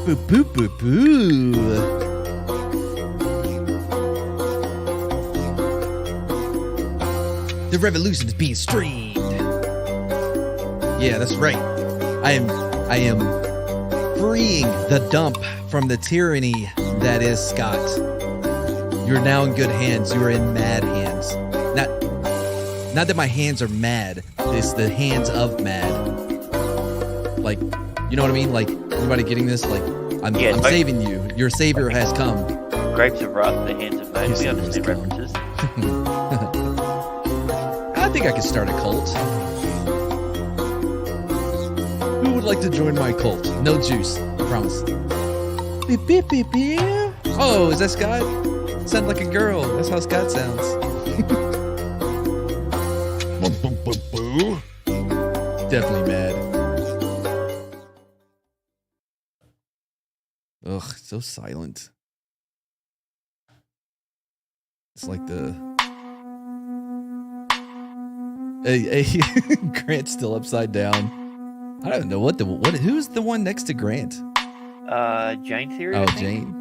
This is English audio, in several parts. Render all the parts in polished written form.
Boo boo boo boo. The revolution is being streamed. Yeah, that's right. I am freeing the dump from the tyranny that is Scott. You're now in good hands. You are in mad hands. Not that my hands are mad. It's the hands of mad. Like, you know what I mean? Like, anybody getting this? Like, I'm saving you. Your savior has come. Grapes of wrath, the hands of mad. We understand references. I think I could start a cult. Who would like to join my cult? No juice, I promise. Beep, beep, beep, beep. Oh, is that Scott? Sound like a girl. That's how Scott sounds. Definitely mad. Ugh, so silent. It's like the... Hey, Grant's still upside down. I don't know who's the one next to Grant? Jane's here. Oh, Jane.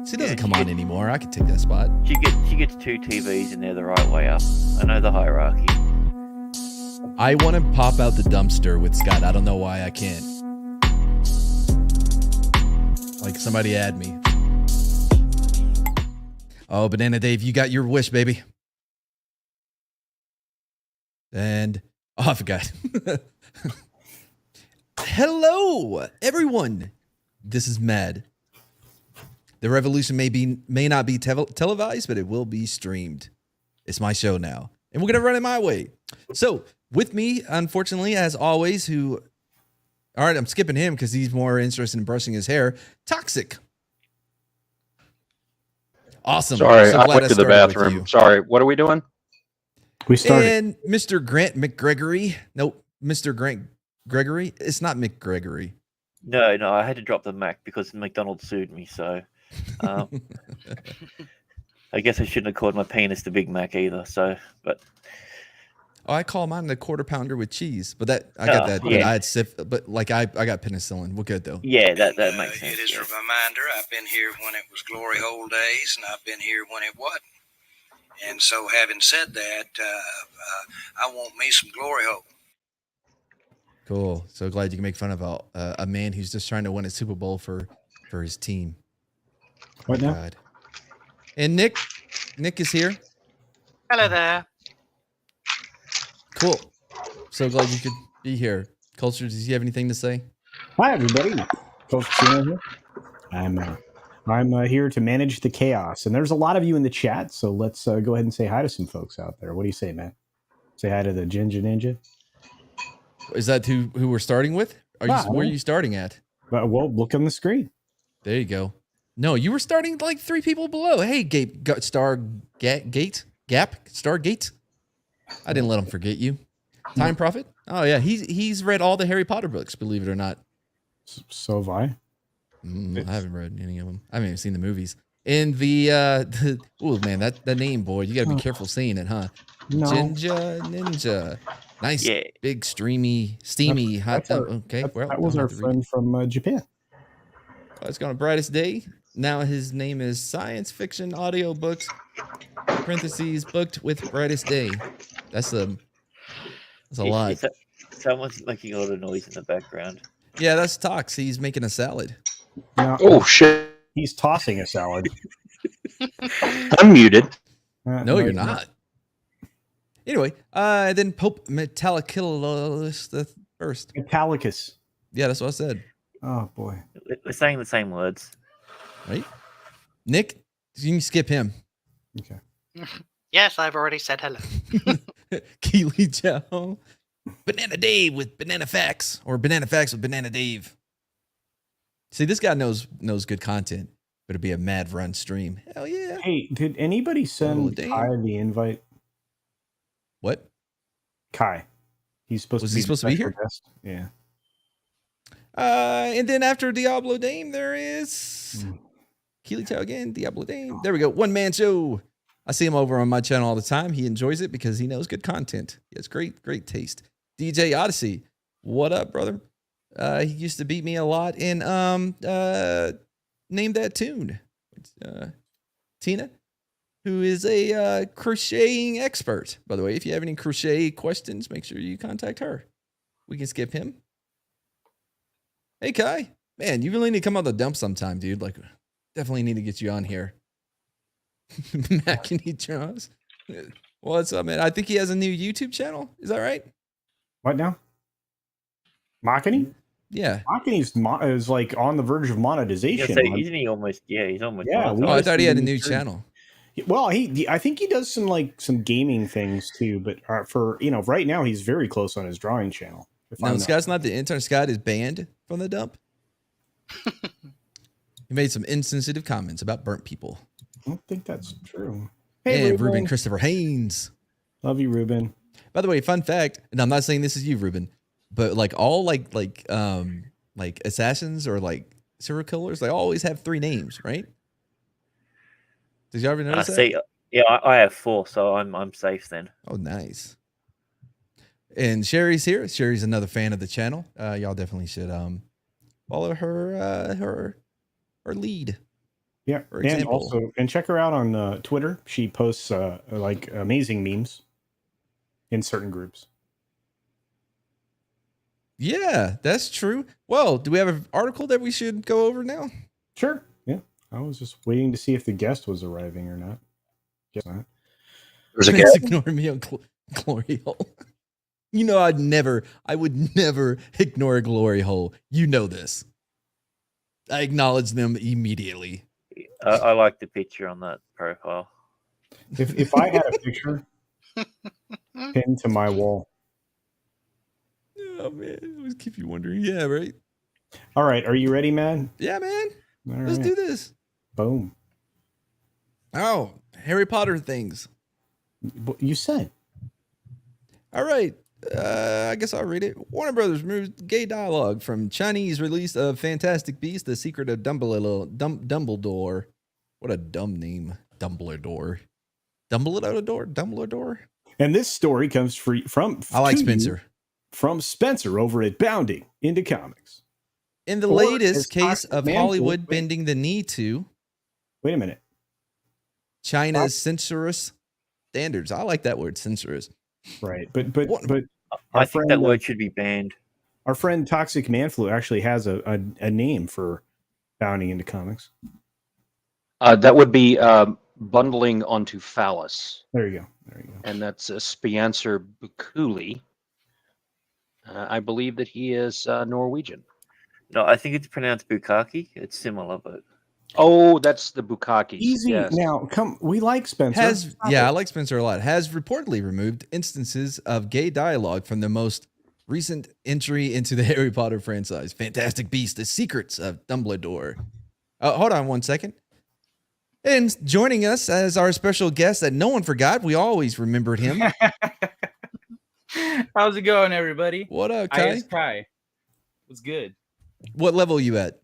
She doesn't come on anymore. I could take that spot. She gets 2 TVs and they're the right way up. I know the hierarchy. I want to pop out the dumpster with Scott. I don't know why I can't. Like, somebody add me. Oh, Banana Dave, you got your wish, baby. And, oh, I forgot. Hello, everyone. This is Mad. The revolution may not be televised, but it will be streamed. It's my show now, and we're going to run it my way. So, with me, unfortunately, as always, all right, I'm skipping him because he's more interested in brushing his hair. Toxic. Awesome. Sorry, I went to the bathroom. Sorry, what are we doing? We started. And Mr. Grant McGregory. Nope, Mr. Grant Gregory. It's not McGregory. No, I had to drop the Mac because McDonald's sued me, so I guess I shouldn't have called my penis the Big Mac either. So, but oh, I call mine the quarter pounder with cheese, but that I got that. Yeah. But I had but like I got penicillin. We're good though. Yeah, that makes sense. It is a reminder. I've been here when it was glory hole days, and I've been here when it wasn't. And so, having said that, I want me some glory hole. Cool. So glad you can make fun of a man who's just trying to win a Super Bowl for his team. What now? God. And Nick is here. Hello there. Cool. So glad you could be here. Culture, does you have anything to say? Hi, everybody. Coach Cena here. I'm here to manage the chaos, and there's a lot of you in the chat. So let's go ahead and say hi to some folks out there. What do you say, man? Say hi to the Ginger Ninja. Is that who we're starting with? Where are you starting at? Well, look on the screen. There you go. No, you were starting like 3 people below. Hey, Stargate. I didn't let him forget you. Time Prophet. Oh yeah, he's read all the Harry Potter books. Believe it or not. So have I. I haven't read any of them. I haven't even seen the movies. And the oh man, that name, boy, you got to be careful saying it, huh? No. Ginger Ninja. Nice, big, steamy, hot. Okay, that was our friend from Japan. It's going to Brightest Day. Now his name is Science Fiction Audiobooks, parentheses, booked with Brightest Day. That's a lot. Someone's making a lot of noise in the background. Yeah, that's Tox. He's making a salad. No, Oh, shit. he's tossing a salad. I'm muted. No, you're not. Anyway, then Pope Metallicus the first. Metallicus. Yeah, that's what I said. Oh boy. They're saying the same words. Right? Nick, you can skip him. Okay. Yes, I've already said hello. Keely Joe. Banana Dave with Banana Facts. Or Banana Facts with Banana Dave. See, this guy knows good content. But it'd be a mad run stream. Hell yeah. Hey, did anybody send Kai the invite? What? Kai. He's supposed to be here? Guest. Yeah. And then after Diablo Dame, there is Keely Chow again. Diablo Dame. There we go. One man show. I see him over on my channel all the time. He enjoys it because he knows good content. He has great taste. DJ Odyssey, what up, brother? He used to beat me a lot in Name That Tune. Tina, who is a crocheting expert. By the way, if you have any crochet questions, make sure you contact her. We can skip him. Hey, Kai. Man, you really need to come on the dump sometime, dude. Like, definitely need to get you on here. Makini Draws. What's up, man? I think he has a new YouTube channel. Is that right? What now? Makini? Yeah. Makini's is like on the verge of monetization. Isn't he almost? Yeah, he's almost. Yeah, monetized. I thought he had a new channel. Well, I think he does some gaming things too, but for right now he's very close on his drawing channel. No, Scott's not the intern. Scott is banned from the dump. He made some insensitive comments about burnt people. I don't think that's true. Hey, and Ruben Christopher Haynes. Love you, Ruben. By the way, fun fact, and I'm not saying this is you, Ruben, but like all like assassins or like serial killers, they always have 3 names, right? Did you ever notice that? See, yeah, I have 4, so I'm safe then. Oh, nice. And Sherry's here. Sherry's another fan of the channel. Y'all definitely should follow her lead. Yeah, for and example. also check her out on Twitter. She posts like amazing memes in certain groups. Yeah, that's true. Well, do we have an article that we should go over now? Sure. Yeah, I was just waiting to see if the guest was arriving or not. Guess not. There's a Thanks guest. ignore me on Glory Hole. You know, I would never ignore a Glory Hole. You know this. I acknowledge them immediately. I like the picture on that profile. If I had a picture pinned to my wall. Oh man, I always keep you wondering. Yeah, right. All right, are you ready, man? Yeah, man. All Let's right. do this. Boom. Oh, Harry Potter things. What you said. All right. I guess I'll read it. Warner Brothers removed gay dialogue from Chinese release of Fantastic Beasts: The Secret of Dumbledore. What a dumb name, Dumbledore. Dumbledore. And this story comes from I like to you Spencer. From Spencer over at Bounding into Comics. In the Or latest as case Toxic of Man Hollywood Wolf- bending the knee to Wait a minute. China's censorious standards. I like that word, censorious. Right, but What? I think that word should be banned. Our friend Toxic Manflu actually has a name for Bounding into Comics. That would be bundling onto phallus, There you go. and that's Spiancer Bukuli. I believe that he is Norwegian. No, I think it's pronounced Bukaki. It's similar, but Oh, that's the Bukakis. Easy Yes. now. We like Spencer. I like Spencer a lot. Has reportedly removed instances of gay dialogue from the most recent entry into the Harry Potter franchise, Fantastic Beasts: The Secrets of Dumbledore. Hold on one second. And joining us as our special guest that no one forgot, we always remembered him. How's it going, everybody? What up, Hi, Kai? it's Kai. What's good? What level are you at?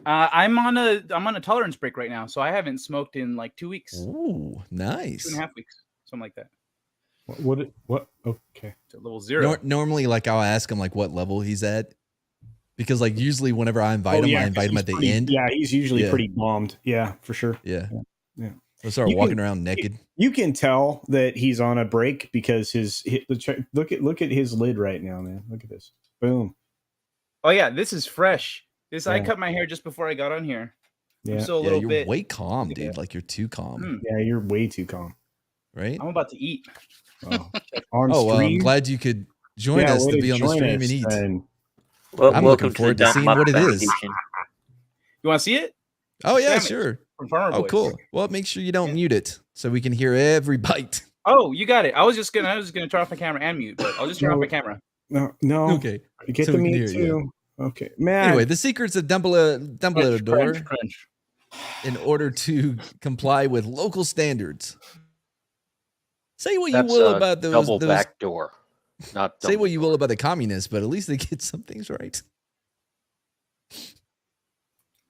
I'm on a tolerance break right now, so I haven't smoked in like 2 weeks, Ooh, nice. 2.5 weeks, something like that. What? Okay. It's a level 0. Normally, like I'll ask him like what level he's at, because like usually whenever I invite him, I invite him at the end. Yeah, he's usually pretty bombed. Yeah, for sure. Yeah. Yeah. He'll start walking around naked. You can tell that he's on a break because look at his lid right now, man. Look at this. Boom. Oh yeah, this is fresh. I Yeah. cut my hair just before I got on here. Yeah. I'm still a Yeah, little you're bit. way calm, dude. Like you're too calm, Mm. Yeah, you're way too calm. right? I'm about to eat. Oh, on Oh, well, I'm stream. glad you could join us way to be on the join stream us, and eat. and well, I'm welcome looking forward to the seeing Dump what it Mukbang is. edition. You want to see it? Oh yeah, Sandwich sure. from Farmer Oh, Boys. cool. Well, make sure you don't Yeah. mute it so we can hear every bite. Oh, you got it. I was gonna turn off my camera and mute, but I'll just turn off my camera. no. Okay. Get so the we can meat hear it, yeah. too. Okay, man. Anyway, the secrets of Dumbledore Crunch. in order to comply with local standards. Say what you That's will a about double those back door. Not say what you will Dumbledore. about the communists, but at least they get some things right.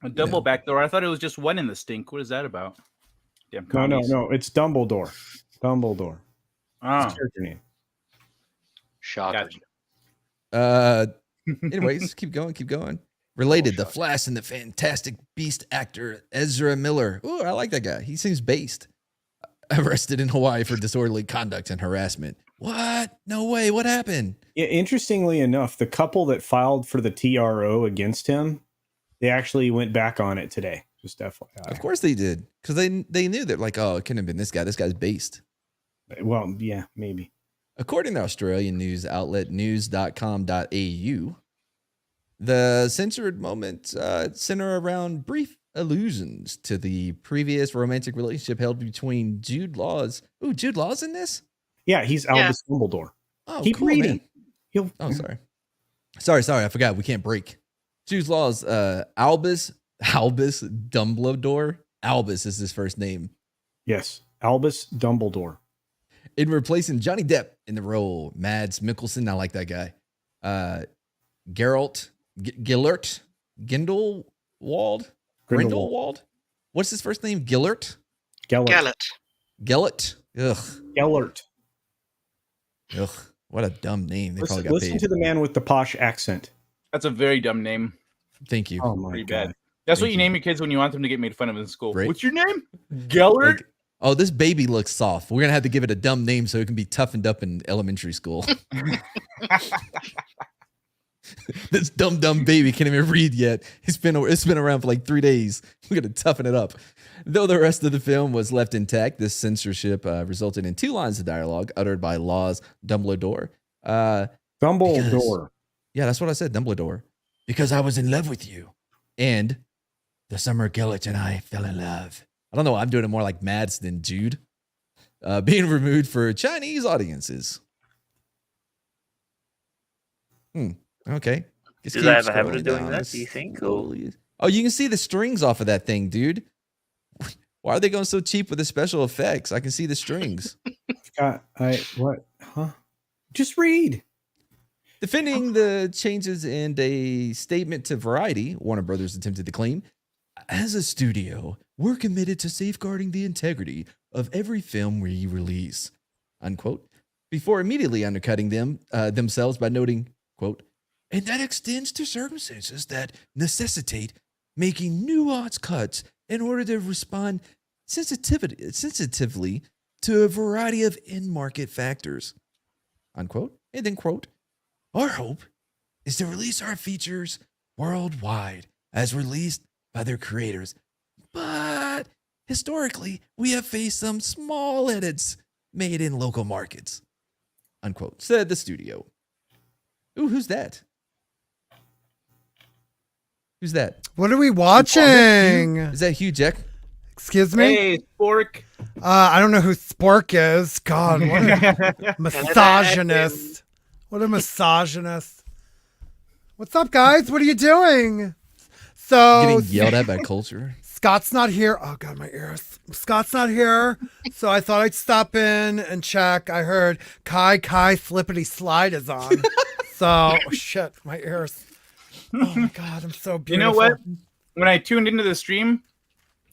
A double back door. I thought it was just one in the stink. What is that about? Damn No, commies. it's Dumbledore. Dumbledore. Oh, His character name. Shocker. gotcha. Anyways, keep going. Related, Oh, the Flash and the Fantastic Beast actor Ezra Miller. Ooh, I like that guy. He seems based. Arrested in Hawaii for disorderly conduct and harassment. What? No way. What happened? Yeah, interestingly enough, the couple that filed for the TRO against him, they actually went back on it today. Just FYI. Of course they did. Because they knew that, like, oh, it couldn't have been this guy. This guy's based. Well, yeah, maybe. According to Australian news outlet news.com.au, the censored moments center around brief allusions to the previous romantic relationship held between Jude Law's. Ooh, Jude Law's in this? Yeah, he's Albus Dumbledore. Oh, Keep cool, reading. man. He'll. Oh, sorry. I forgot. We can't break. Jude Law's Albus Dumbledore. Albus is his first name. Yes, Albus Dumbledore. In replacing Johnny Depp in the role, Mads Mikkelsen, I like that guy. Gellert Grindelwald. What's his first name? Gellert. Gellert. Ugh. Gellert. Ugh. What a dumb name. They probably got Listen paid. to the man with the posh accent. That's a very dumb name. Thank you. Oh my Pretty god. bad. That's what Thank you name your kids when you want them to get made fun of in school. Right. What's your name? Gellert. Like, oh, this baby looks soft. We're gonna have to give it a dumb name so it can be toughened up in elementary school. This dumb baby can't even read yet. It's been around for like 3 days. We're gonna toughen it up. Though the rest of the film was left intact, this censorship resulted in 2 lines of dialogue uttered by Law's Dumbledore. Dumbledore. Yeah, that's what I said, Dumbledore. Because I was in love with you. And the summer Gellert and I fell in love. I don't know. I'm doing it more like Mads than Jude. Being removed for Chinese audiences. Okay. Does that have a habit of doing that, do you think? Or? Oh, you can see the strings off of that thing, dude. Why are they going so cheap with the special effects? I can see the strings. What? Huh? Just read. Defending the changes in a statement to Variety, Warner Brothers attempted to claim, as a studio, we're committed to safeguarding the integrity of every film we release, unquote, before immediately undercutting themselves by noting, quote, and that extends to circumstances that necessitate making nuanced cuts in order to respond sensitively to a variety of in-market factors, unquote. And then, quote, our hope is to release our features worldwide as released by their creators. But historically, we have faced some small edits made in local markets, unquote, said the studio. Ooh, who's that? Who's that? What are we watching? Is that Hugh Jack? Excuse me? Hey, Spork. I don't know who Spork is. God, what a misogynist. What a misogynist. What's up, guys? What are you doing? So Getting yelled at by culture. Scott's not here. Oh, God, my ears. Scott's not here. So I thought I'd stop in and check. I heard Kai Flippity Slide is on. So, shit, my ears. Oh, my God, I'm so beautiful. You know what? When I tuned into the stream,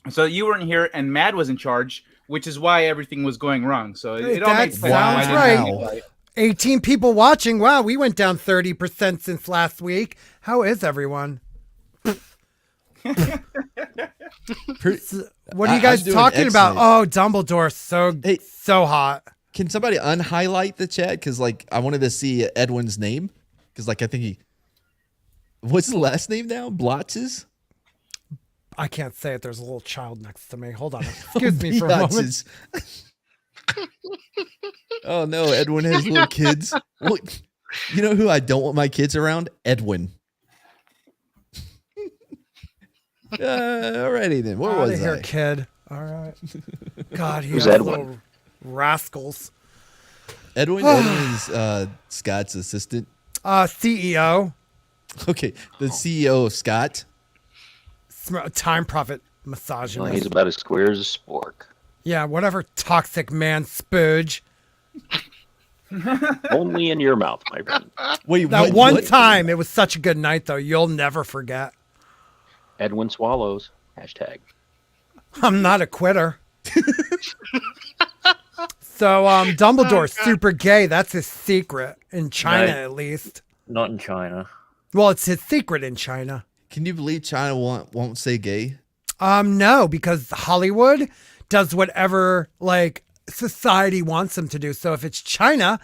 so you weren't here and Mad was in charge, which is why everything was going wrong. So it all makes sense. Sounds right. 18 people watching. Wow, we went down 30% since last week. How is everyone? What are you guys talking about? Oh, Dumbledore, so hot. Can somebody unhighlight the chat? Because like I wanted to see Edwin's name. Because like I think he, what's the last name now? Blotzes? I can't say it. There's a little child next to me. Hold on. Excuse me for a moment. Oh no, Edwin has little kids. Well, you know who I don't want my kids around? Edwin. Alrighty then. Where was here, I? kid. All right. God, Who's has Edwin? little rascals. Edwin's Scott's assistant. CEO. Okay, the CEO of Scott. Time prophet Well, misogynist. he's about as square as a spork. Yeah, whatever, toxic man spooge. Only in your mouth, my friend. Wait, That one time, it was such a good night, though. You'll never forget. Edwin swallows. Hashtag. I'm not a quitter. So Dumbledore's super gay. That's his secret in China, No. at least. Not in China. Well, it's his secret in China. Can you believe China won't say gay? No, because Hollywood does whatever like society wants them to do. So if it's China,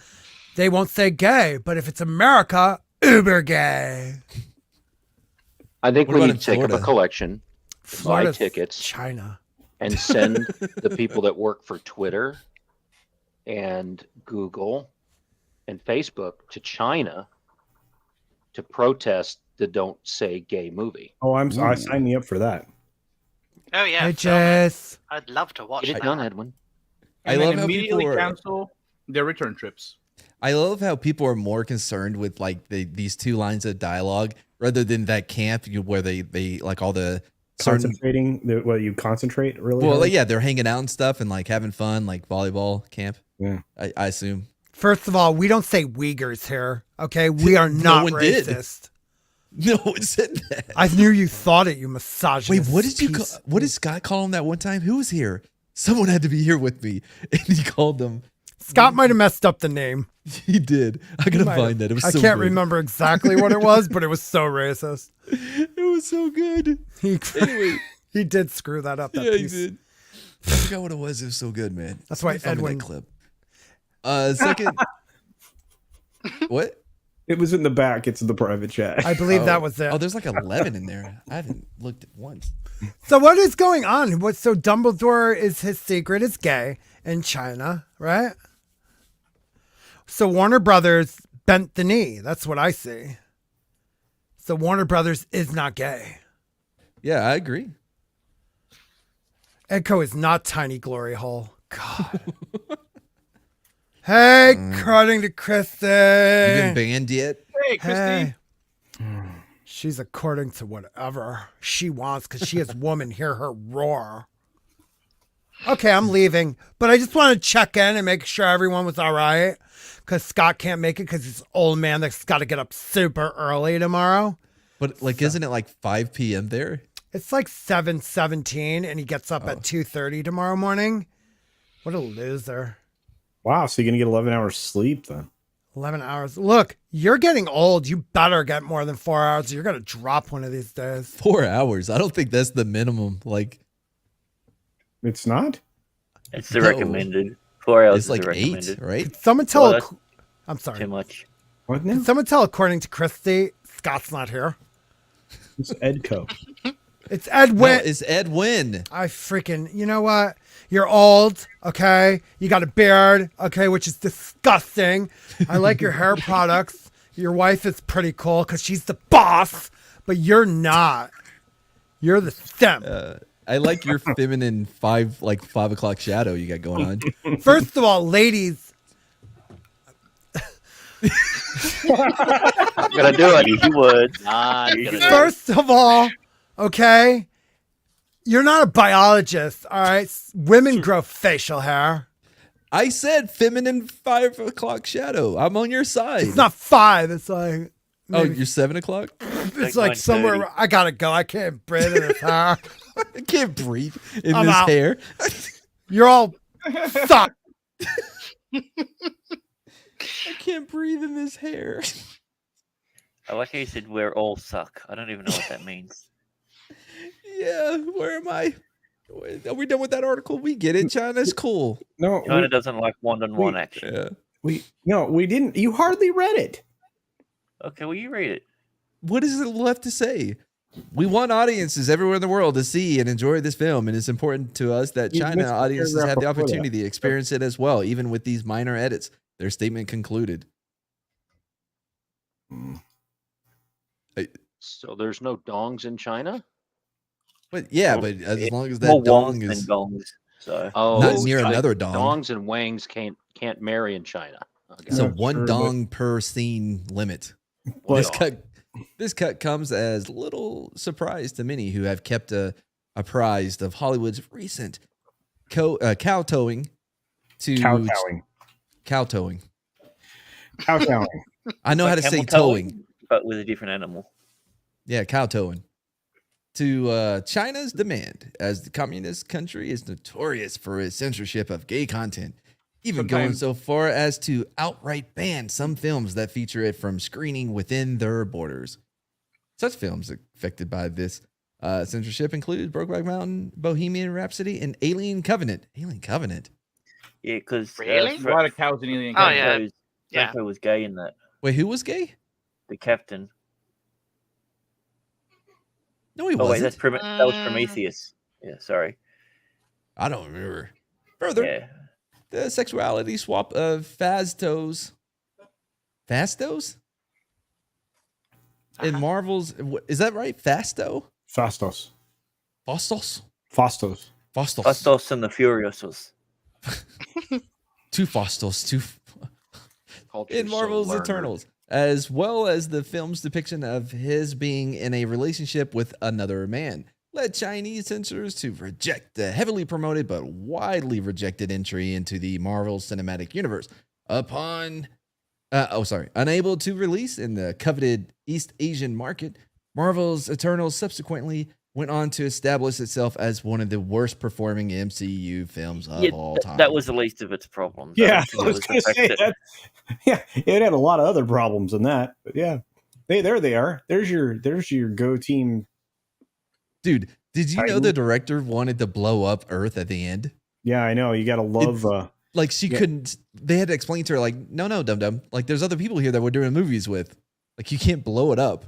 they won't say gay, but if it's America, uber gay. I think What we about need in to take up a Florida? collection, buy Florida's tickets, China. and send the people that work for Twitter and Google and Facebook to China to protest the Don't Say Gay movie. Oh, I signed me up for that. Oh yeah. Hey, film it. Jess. I'd love to watch Get it that. done, Edwin. I And love then how immediately people are. cancel their return trips. I love how people are more concerned with like these two lines of dialogue rather than that camp where they like all the certain. Concentrating, you concentrate really. Well, hard? like, yeah, they're hanging out and stuff and like having fun, like volleyball camp. Yeah. I assume. First of all, we don't say Uyghurs here. Okay, we are not one did. racist. No one said that. I knew you thought it, you misogynist. Wait, what did you? What did Scott call him that one time? Who was here? Someone had to be here with me, and he called them. Scott might have messed up the name. He did. I gotta find that. It was. I so can't good. remember exactly what it was, but it was so racist. It was so good. He Anyway, he did screw that up. That yeah, he piece. did. I forgot what it was. It was so good, man. That's why Somebody find me Edwin- that clip. Second. What? It was in the back. It's in the private chat. I believe that was it. Oh, there's like 11 in there. I haven't looked at once. So what is going on? So Dumbledore is his secret is gay in China, right? So Warner Brothers bent the knee. That's what I see. So Warner Brothers is not gay. Yeah, I agree. Echo is not tiny glory hole. God. Hey, according to Christy. You been banned yet? Hey, Christy. Hey. She's according to whatever she wants because she has woman hear her roar. Okay, I'm leaving, but I just want to check in and make sure everyone was all right because Scott can't make it because he's an old man that's got to get up super early tomorrow. But like, isn't it like 5 p.m. there? It's like 7:17 and he gets up at 2:30 tomorrow morning. What a loser. Wow, so you're gonna get 11 hours sleep then? 11 hours. Look, you're getting old. You better get more than 4 hours. You're going to drop one of these days. 4 hours. I don't think that's the minimum. Like, It's not. It's the No. recommended. 4 hours it's is like the recommended. 8, right? Someone tell. Well, that's I'm sorry. Too much. What Can now? someone tell, according to Christy, Scott's not here. It's Edco. It's Edwin. No, it's Edwin. I freaking, you know what? You're old, okay? You got a beard, okay, which is disgusting. I like your hair products. Your wife is pretty cool because she's the boss, but you're not. You're the simp. I like your feminine 5 o'clock shadow you got going on. First of all, ladies, I'm gonna do it. Easy words. Not gonna do it. first of all, okay? You're not a biologist, all right? Women grow facial hair. I said feminine 5 o'clock shadow. I'm on your side. It's not 5. It's like Oh, maybe- you're 7 o'clock? it's like 9:30. somewhere. I gotta go. I can't breathe in this hair. I can't breathe in I'm this out. hair. You're all suck. I can't breathe in this hair. I like how you said we're all suck. I don't even know what that means. Yeah, where am I? Are we done with that article? We get it. China's cool. No, China doesn't like one-on-one action. Yeah. we didn't. You hardly read it. Okay, well, you read it. What is it left to say? We want audiences everywhere in the world to see and enjoy this film, and it's important to us that You China missed the audiences paragraph have the before that. opportunity to experience it as well, even with these minor edits. Their statement concluded. So there's no dongs in China? But yeah, Well, but as long as More that dong wongs is than gongs. So Oh, not near so another dong. dongs and wangs can't marry in China. Okay. So Not one sure, but- dong per scene limit. One This dong. cut comes as little surprise to many who have kept apprised of Hollywood's recent kowtowing to Kowtowing. kowtowing. Kowtowing. I know how to say camel towing. but with a different animal. Yeah, kowtowing. to China's demand, as the communist country is notorious for its censorship of gay content, even going so far as to outright ban some films that feature it from screening within their borders. Such films affected by this censorship include Brokeback Mountain, Bohemian Rhapsody, and Alien Covenant. Alien Covenant? Yeah, because Really? A lot of cows in Alien. Oh, yeah. Franco was gay in that. Wait, who was gay? The captain. No, he Oh wait, wasn't. that was Prometheus. Yeah, sorry. I don't remember. Further, Yeah. the sexuality swap of Fastos. Fastos? In Marvel's, is that right? Fasto? Fastos. Fastos? Fastos. Fastos. Fastos and the Furiosos. Two Fastos. Two. Culture's In so Marvel's learned. Eternals, as well as the film's depiction of his being in a relationship with another man, led Chinese censors to reject the heavily promoted but widely rejected entry into the Marvel Cinematic Universe. Unable to release in the coveted East Asian market, Marvel's Eternals subsequently went on to establish itself as one of the worst performing MCU films of all time. That was the least of its problems. Yeah, I I was going to say that. Yeah, it had a lot of other problems than that, but yeah, there they are. There's your Go team. Dude, did you know the director wanted to blow up Earth at the end? Yeah, I know. You got to love. Like she couldn't. They had to explain to her, like, no, dum. Like, there's other people here that we're doing movies with. Like, you can't blow it up.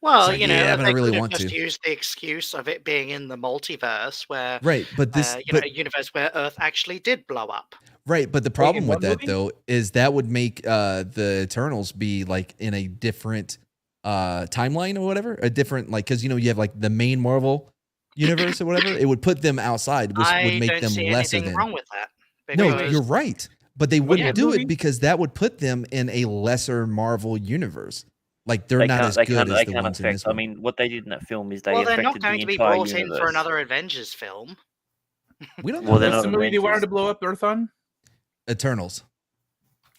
Well, like, you know, yeah, but I they really could have want just to. used the excuse of it being in the multiverse, where Right, but this, a universe where Earth actually did blow up. right, but the problem with that movie? though is that would make the Eternals be like in a different timeline or whatever, a different because you have like the main Marvel universe or whatever. It would put them outside, which would make don't them see lesser anything than. wrong with that. No, because- you're right, but they wouldn't do movie? it because that would put them in a lesser Marvel universe. Like they're not as good as the ones in this I one. mean, what they did in that film is they well, they're affected not going the to be entire brought universe. in for another Avengers film. We don't know. Well, they're That's not the movie they wanted Avengers. to blow up Earth on? Eternals.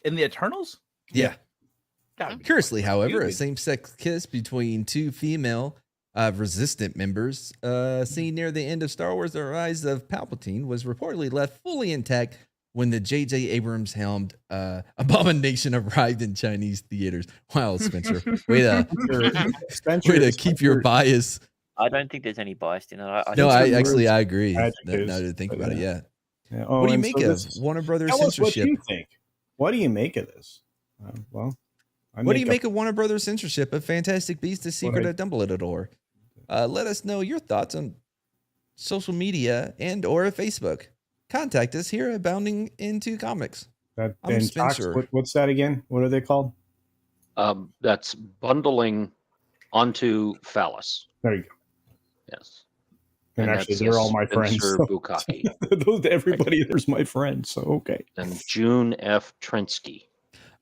In the Eternals? Yeah. God, Curiously, however, a stupid. same-sex kiss between two female resistant members seen near the end of Star Wars: The Rise of Palpatine was reportedly left fully intact when the J.J. Abrams helmed Abomination arrived in Chinese theaters. Wow, Spencer, way to keep your bias. I don't think there's any bias in it. I No, think I agree. Now adjectives, to think about it, yeah. yeah. Yeah. Oh, What do you and make so of this is- Warner Brothers Tell us what censorship? you think. What do you make of this? Well, What do you make of Warner Brothers censorship of Fantastic Beasts: The Secret I- of Dumbledore? Let us know your thoughts on social media and or Facebook. Contact us here at Bounding Into Comics. that? I'm And Spencer. what's that again? What are they called? That's bundling onto phallus. There you go. Yes. And actually, that's they're all my friends. Spencer So Bukaki those everybody there's my friends. So okay. and June F. Trinsky.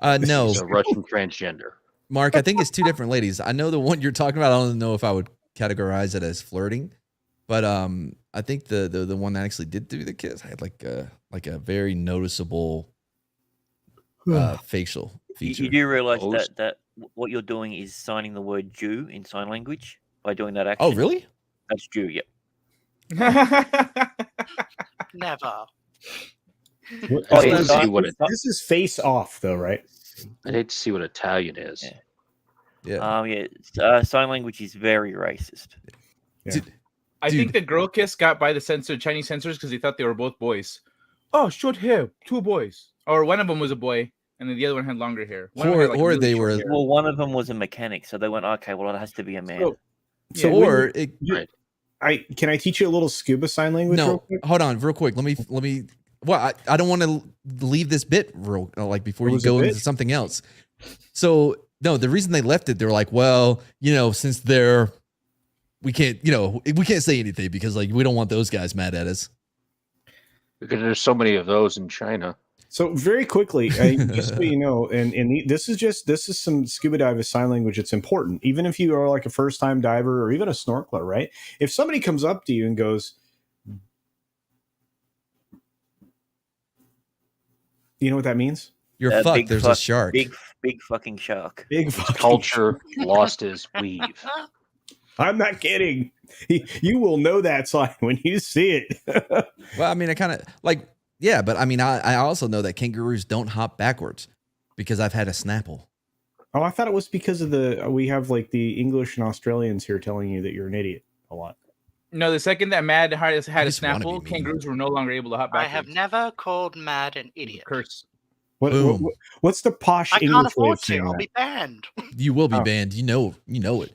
No, He's a Russian transgender. Mark, I think it's two different ladies. I know the one you're talking about. I don't know if I would categorize it as flirting, but I think the one that actually did do the kiss had like a very noticeable facial feature. you do realize Post. that what you're doing is signing the word Jew in sign language by doing that action. Oh, really? That's Jew, yep. Never. Oh, yeah, yeah, so- see what it, This is face off, though, right? I'd hate to see what Italian is. Yeah. Yeah. Sign language is very racist. Yeah. Dude, I think the girl kiss got by the Chinese censors because they thought they were both boys. Oh, short hair, two boys. Or one of them was a boy, and then the other one had longer hair. One of them had, Or really they short were- hair. Well, one of them was a mechanic, so they went, okay, well, it has to be a man. Oh, So yeah. or it, can I teach you a little scuba sign language? real no, quick? hold on, real quick. Let me. Well, I don't want to leave this bit real before What you was the go bit? into something else. So no, the reason they left it, they're like, well, since we can't say anything because we don't want those guys mad at us. Because there's so many of those in China. So very quickly, just so you know, and this is some scuba diver sign language that's important. Even if you are like a first time diver or even a snorkeler, right? If somebody comes up to you and goes, you know what that means? You're Big fucked. There's a fuck- shark. Big fucking shark. Big fucking Culture lost his weave. I'm not kidding. You will know that sign when you see it. Well, I mean, I kind of like, yeah, but I mean, I also know that kangaroos don't hop backwards because I've had a Snapple. Oh, I thought it was because of we have like the English and Australians here telling you that you're an idiot a lot. No, the second that Mad had a just wanna Snapple, be mean. kangaroos were no longer able to hop I backwards. have never called Mad an idiot. Curse. Boom. What's the posh I English can't way afford of to. saying I'll that? be banned. You will be Oh. banned. You know it.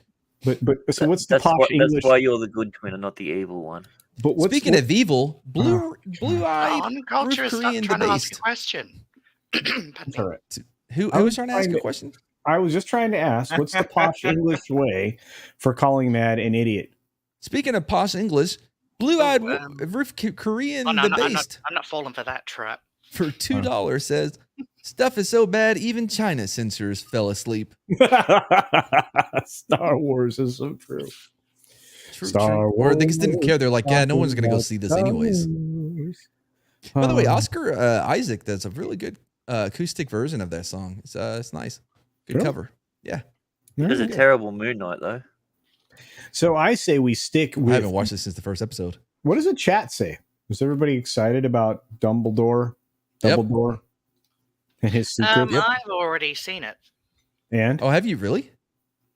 But so what's the posh English? That's why you're the good twin and not the evil one. But Speaking of evil, blue-eyed Culture Roof is Korean trying to ask a debased. question. Pardon That's me. all right. Who I was was trying to ask trying a to- question? I was just trying to ask, what's the posh English way for calling Mad an idiot? Speaking of posh English, blue-eyed Oh, Roof Korean Oh, no, no, debased I'm not falling for that trap. for $2 says, stuff is so bad even China censors fell asleep. Star Wars is so true. True, Star true. Or they just Wars, didn't care. They're like, yeah, no one's talking gonna go about see this Star anyways. Wars. By the way, Oscar Isaac does a really good acoustic version of that song. It's nice. Good Really? cover. Yeah. There's a Yeah. terrible Moon Knight though. So I say we stick I with. haven't watched this since the first episode. What does the chat say? Was everybody excited about Dumbledore? Yep. Dumbledore and his secret? Yep. I've already seen it. And Oh, have you really?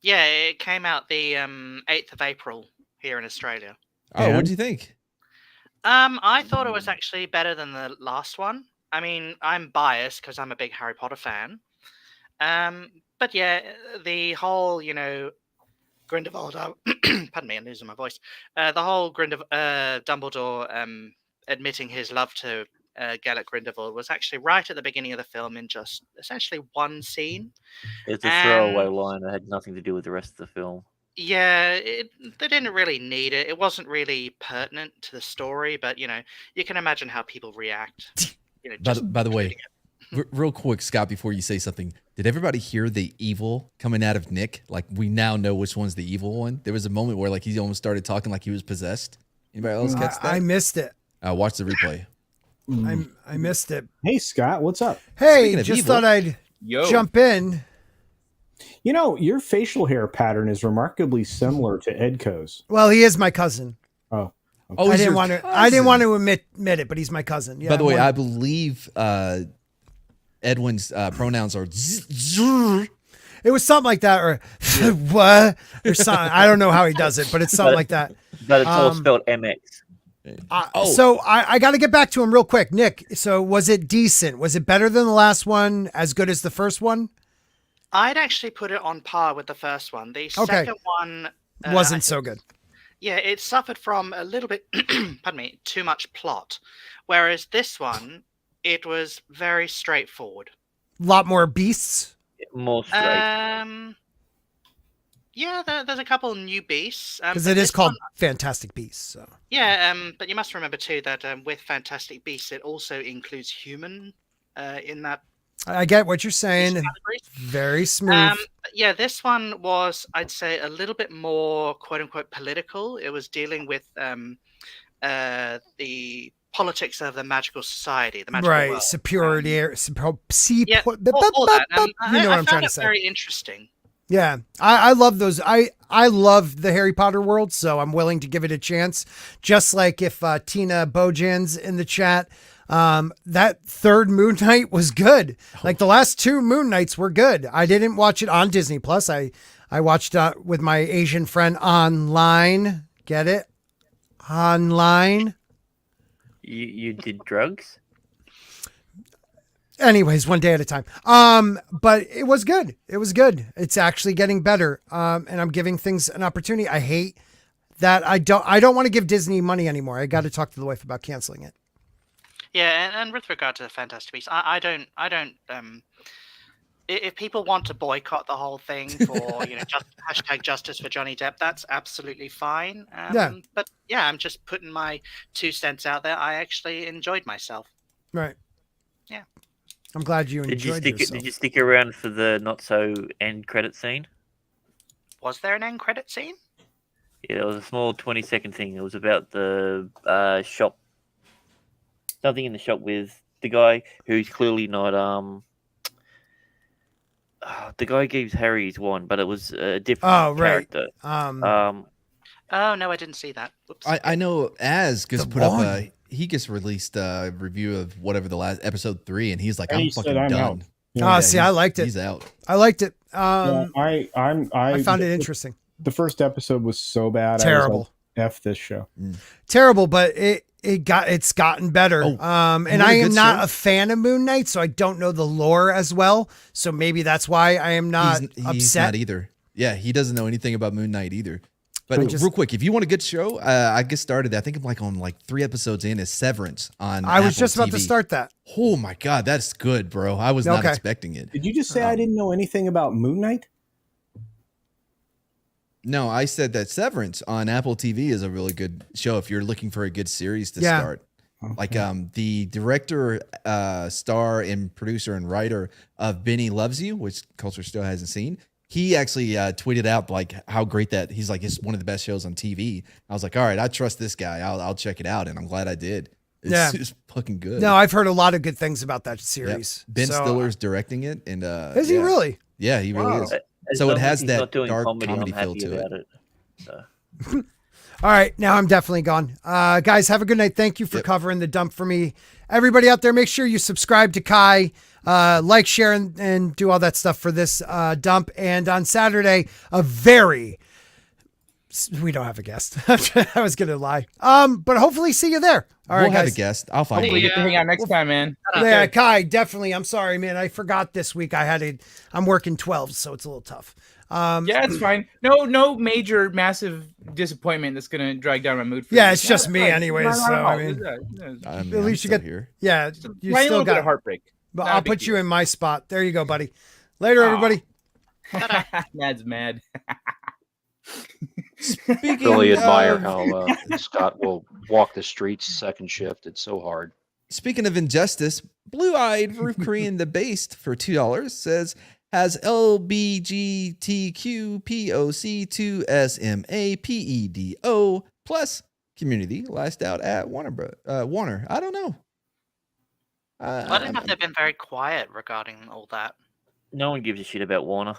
Yeah, it came out the 8th of April here in Australia. Oh, And? what do you think? I thought it was actually better than the last one. I mean, I'm biased because I'm a big Harry Potter fan. But yeah, the whole, Grindelwald. Pardon me, I'm losing my voice. The whole Dumbledore admitting his love to Gellert Grindelwald was actually right at the beginning of the film in just essentially one scene. It's a throwaway line that had nothing to do with the rest of the film. Yeah, they didn't really need it. It wasn't really pertinent to the story, but you can imagine how people react. By the way, real quick, Scott, before you say something, did everybody hear the evil coming out of Nick? Like, we now know which one's the evil one. There was a moment where he almost started talking like he was possessed. Anybody else catch that? I missed it. Watch the replay. I missed it. hey, Scott, what's up? Hey, Speaking of just evil- thought I'd jump in. You know, your facial hair pattern is remarkably similar to Edco's. Well, he is my cousin. Oh, Oh, I he's didn't your want to. I cousin. didn't want to admit it, but he's my cousin. Yeah. By the way, I'm I believe Edwin's pronouns are zzz. it was something like that, or what, or something. I don't know how he does it, but it's something like that. But it's all spelled MX. So I got to get back to him real quick, Nick. So was it decent? Was it better than the last one? As good as the first one? I'd actually put it on par with the first one. The Okay. second one Wasn't so good. Yeah, it suffered from a little bit, pardon me, too much plot. Whereas this one, it was very straightforward. A lot more beasts. More straight. Yeah, there's a couple new beasts. Because but it is this called one- Fantastic Beasts. So Yeah, but you must remember too that with Fantastic Beasts, it also includes human in that I get what you're saying. category. Very smooth. Yeah, this one was, I'd say, a little bit more "quote unquote" political. It was dealing with the politics of the magical society, the magical Right. world. Superiority. Yeah, all that. You I know what I'm found trying to it say. very interesting. Yeah, I love those. I love the Harry Potter world, so I'm willing to give it a chance. Just like if Tina Bojan's in the chat, that third Moon Knight was good. Like the last two Moon Knights were good. I didn't watch it on Disney Plus. I watched with my Asian friend online. Get it? Online. You did drugs? Anyways, one day at a time. But it was good. It was good. It's actually getting better. And I'm giving things an opportunity. I hate that I don't want to give Disney money anymore. I got to talk to the wife about canceling it. Yeah, and with regard to the Fantastic Beasts, I don't. If people want to boycott the whole thing for hashtag justice for Johnny Depp, that's absolutely fine. Yeah. But yeah, I'm just putting my 2 cents out there. I actually enjoyed myself. Right. Yeah. I'm glad you Did you enjoyed stick? yourself. Did you stick around for the not so end credit scene? Was there an end credit scene? Yeah, it was a small 20-second thing. It was about the shop. Something in the shop with the guy who's clearly not the guy gives Harry his wand, but it was a different character. Oh no, I didn't see that. Whoops. I know Az gets The put up Bourne. he gets released a review of whatever the last episode 3, and he's like, And I'm he said, fucking "I'm done. out." Yeah. See, I liked it. He's out. I liked it. Yeah, I found it interesting. The first episode was so bad. Terrible. I was like, F this show. Terrible, but it's gotten better. Oh, And what I a am good not show. a fan of Moon Knight, so I don't know the lore as well. So maybe that's why I am not He's upset. not either. Yeah, he doesn't know anything about Moon Knight either. But Just- real quick, if you want a good show, I get started. I think I'm like on 3 episodes in is Severance on. I was Apple just about to TV. start that. Oh my god, that's good, bro. I was not Okay. expecting it. Did you just say I didn't know anything about Moon Knight? No, I said that Severance on Apple TV is a really good show if you're looking for a good series to Yeah. start. Like the director, star, and producer and writer of Benny Loves You, which Culture still hasn't seen. He actually tweeted out like how great that he's like it's one of the best shows on TV. I was like, all right, I trust this guy. I'll check it out, and I'm glad I did. Yeah. It's fucking good. No, I've heard a lot of good things about that Yep. series. Ben So, Stiller's directing it, and Is he yeah. really? Yeah, he really Wow. is. As So it long as has he's that not doing dark comedy comedy I'm feel happy to it. about it. So. All right, now I'm definitely gone. Guys, have a good night. Thank you for Yep. covering the dump for me. Everybody out there, make sure you subscribe to Kai, like, share, and do all that stuff for this dump. And on Saturday, we don't have a guest. I was gonna lie. But hopefully see you there. All right, We'll have guys. a guest. I'll find Hopefully you. we get to hang out next time, man. Yeah, Kai, definitely. I'm sorry, man. I forgot this week. I'm working 12, so it's a little tough. Yeah, it's fine. No major, massive disappointment that's gonna drag down my mood. For Yeah, you. it's just me fine. anyways, Not so, at all. I mean, I mean, at least I'm you still get here. Yeah, Just you a tiny still little bit got of heartbreak. But Not a I'll big put you deal. in my spot. There you go, buddy. Later, everybody. Mad's mad. Speaking Really admire of- how Scott will walk the streets second shift. It's so hard. Speaking of injustice, Blue-Eyed Roof Korean the Based for $2 says has LBGTQPOC2SMAPEDO plus community last out at Warner. I don't know. I don't know if they've been very quiet regarding all that. No one gives a shit about Warner.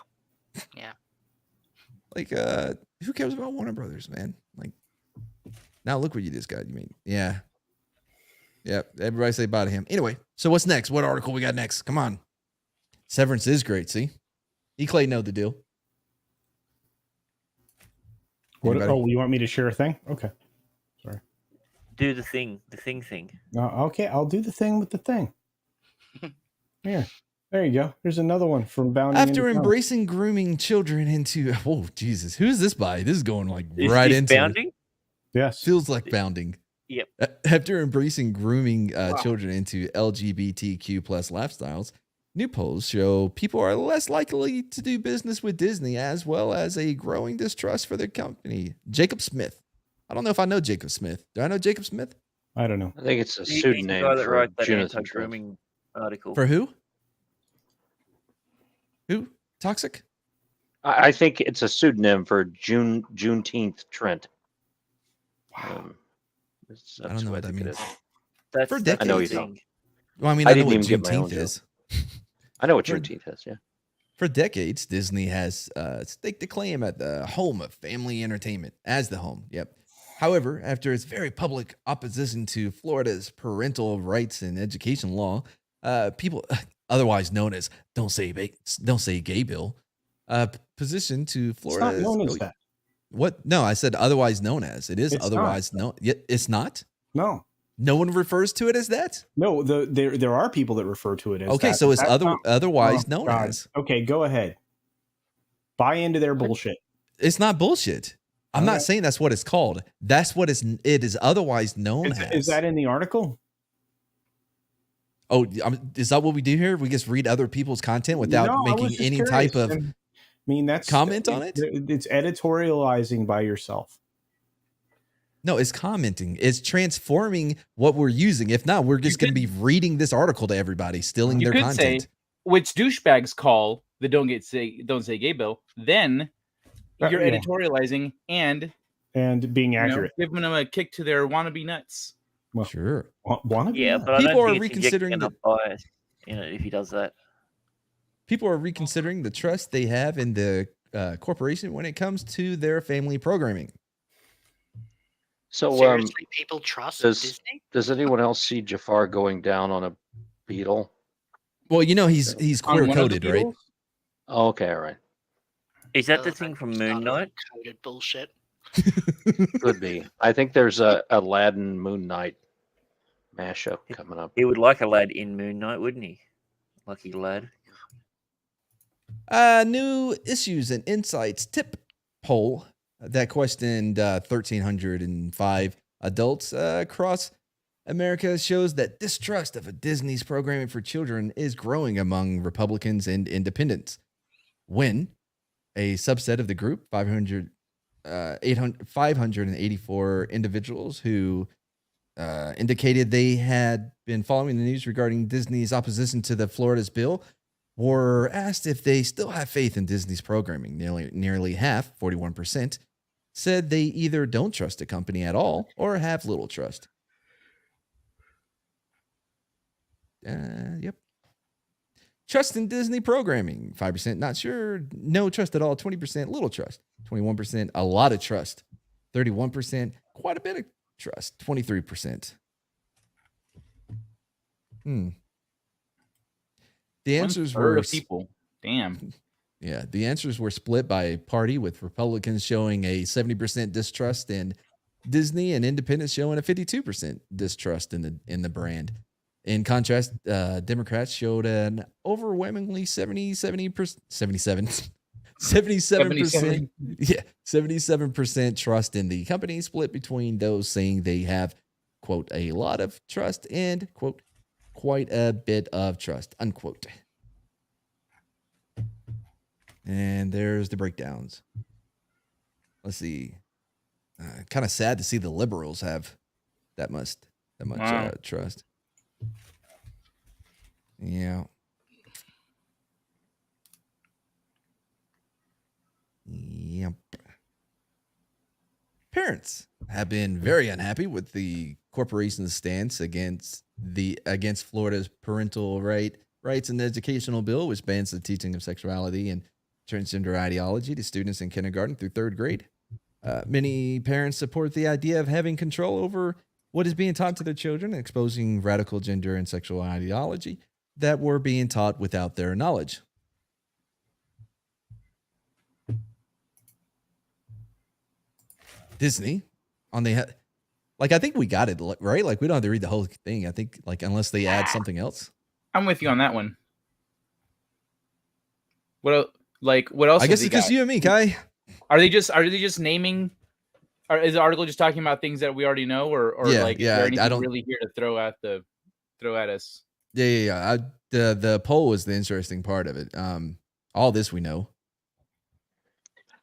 Like, who cares about Warner Brothers, man? Like, now look what you just got. You mean, yeah. Yep. Everybody say bye to him. Anyway, so what's next? What article we got next? Come on. Severance is great. See, Clay know the deal. What, Anybody? you want me to share a thing? Okay. Sorry. Do the thing. Okay, I'll do the thing with the thing. Here. There you go. There's another one from Bounding. After into Town. embracing grooming children into, oh Jesus, who's this by? This is going like Is right this into bounding? Yes. Feels like bounding. Yep. After embracing grooming children into LGBTQ plus lifestyles, new polls show people are less likely to do business with Disney, as well as a growing distrust for their company. Jacob Smith. I don't know if I know Jacob Smith. Do I know Jacob Smith? I don't know. I think it's a He's the pseudonym guy that for wrote that Jonathan Trent. anti-grooming article. For who? Who? Toxic? I think it's a pseudonym for Juneteenth Trent. I don't know what that means. That's For that's I know the you don't. thing. Well, I mean, I I know didn't what even get my own Juneteenth is. I know what For- Juneteenth is, yeah. For decades, Disney has staked a claim at the home of family entertainment as the home. Yep. However, after its very public opposition to Florida's parental rights and education law, people, otherwise known as "Don't Say Gay" bill, position to It's not Florida. known as that. What? No, I said otherwise known as. It is It's otherwise known. Yet it's not. No. No one refers to it as that. No, there are people that refer to it as Okay, that, so but it's that's not- otherwise Oh, known God. as. Okay, go ahead. Buy into their bullshit. It's not bullshit. I'm Okay. not saying that's what it's called. That's what it is otherwise known as. Is that in the article? Oh, is that what we do here? We just read other people's content without No, I was making just any curious. type of. I mean, that's comment on it? It's editorializing by yourself. No, it's commenting. It's transforming what we're using. If not, we're just going to be reading this article to everybody, stealing You their could content. say, which douchebags call the don't say gay bill, then you're Yeah. editorializing and And being accurate. giving them a kick to their wannabe nuts. Well, Sure. wanna be Yeah, that. but I People don't are think it's injecting reconsidering enough bias, if he does that. People are reconsidering the trust they have in the corporation when it comes to their family programming. So, Seriously, people trust Disney? does anyone else see Jafar going down on a beetle? Well, you know he's On queer one of the coded, right? Beatles? Oh, okay, all right. Is that the Ugh, thing from started Moon Knight? Coded bullshit. Could be. I think there's a Aladdin Moon Knight mashup coming up. He would like a lad in Moon Knight, wouldn't he? Lucky lad. New issues and insights tip poll that questioned 1,305 adults across America shows that distrust of Disney's programming for children is growing among Republicans and independents. When a subset of the group, 584 individuals who indicated they had been following the news regarding Disney's opposition to the Florida's bill, were asked if they still have faith in Disney's programming. Nearly half, 41%, said they either don't trust the company at all or have little trust. Yep. Trust in Disney programming, 5% not sure, no trust at all, 20% little trust, 21% a lot of trust, 31% quite a bit of trust, 23%. The answers 1/3 were of people. Damn. Yeah, the answers were split by party, with Republicans showing a 70% distrust in Disney and independents showing a 52% distrust in the brand. In contrast, Democrats showed an overwhelmingly 77% trust in the company, split between those saying they have, quote, a lot of trust and, quote, quite a bit of trust, unquote. And there's the breakdowns. Let's see. Kind of sad to see the liberals have that much Wow. trust. Yeah. Yep. Parents have been very unhappy with the corporation's stance against Florida's parental rights and educational bill, which bans the teaching of sexuality and transgender ideology to students in kindergarten through third grade. Many parents support the idea of having control over what is being taught to their children, exposing radical gender and sexual ideology that were being taught without their knowledge. Disney, I think we got it right. Like, we don't have to read the whole thing. I think, like, unless they add something else. I'm with you on that one. What else? I guess it's just you and me, Kai. Are they just naming? Or is the article just talking about things that we already know, or is there anything really here to throw at us? Yeah. The poll was the interesting part of it. All this we know.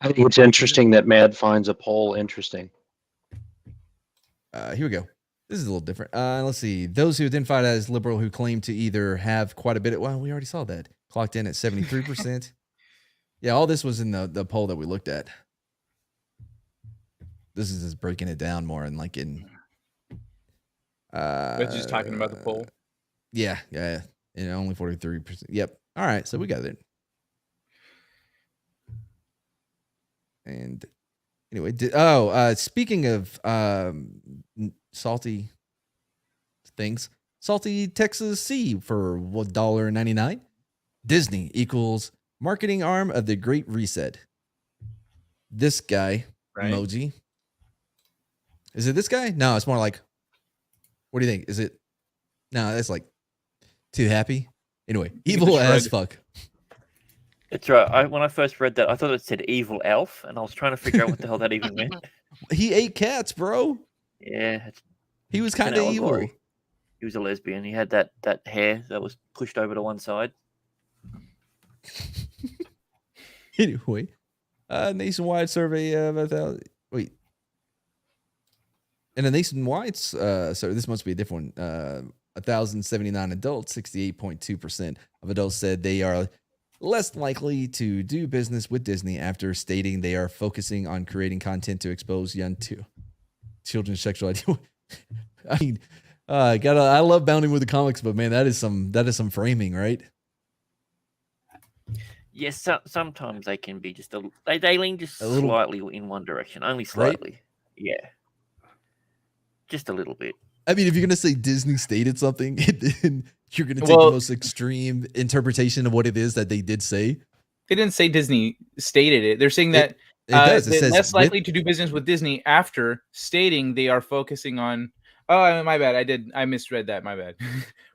I think it's interesting that Mad finds a poll interesting. Here we go. This is a little different. Let's see. Those who identified as liberal who claim to either have quite a bit of, well, we already saw that. Clocked in at 73%. Yeah, all this was in the poll that we looked at. This is just breaking it down more and like in. We're just talking about the poll. Yeah. And only 43%. Yep. All right, so we got it. And anyway, speaking of salty things, salty Texas Sea for $1.99. Disney equals marketing arm of the Great Reset. This guy, right. Emoji. Is it this guy? No, it's more like, what do you think? Is it? No, that's like too happy. Anyway, evil as fuck. That's right. When I first read that, I thought it said evil elf, and I was trying to figure out what the hell that even meant. He ate cats, bro. Yeah. He was kind of evil. He was a lesbian. He had that hair that was pushed over to one side. Anyway, nationwide survey of 1,000. Wait. In a nationwide survey, this must be a different one. 1,079 adults, 68.2% of adults said they are less likely to do business with Disney after stating they are focusing on creating content to expose young children's sexuality. I mean, I love Bounding with the Comics, but man, that is some framing, right? Yes, sometimes they can be just they lean just slightly in one direction, only slightly. Right? Yeah. Just a little bit. I mean, if you're gonna say Disney stated something, then you're gonna take the most extreme interpretation of what it is that they did say. They didn't say Disney stated it. They're saying that It does. It they're says less likely to do business with Disney after stating they are focusing on. Oh, my bad. I misread that. My bad.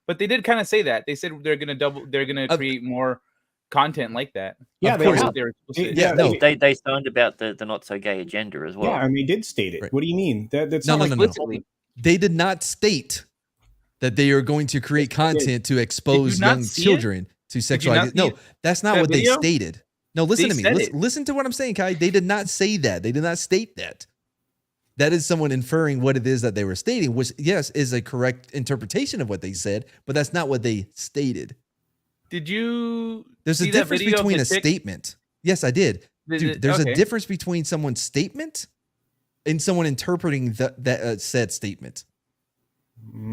But they did kind of say that. They said they're gonna create more content like that. Yeah, Of course, have. they're Yeah, no. They signed about the not so gay agenda as well. Yeah, and they did state it. Right. What do you mean? That's No, not no, like no. explicitly. They did not state that they are going to create content to expose not young see it? children to sexual not ideas. see No, it? that's not That what video? they stated. No, listen They to me. said Listen to what I'm saying, Kai. They did not say that. They did not state that. That is someone inferring what it is that they were stating, which, yes, is a correct interpretation of what they said, but that's not what they stated. Did you? There's see a that difference video of between the a chick? statement. Yes, I did. Dude, there's okay. a difference between someone's statement and someone interpreting that said statement.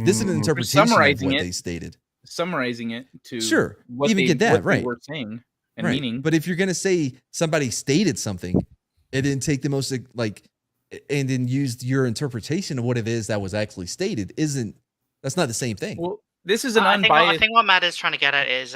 This is an interpretation of summarizing what it. they stated. Summarizing it to Sure, what even they, get that, what they right. were saying and Right. meaning. But if you're gonna say somebody stated something and then take the most and then use your interpretation of what it is that was actually stated, that's not the same thing. Well, this is an I unbiased. think what Matt is trying to get at is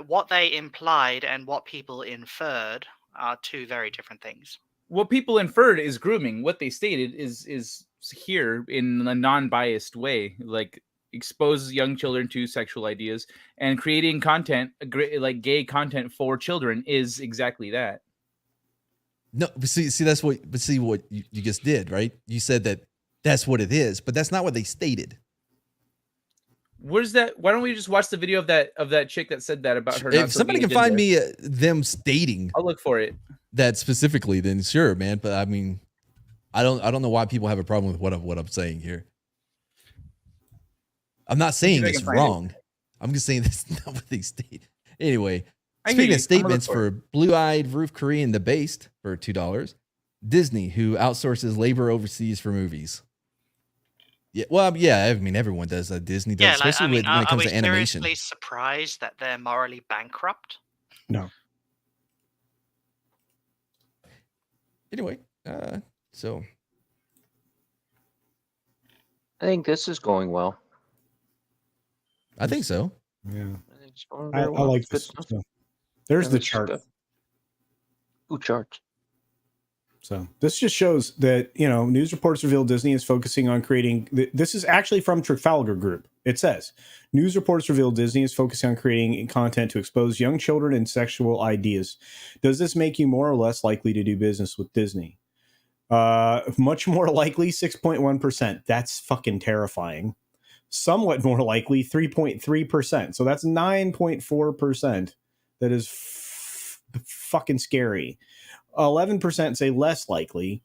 what they implied and what people inferred are two very different things. What people inferred is grooming. What they stated is here in a non-biased way, like expose young children to sexual ideas and creating content, like gay content for children, is exactly that. No, but see that's what. But see what you just did, right? You said that's what it is, but that's not what they stated. Where's that? Why don't we just watch the video of that chick that said that about her? If somebody can find me them stating I'll look for it. that specifically, then sure, man. But I mean, I don't know why people have a problem with what I'm saying here. I'm not saying it's wrong. I'm just saying that's not what they state. Anyway, speaking of statements for Blue-Eyed Roof Korean the Based for $2, Disney, who outsources labor overseas for movies. Yeah, well, yeah, I mean, everyone does that. Disney does, especially when it comes to animation. Are we seriously surprised that they're morally bankrupt? No. Anyway, so I think this is going well. I think so. Yeah. I think it's going I very well. like It's good this. stuff. So, there's Yeah, the this is chart. good. Ooh, charts. So this just shows that, news reports reveal Disney is focusing on creating. This is actually from Trafalgar Group. It says news reports reveal Disney is focusing on creating content to expose young children and sexual ideas. Does this make you more or less likely to do business with Disney? Much more likely, 6.1%. That's fucking terrifying. Somewhat more likely, 3.3%. So that's 9.4%. That is fucking scary. 11% say less likely.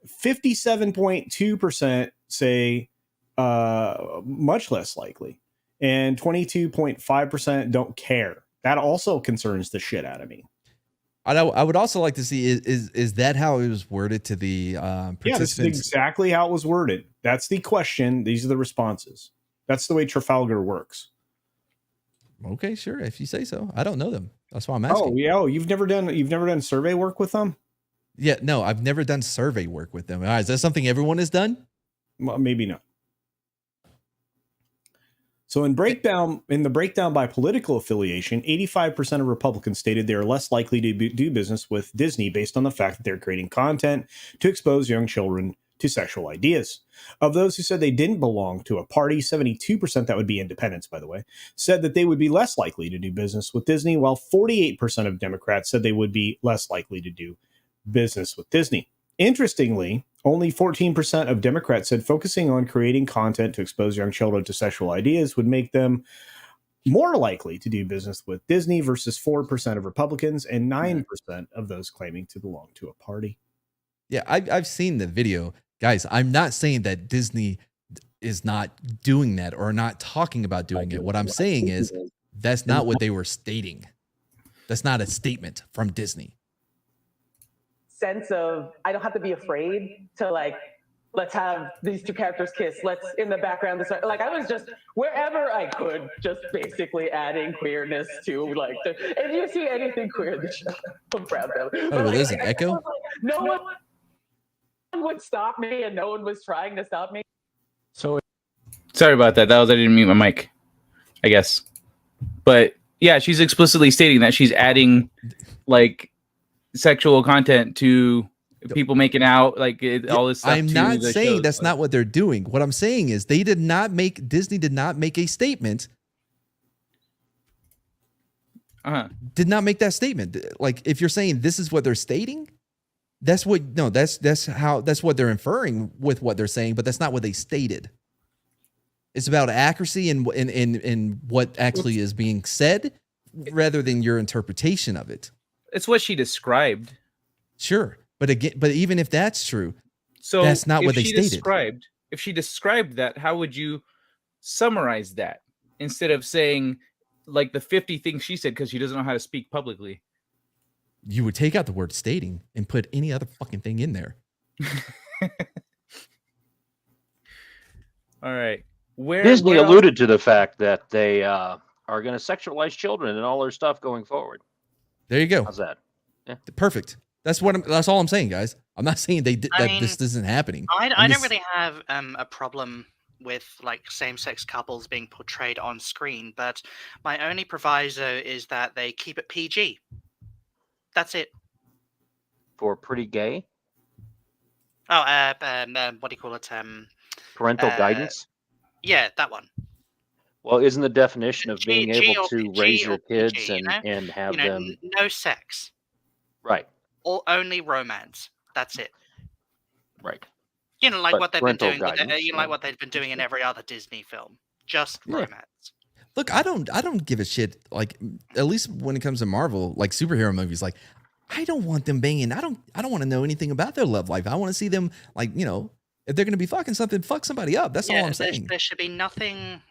57.2% say much less likely. And 22.5% don't care. That also concerns the shit out of me. I would also like to see is that how it was worded to the participants? Yeah, this is exactly how it was worded. That's the question. These are the responses. That's the way Trafalgar works. Okay, sure. If you say so. I don't know them. That's why I'm asking. Oh, yeah. Oh, you've never done survey work with them? Yeah, no, I've never done survey work with them. All right, is that something everyone has done? Well, maybe not. So in the breakdown by political affiliation, 85% of Republicans stated they are less likely to do business with Disney based on the fact that they're creating content to expose young children to sexual ideas. Of those who said they didn't belong to a party, 72%, that would be independents, by the way, said that they would be less likely to do business with Disney, while 48% of Democrats said they would be less likely to do business with Disney. Interestingly, only 14% of Democrats said focusing on creating content to expose young children to sexual ideas would make them more likely to do business with Disney versus 4% of Republicans and 9% of those claiming to belong to a party. Yeah, I've seen the video. Guys, I'm not saying that Disney is not doing that or not talking about doing it. What I'm saying is that's not what they were stating. That's not a statement from Disney. Sense of I don't have to be afraid to let's have these two characters kiss. Let's in the background. I was just wherever I could, just basically adding queerness to if you see anything queer in the show, I'm proud of it. Oh, well, there's an echo. No one one would stop me and no one was trying to stop me. So Sorry about that. I didn't mute my mic, I guess. But yeah, she's explicitly stating that she's adding like sexual content to people making out, like all this stuff. I'm to not the saying shows. that's not what they're doing. What I'm saying is Disney did not make a statement. Did not make that statement. Like, if you're saying this is what they're stating, that's what what they're inferring with what they're saying, but that's not what they stated. It's about accuracy and what actually is being said rather than your interpretation of it. It's what she described. Sure. But even if that's true, so that's not what they stated. If she described that, how would you summarize that instead of saying like the 50 things she said because she doesn't know how to speak publicly? You would take out the word stating and put any other fucking thing in there. All right. Disney alluded to the fact that they are going to sexualize children and all their stuff going forward. There you go. How's that? Yeah. Perfect. That's all I'm saying, guys. I'm not saying this isn't happening. I don't really have a problem with like same-sex couples being portrayed on screen, but my only proviso is that they keep it PG. That's it. For pretty gay? Oh, what do you call it? Parental guidance? Yeah, that one. Well, isn't the definition of being able to raise your kids PG, and have them... No sex. Right. Or only romance. That's it. Right. You know, like But what they've been doing. guidance, Like what they've been doing in every other Disney film. Just romance. Look, I don't give a shit. Like, at least when it comes to Marvel, like superhero movies, like I don't want them banging. I don't want to know anything about their love life. I want to see them, like, if they're going to be fucking something, fuck somebody up. That's all I'm saying. There should be nothing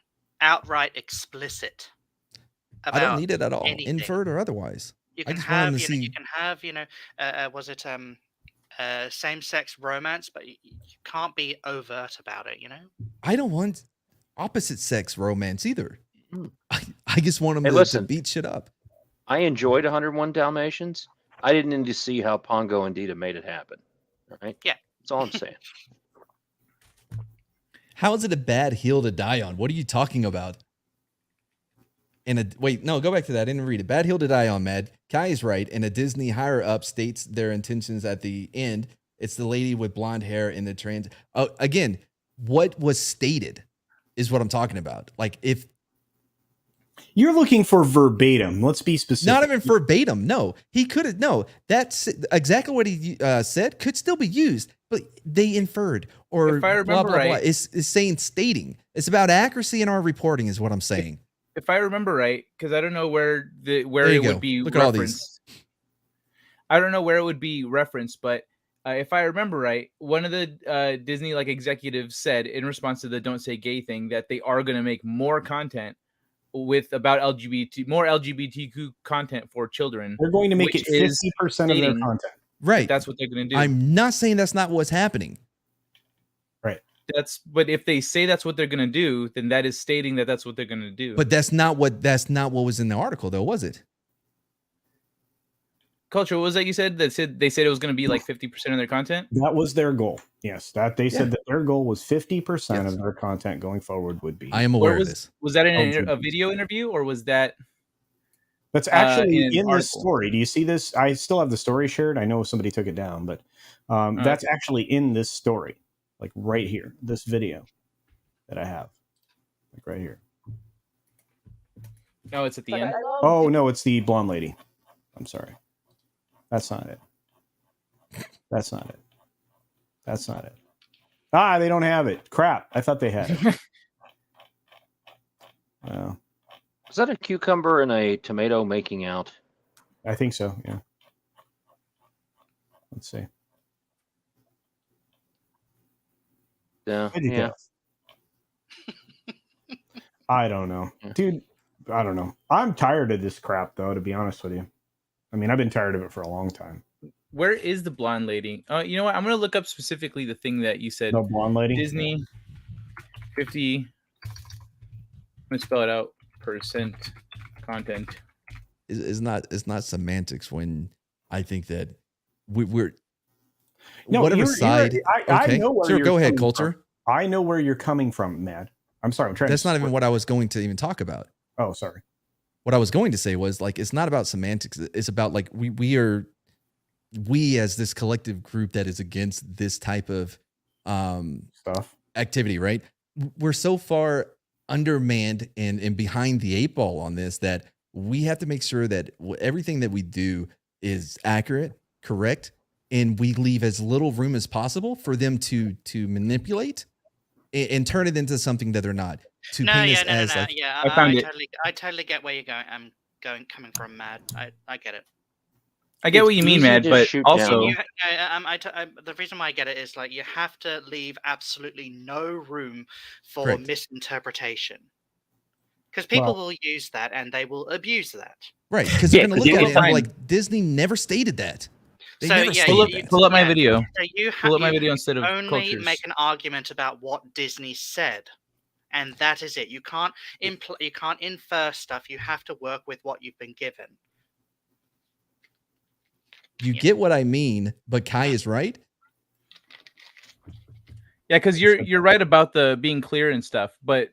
outright explicit about I don't need it at all, anything. inferred or otherwise. You I can just want have, them to see. you can have, was it same-sex romance, but you can't be overt about it. I don't want opposite sex romance either. I just want them to beat shit up. I enjoyed 101 Dalmatians. I didn't need to see how Pongo and Dita made it happen. All right? Yeah. That's all I'm saying. How is it a bad hill to die on? What are you talking about? Go back to that. I didn't read it. Bad hill to die on, Mad. Kai is right. And a Disney higher up states their intentions at the end. It's the lady with blonde hair in the trans. Oh, again, what was stated is what I'm talking about. Like, if you're looking for verbatim, let's be specific. Not even verbatim. No, he couldn't. No, that's exactly what he said. Could still be used, but they inferred or if I remember blah blah right, blah. It's saying stating. It's about accuracy in our reporting, is what I'm saying. If I remember right, because I don't know where it would be Look referenced. at all these. I don't know where it would be referenced, but if I remember right, one of the Disney executives said in response to the "Don't Say Gay" thing that they are going to make more content with about more LGBTQ content for children. They're going to make it 50% of their content. Right. That's what they're going to do. I'm not saying that's not what's happening. Right. But if they say that's what they're going to do, then that is stating that that's what they're going to do. But that's not what was in the article, though, was it? Culture, what was that you said? They said it was going to be like 50% of their content? That was their goal. Yes, that they said that their goal was 50% of their content going forward would be. I am aware of this. Was that in a video interview or was that? That's actually in this story. Do you see this? I still have the story shared. I know somebody took it down, but that's actually in this story, like right here, this video that I have, like right here. No, it's at the end. Oh no, it's the blonde lady. I'm sorry. That's not it. That's not it. That's not it. Ah, they don't have it. Crap. I thought they had it. Well, is that a cucumber and a tomato making out? I think so, yeah. Let's see. Yeah. I don't know. Dude, I don't know. I'm tired of this crap, though, to be honest with you. I mean, I've been tired of it for a long time. Where is the blonde lady? You know what? I'm going to look up specifically the thing that you said. The blonde lady? Disney 50. Let me spell it out. % content. It's not semantics when I think that we're No, whatever you're- side. I okay, know where sure. you're Go ahead, coming Coulter. from. I know where you're coming from, Matt. I'm sorry. I'm trying. That's to not even what I was going to even talk about. Oh, sorry. What I was going to say was like it's not about semantics. It's about like we as this collective group that is against this type of Stuff. activity, right? We're so far undermanned and behind the eight ball on this that we have to make sure that everything that we do is accurate, correct, and we leave as little room as possible for them to manipulate and turn it into something that they're not. To paint us as like, yeah, I found it. I totally get where you're going. Coming from, Mad. I get it. I get It's what you mean, easy Mad, to but shoot also down. The reason why I get it is like you have to leave absolutely no room for Correct. misinterpretation, because people Well- will use that and they will abuse that. right? Because Yeah, they're going to 'cause look at you it and be find- like Disney never stated that. They So, never yeah, stated pull up, that. pull up my Yeah, video. So you Pull up my you video instead of only Cultures. make an argument about what Disney said, and that is it. You can't you can't infer stuff. You have to work with what you've been given. You get what I mean, but Kai is right. Yeah, because you're right about the being clear and stuff, but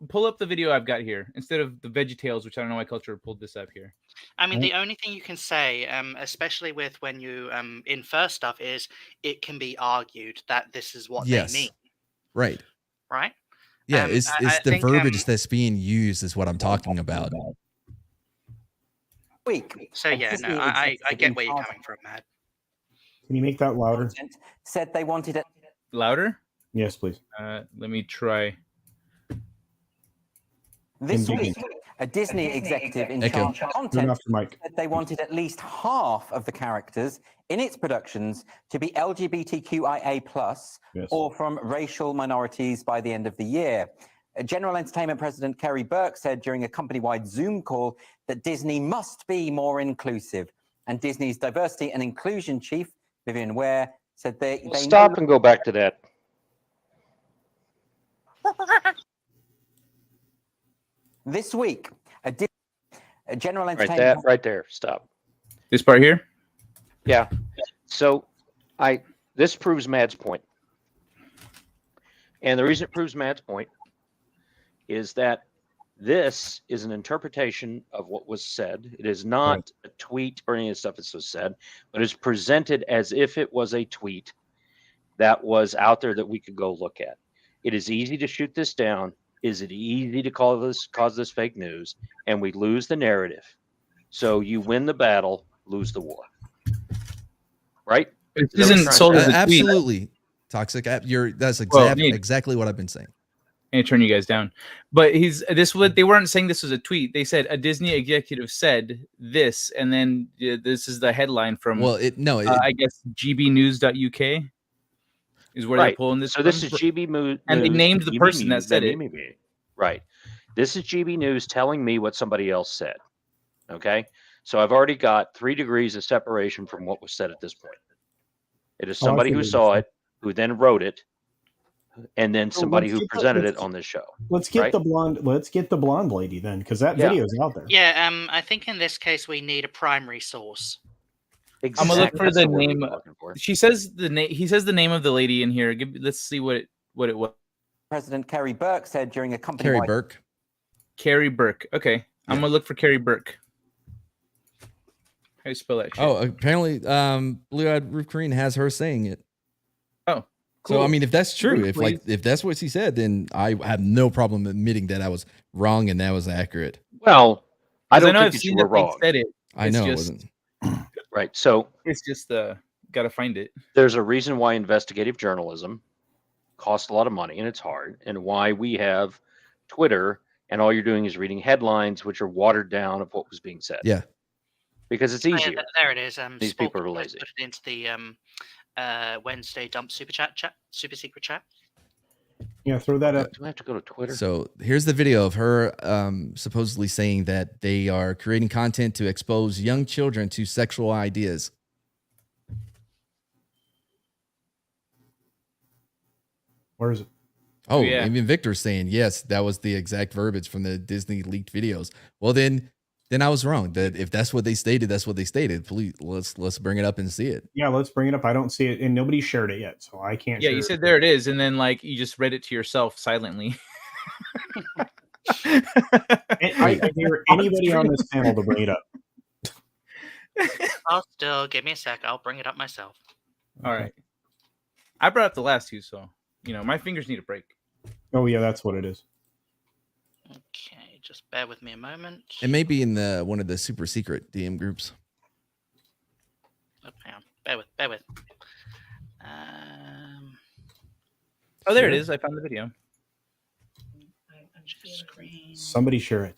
pull up the video I've got here instead of the VeggieTales, which I don't know why Culture pulled this up here. I mean, the only thing you can say, especially with when you infer stuff, is it can be argued that this is what Yes. they mean, Right. right? Yeah, I it's the think, verbiage that's being used is what I'm talking about. Week. So yeah, no, I get where you're coming from, Matt. Can you make that louder? Said they wanted it. Louder? Yes, please. Let me try. This Indeed. week, a Disney executive in Echo. charge of Turn content off your mic. said they wanted at least half of the characters in its productions to be LGBTQIA+, Yes. or from racial minorities by the end of the year. General Entertainment President Kerry Burke said during a company-wide Zoom call that Disney must be more inclusive. And Disney's diversity and inclusion chief, Vivian Ware, said they Stop and go back to that. This week, a General Right, Entertainment that right there. Stop. This part here? Yeah. So this proves Mad's point. And the reason it proves Mad's point is that this is an interpretation of what was said. It is not a tweet or any of the stuff that was said, but it's presented as if it was a tweet that was out there that we could go look at. It is easy to shoot this down. Is it easy to cause this fake news? And we lose the narrative. So you win the battle, lose the war. Right? It Is that what isn't you're sold trying as to a tweet. Absolutely. Toxic app. That's Well, Nate- exactly what I've been saying. And turn you guys down. But they weren't saying this was a tweet. They said a Disney executive said this, and then this is the headline from I guess gbnews.uk is where they're pulling this So from. this is GB News. And they named the person that said it. Right. This is GB News telling me what somebody else said. Okay. So I've already got 3 degrees of separation from what was said at this point. It is somebody who saw it, who then wrote it, and then somebody who presented it on this show. Let's get right? the blonde. Let's get the blonde lady then, because that Yeah. video is out there. Yeah, I think in this case we need a primary source. I'm gonna look for That's the word name. I'm looking for. She says the name. He says the name of the lady in here. Let's see what it was. President Kerry Burke said during a company Carrie Burke. Carrie Burke. Okay, I'm gonna look for Carrie Burke. How do you spell that? Shit? Oh, apparently, Blue Eyed Roof Green has her saying it. Oh, So cool. I mean, if that's true, Please. if that's what she said, then I have no problem admitting that I was wrong and that was accurate. Well, I 'Cause don't know think I've that seen you were that they wrong. said it. I It's know it just- wasn't. Right. So It's just gotta find it. there's a reason why investigative journalism costs a lot of money and it's hard, and why we have Twitter and all you're doing is reading headlines which are watered down of what was being said. Yeah. Because it's Oh, yeah, easier. there it is. These people Sporking are just lazy. Put it into the Wednesday dump super secret chat. Yeah, throw that up. Do I have to go to Twitter? So here's the video of her supposedly saying that they are creating content to expose young children to sexual ideas. Where is it? Oh, yeah. even Victor's saying, yes, that was the exact verbiage from the Disney leaked videos. Well, then Then I was wrong. That if that's what they stated, that's what they stated. Please, let's bring it up and see it. Yeah, let's bring it up. I don't see it, and nobody shared it yet, so I can't. Yeah, share you it. said there it is, and then like you just read it to yourself silently. I dare anybody on this panel to bring it up. I'll still give me a sec. I'll bring it up myself. All right. I brought up the last two, so my fingers need a break. Oh yeah, that's what it is. Okay, just bear with me a moment. It may be in one of the super secret DM groups. Oh, hang on. Bear with. Oh, there it is. I found the video. Screen. Somebody share it.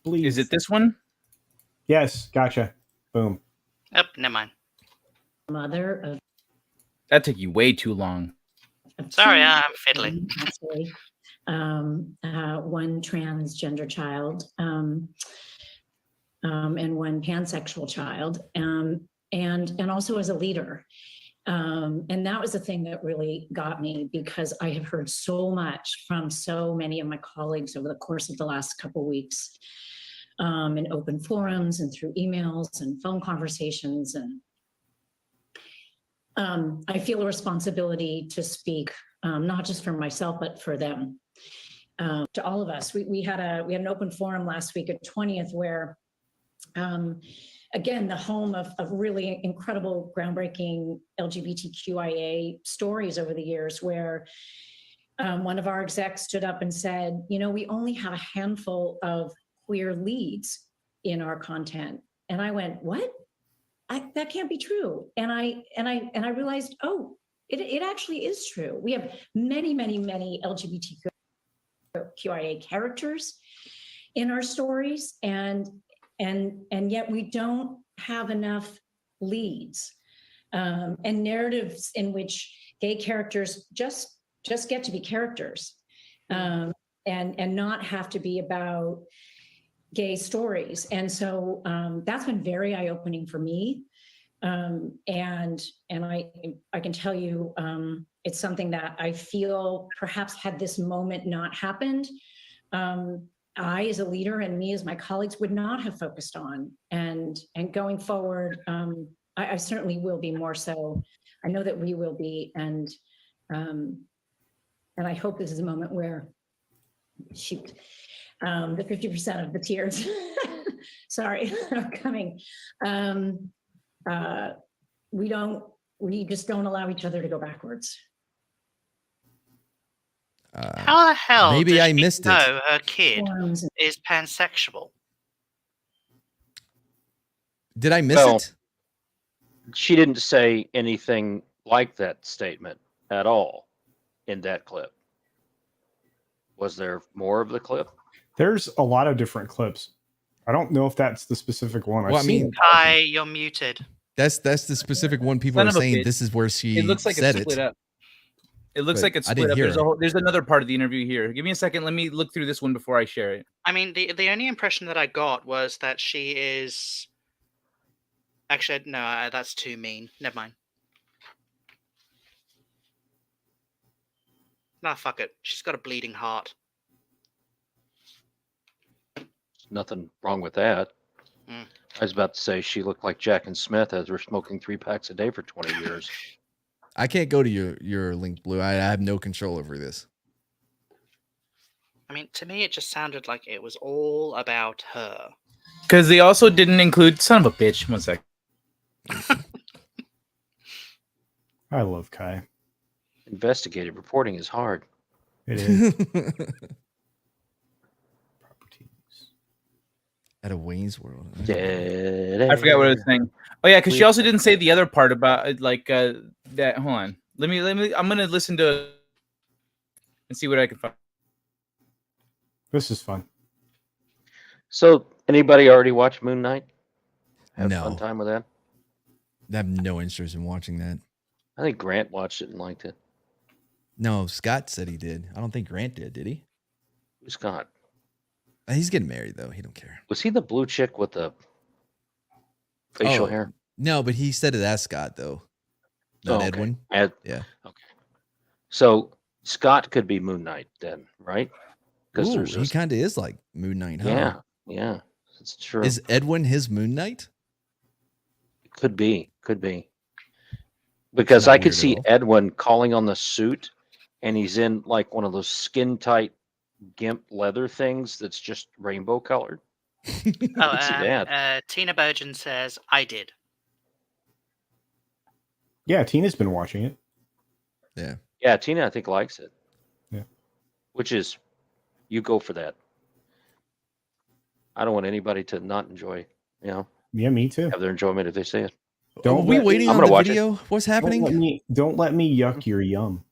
Please. Is it this one? Yes, gotcha. Boom. Oh, never mind. Mother of That took you way too long. Sorry, two I'm fiddling. actually, one transgender child, and one pansexual child, and also as a leader. And that was the thing that really got me, because I have heard so much from so many of my colleagues over the course of the last couple of weeks, in open forums and through emails and phone conversations. And I feel a responsibility to speak, not just for myself, but for them, to all of us. We had an open forum last week at 20th where, again, the home of really incredible, groundbreaking LGBTQIA stories over the years, where one of our execs stood up and said, we only have a handful of queer leads in our content. And I went, what? That can't be true. And I realized, oh, it actually is true. We have many, many, many LGBTQIA characters in our stories, and yet we don't have enough leads, and narratives in which gay characters just get to be characters, and not have to be about gay stories. And so that's been very eye-opening for me. And I can tell you, it's something that I feel perhaps had this moment not happened, I as a leader and me as my colleagues would not have focused on. And going forward, I certainly will be more so. I know that we will be. And I hope this is a moment where, shoot, the 50% of the tears, sorry, are coming. We just don't allow each other to go backwards. How the hell maybe does I she missed it. know her kid is pansexual? Did I miss Well, it? She didn't say anything like that statement at all in that clip. Was there more of the clip? There's a lot of different clips. I don't know if that's the specific one. Well, I mean, Hi, you're muted. That's the specific one people Son are of a saying. bitch. This is where she It looks like said it's split it. up. It looks But like it's I split didn't up. hear There's another part of the interview here. Give me a second. Let me look through this one before I share it. I mean, the only impression that I got was that she is. Actually, no, that's too mean. Never mind. Nah, fuck it. She's got a bleeding heart. Nothing wrong with that. Mm. I was about to say she looked like Jack and Smith as we're smoking 3 packs a day for 20 years. I can't go to your link, Blue. I have no control over this. I mean, to me, it just sounded like it was all about her. Because they also didn't include son of a bitch. 1 sec. I love Kai. Investigative reporting is hard. It is. At a Wayne's World. I forgot what I was saying. Oh yeah, because she also didn't say the other part about that. Hold on. Let me. I'm gonna listen to and see what I can find. This is fun. So, anybody already watch Moon Knight? Have No. fun time with that? I have no interest in watching that. I think Grant watched it and liked it. No, Scott said he did. I don't think Grant did he? Who's Scott? He's getting married, though. He don't care. Was he the blue chick with the facial hair? No, but he said it as Scott, though. Not okay. Edwin. Yeah. Okay. So, Scott could be Moon Knight then, right? because Ooh, there's he kind of is like Moon Knight, huh? yeah, it's true. Is Edwin his Moon Knight? Could be. Because not I could weird at see all. Edwin calling on the suit, and he's in like one of those skin tight gimp leather things that's just rainbow colored. Oh, I could see that. Tina Bojan says, I did. Yeah, Tina's been watching it. Yeah, Tina, I think, likes it. Yeah. Which is, you go for that. I don't want anybody to not enjoy, Yeah, me too. have their enjoyment if they see it. Are we waiting I'm on gonna the watch it. video? What's happening? Don't let me yuck your yum.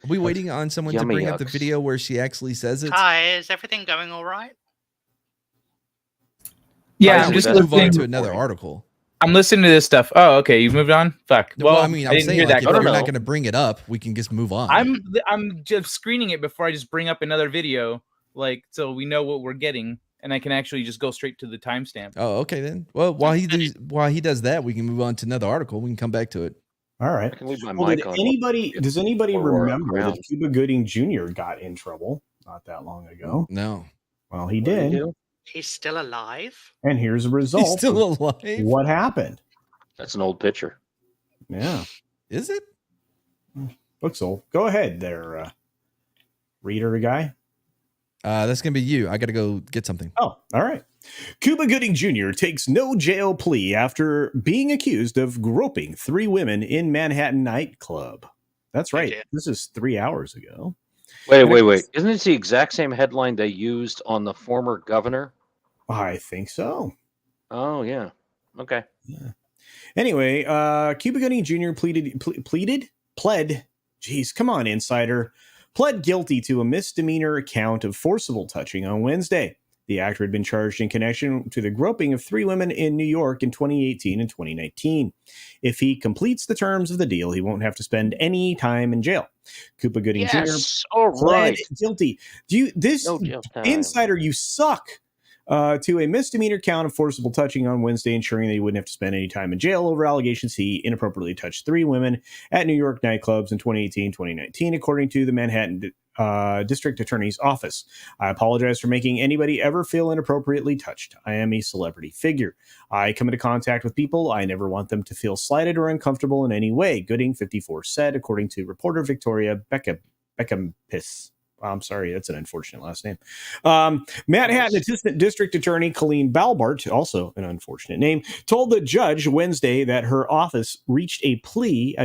Are we waiting on someone to Yummy bring up the yucks. video where she actually says it? Hi, is everything going all right? Yeah, Let's I'm Let's just move on to listening. another article. I'm listening to this stuff. Oh, okay, you've moved on. Fuck. Well, Well, I mean, I'm didn't saying hear like, that. if you're No. not going to bring it up, we can just move on. I'm just screening it before I just bring up another video, like so we know what we're getting, and I can actually just go straight to the timestamp. Oh, okay then. Well, while he does that, we can move on to another article. We can come back to it. All right. I can leave my Well, mic on. does anybody Or, remember that around. Cuba Gooding Jr. got in trouble not that long ago? No, Well, he What did he did. do? He's still alive? And here's a result. he's still of alive. what happened. That's an old picture. Yeah. Is it? Looks old. Go ahead there, reader guy. That's gonna be you. I got to go get something. Oh, all right. Cuba Gooding Jr. takes no jail plea after being accused of groping 3 women in Manhattan nightclub. That's right. dear. This is 3 hours ago. Wait. Isn't it the exact same headline they used on the former governor? I think so. Oh, yeah. Okay. Anyway, Cuba Gooding Jr. pled. Geez, come on, insider. Pled guilty to a misdemeanor count of forcible touching on Wednesday. The actor had been charged in connection to the groping of 3 women in New York in 2018 and 2019. If he completes the terms of the deal, he won't have to spend any time in jail. Cuba Gooding Yes. Jr. All pled right. guilty. No jail time. Insider, you suck. To a misdemeanor count of forcible touching on Wednesday, ensuring that he wouldn't have to spend any time in jail over allegations he inappropriately touched 3 women at New York nightclubs in 2018-2019, according to the Manhattan District Attorney's Office. I apologize for making anybody ever feel inappropriately touched. I am a celebrity figure. I come into contact with people. I never want them to feel slighted or uncomfortable in any way, Gooding, 54, said, according to reporter Victoria Beckham-Piss. I'm sorry, that's an unfortunate last name. Manhattan Assistant District Attorney Colleen Balbart, also an unfortunate name, told the judge Wednesday that her office reached a plea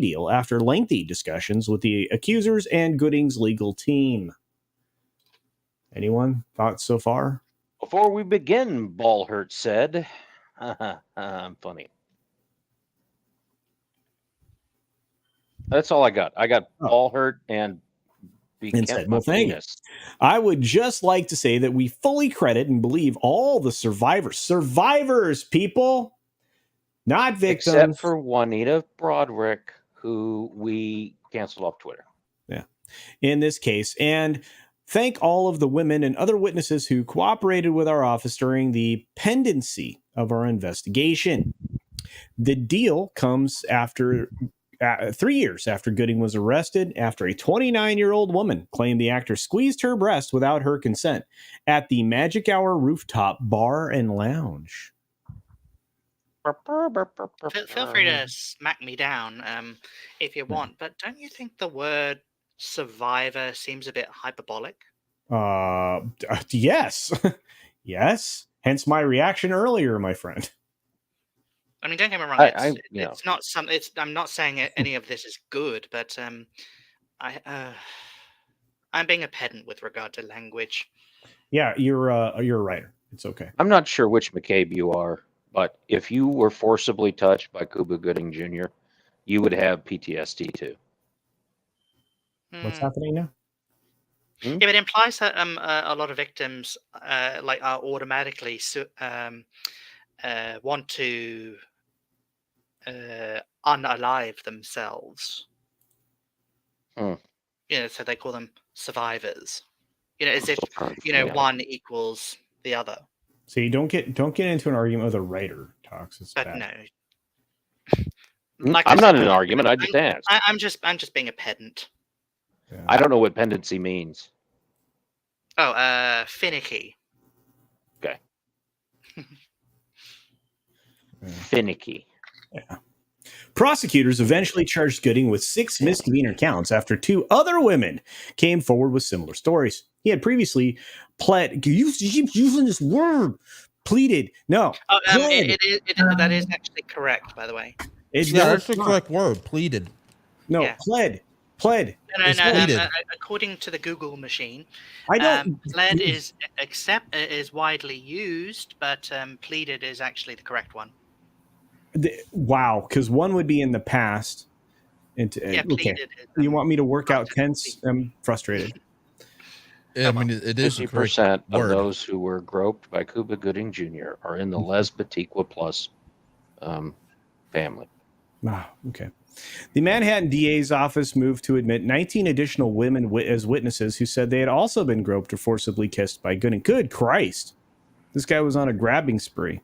deal after lengthy discussions with the accusers and Gooding's legal team. Anyone thoughts so far? Before we begin, Ballhurt said, I'm funny. That's all I got. I got Ballhurt and Instead, well, thank you. I would just like to say that we fully credit and believe all the survivors, people, not victims. Except for Juanita Broderick, who we canceled off Twitter. Yeah, in this case. And thank all of the women and other witnesses who cooperated with our office during the pendency of our investigation. The deal comes after 3 years after Gooding was arrested, after a 29-year-old woman claimed the actor squeezed her breast without her consent at the Magic Hour rooftop bar and lounge. Feel free to smack me down if you want, but don't you think the word survivor seems a bit hyperbolic? Yes. Yes. Hence my reaction earlier, my friend. I mean, don't get me wrong. It's not some. I'm not saying any of this is good, but I'm being a pedant with regard to language. Yeah, you're a writer. It's okay. I'm not sure which McCabe you are, but if you were forcibly touched by Cuba Gooding Jr., you would have PTSD too. What's happening now? Yeah, but it implies that a lot of victims are automatically want to unalive themselves. So they call them survivors. As if one equals the other. See, don't get into an argument with a writer, Tox. It's but bad. no, I'm not in an argument. I just asked. I'm just being a pedant. Yeah. I don't know what pendency means. Oh, finicky. Okay. Finicky. Yeah. Prosecutors eventually charged Gooding with 6 misdemeanor counts after 2 other women came forward with similar stories. He had previously pled. You keep using this word. Pleaded. No. Oh, pled. that is actually correct, by the way. It's Yeah, no, that's the it's not. correct word. Pleaded. No, Yeah. pled. No, It's pleaded. according to the Google machine, I don't. pled is widely used, but pleaded is actually the correct one. Wow, because one would be in the past. Okay. Pleaded. You want me to work out tense? I'm frustrated. Yeah, I mean, it is the correct 50% of word. those who were groped by Cuba Gooding Jr. are in the Lesbitica Plus family. Wow. Okay. The Manhattan DA's office moved to admit 19 additional women as witnesses who said they had also been groped or forcibly kissed by Gooding. Good Christ. This guy was on a grabbing spree.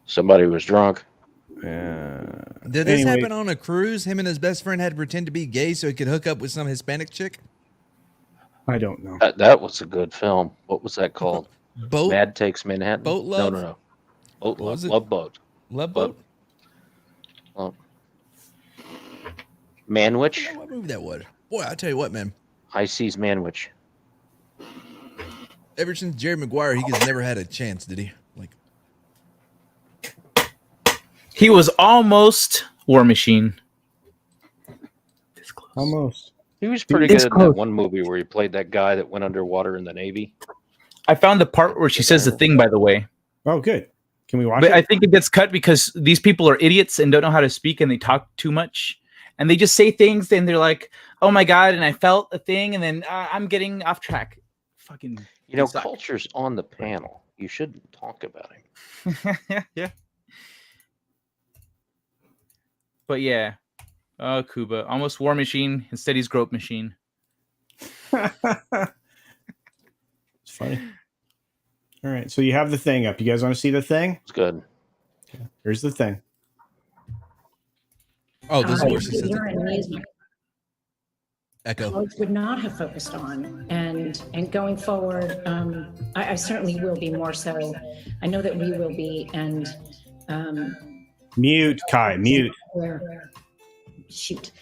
Somebody was drunk. Did this happen on a cruise? Him and his best friend had to pretend to be gay so he could hook up with some Hispanic chick? I don't know. That was a good film. What was that called? Boat? Mad Takes Manhattan? Boat Love? No. Boat What Love. was it? Love Boat. Love Boat? Manwich? I don't know what movie that was. Boy, I tell you what, man. High Seas Manwich. Ever since Jerry Maguire, he has never had a chance, did he? Like, He was almost War Machine. Almost. He was pretty good in that one movie where he played that guy that went underwater in the Navy. I found the part where she says the thing, by the way. Oh, good. Can we watch But it? I think it gets cut because these people are idiots and don't know how to speak and they talk too much. And they just say things and they're like, oh my God, and I felt a thing and then I'm getting off track. Fucking. You know, Culture's on the panel. You shouldn't talk about him. Yeah. But yeah. Oh, Cuba. Almost War Machine. Instead, he's Grope Machine. It's funny. All right. So you have the thing up. You guys want to see the thing? It's good. Okay. Here's the thing. oh, this is where she says You're it. in amusement. Echo. College would not have focused on, and going forward, I certainly will be more so. I know that we will be, and Mute, Kai, mute. Shoot,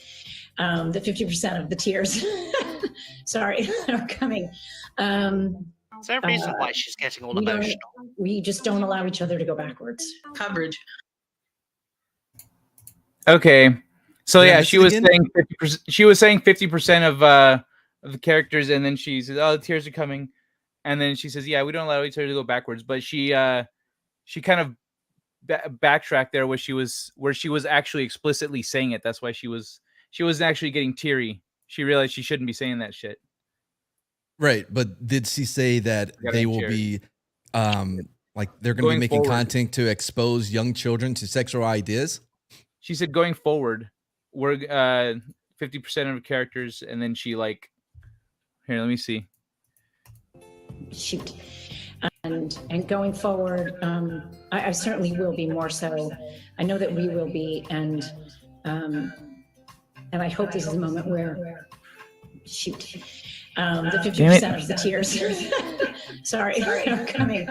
the 50% of the tears, sorry, are coming. Is there a reason why she's getting all emotional? We just don't allow each other to go backwards. Coverage. Okay. So Did I yeah, miss she it was again? saying 50%. She was saying 50% of the characters, and then she says, "Oh, the tears are coming," and then she says, "Yeah, we don't allow each other to go backwards." But she kind of backtracked there, where she was actually explicitly saying it. That's why she wasn't actually getting teary. She realized she shouldn't be saying that shit. Right, but did she say that Gotta they will cheer. be, like they're going to be Going making forward. content to expose young children to sexual ideas? She said, "Going forward, we're 50% of the characters," and then she like, here, let me see. Shoot, and going forward, I certainly will be more so. I know that we will be, and I hope this is a moment where, shoot, the 50% of the tears, sorry, are coming.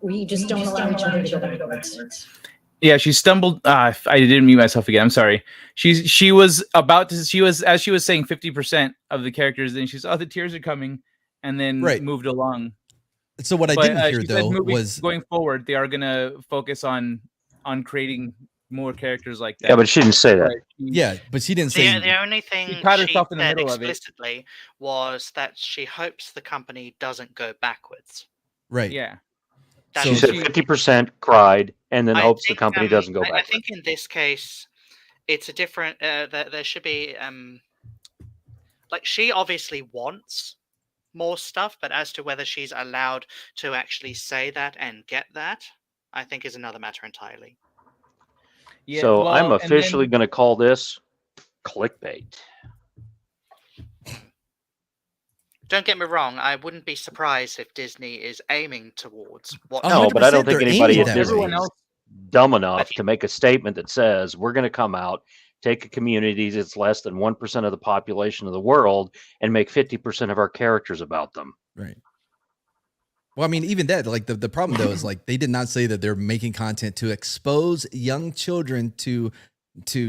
We just don't allow each other to go backwards. Yeah, she stumbled. I didn't mute myself again. I'm sorry. She was as she was saying 50% of the characters, then she's, oh, the tears are coming, and then Right. moved along. So what I But, didn't hear she said though moving- was going forward, they are gonna focus on creating more characters like that. Yeah, but she didn't say that. yeah, but she didn't say The only thing She she caught herself in the said middle of it. explicitly was that she hopes the company doesn't go backwards. right. Yeah. That She is- said 50% cried and then I hopes the think, company doesn't go I backwards. think in this case, it's a different. There should be like she obviously wants more stuff, but as to whether she's allowed to actually say that and get that, I think is another matter entirely. Yeah. So well, I'm and then- officially going to call this clickbait. Don't get me wrong, I wouldn't be surprised if Disney is aiming towards what. No, but I don't 100% think they're anybody aiming at that Disney way. Everyone else. is dumb enough to make a statement that says we're going to come out take a community that's less than 1% of the population of the world and make 50% of our characters about them. Right. Well, I mean, even that, like the problem though is like they did not say that they're making content to expose young children to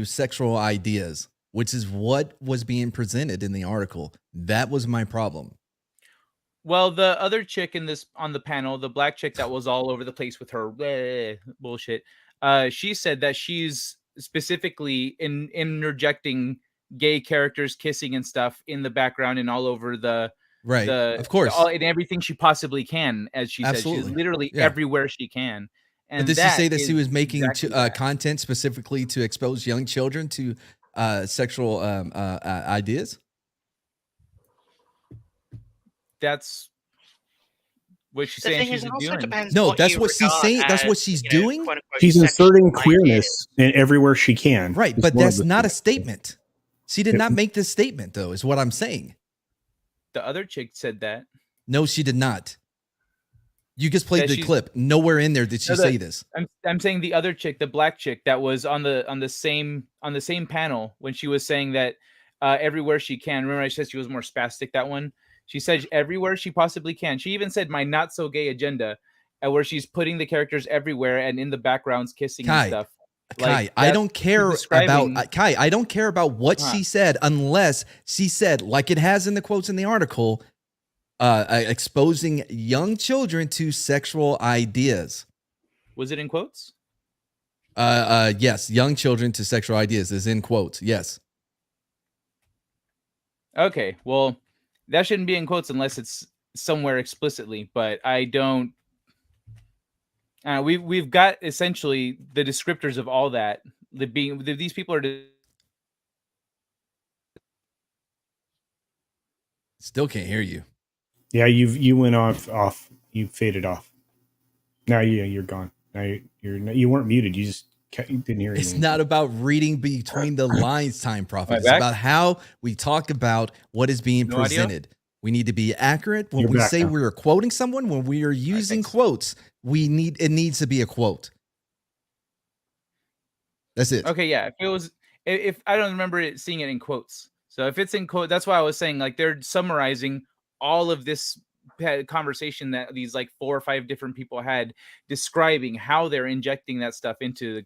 sexual ideas, which is what was being presented in the article. That was my problem. Well, the other chick on the panel, the black chick that was all over the place with her bullshit, she said that she's specifically interjecting gay characters kissing and stuff in the background and all over right, of course, in everything she possibly can, as she said. She's literally everywhere she can. And but did she say that she was making exactly content specifically to expose young children to sexual ideas? That's what she's saying she's doing. No, that's what she's saying. That's what she's doing. She's inserting queerness in everywhere she can. Right, but that's not a statement. She did not make this statement, though, is what I'm saying. The other chick said that. No, she did not. You just played the clip. Nowhere in there did she say this. I'm saying the other chick, the black chick that was on the same panel when she was saying that everywhere she can. Remember, I said she was more spastic. That one. She said everywhere she possibly can. She even said my not so gay agenda, where she's putting the characters everywhere and in the backgrounds kissing and stuff. Kai, I don't care about Kai. I don't care about what she said unless she said, like it has in the quotes in the article, exposing young children to sexual ideas. Was it in quotes? Yes, young children to sexual ideas is in quotes. Yes. Okay, well, that shouldn't be in quotes unless it's somewhere explicitly. But I don't. We've got essentially the descriptors of all that. These people are still can't hear you. Yeah, you went off. You faded off. Now you're gone. Now you weren't muted. You just didn't hear anything. It's not about reading between the lines, Time Prophet. It's about how we talk about what is being presented. Audio? We need to be accurate when we say we're quoting someone. When we are using quotes, it needs to be a quote. That's it. Okay, yeah. If I don't remember seeing it in quotes, so if it's in quote, that's why I was saying like they're summarizing all of this conversation that these like 4 or 5 different people had, describing how they're injecting that stuff into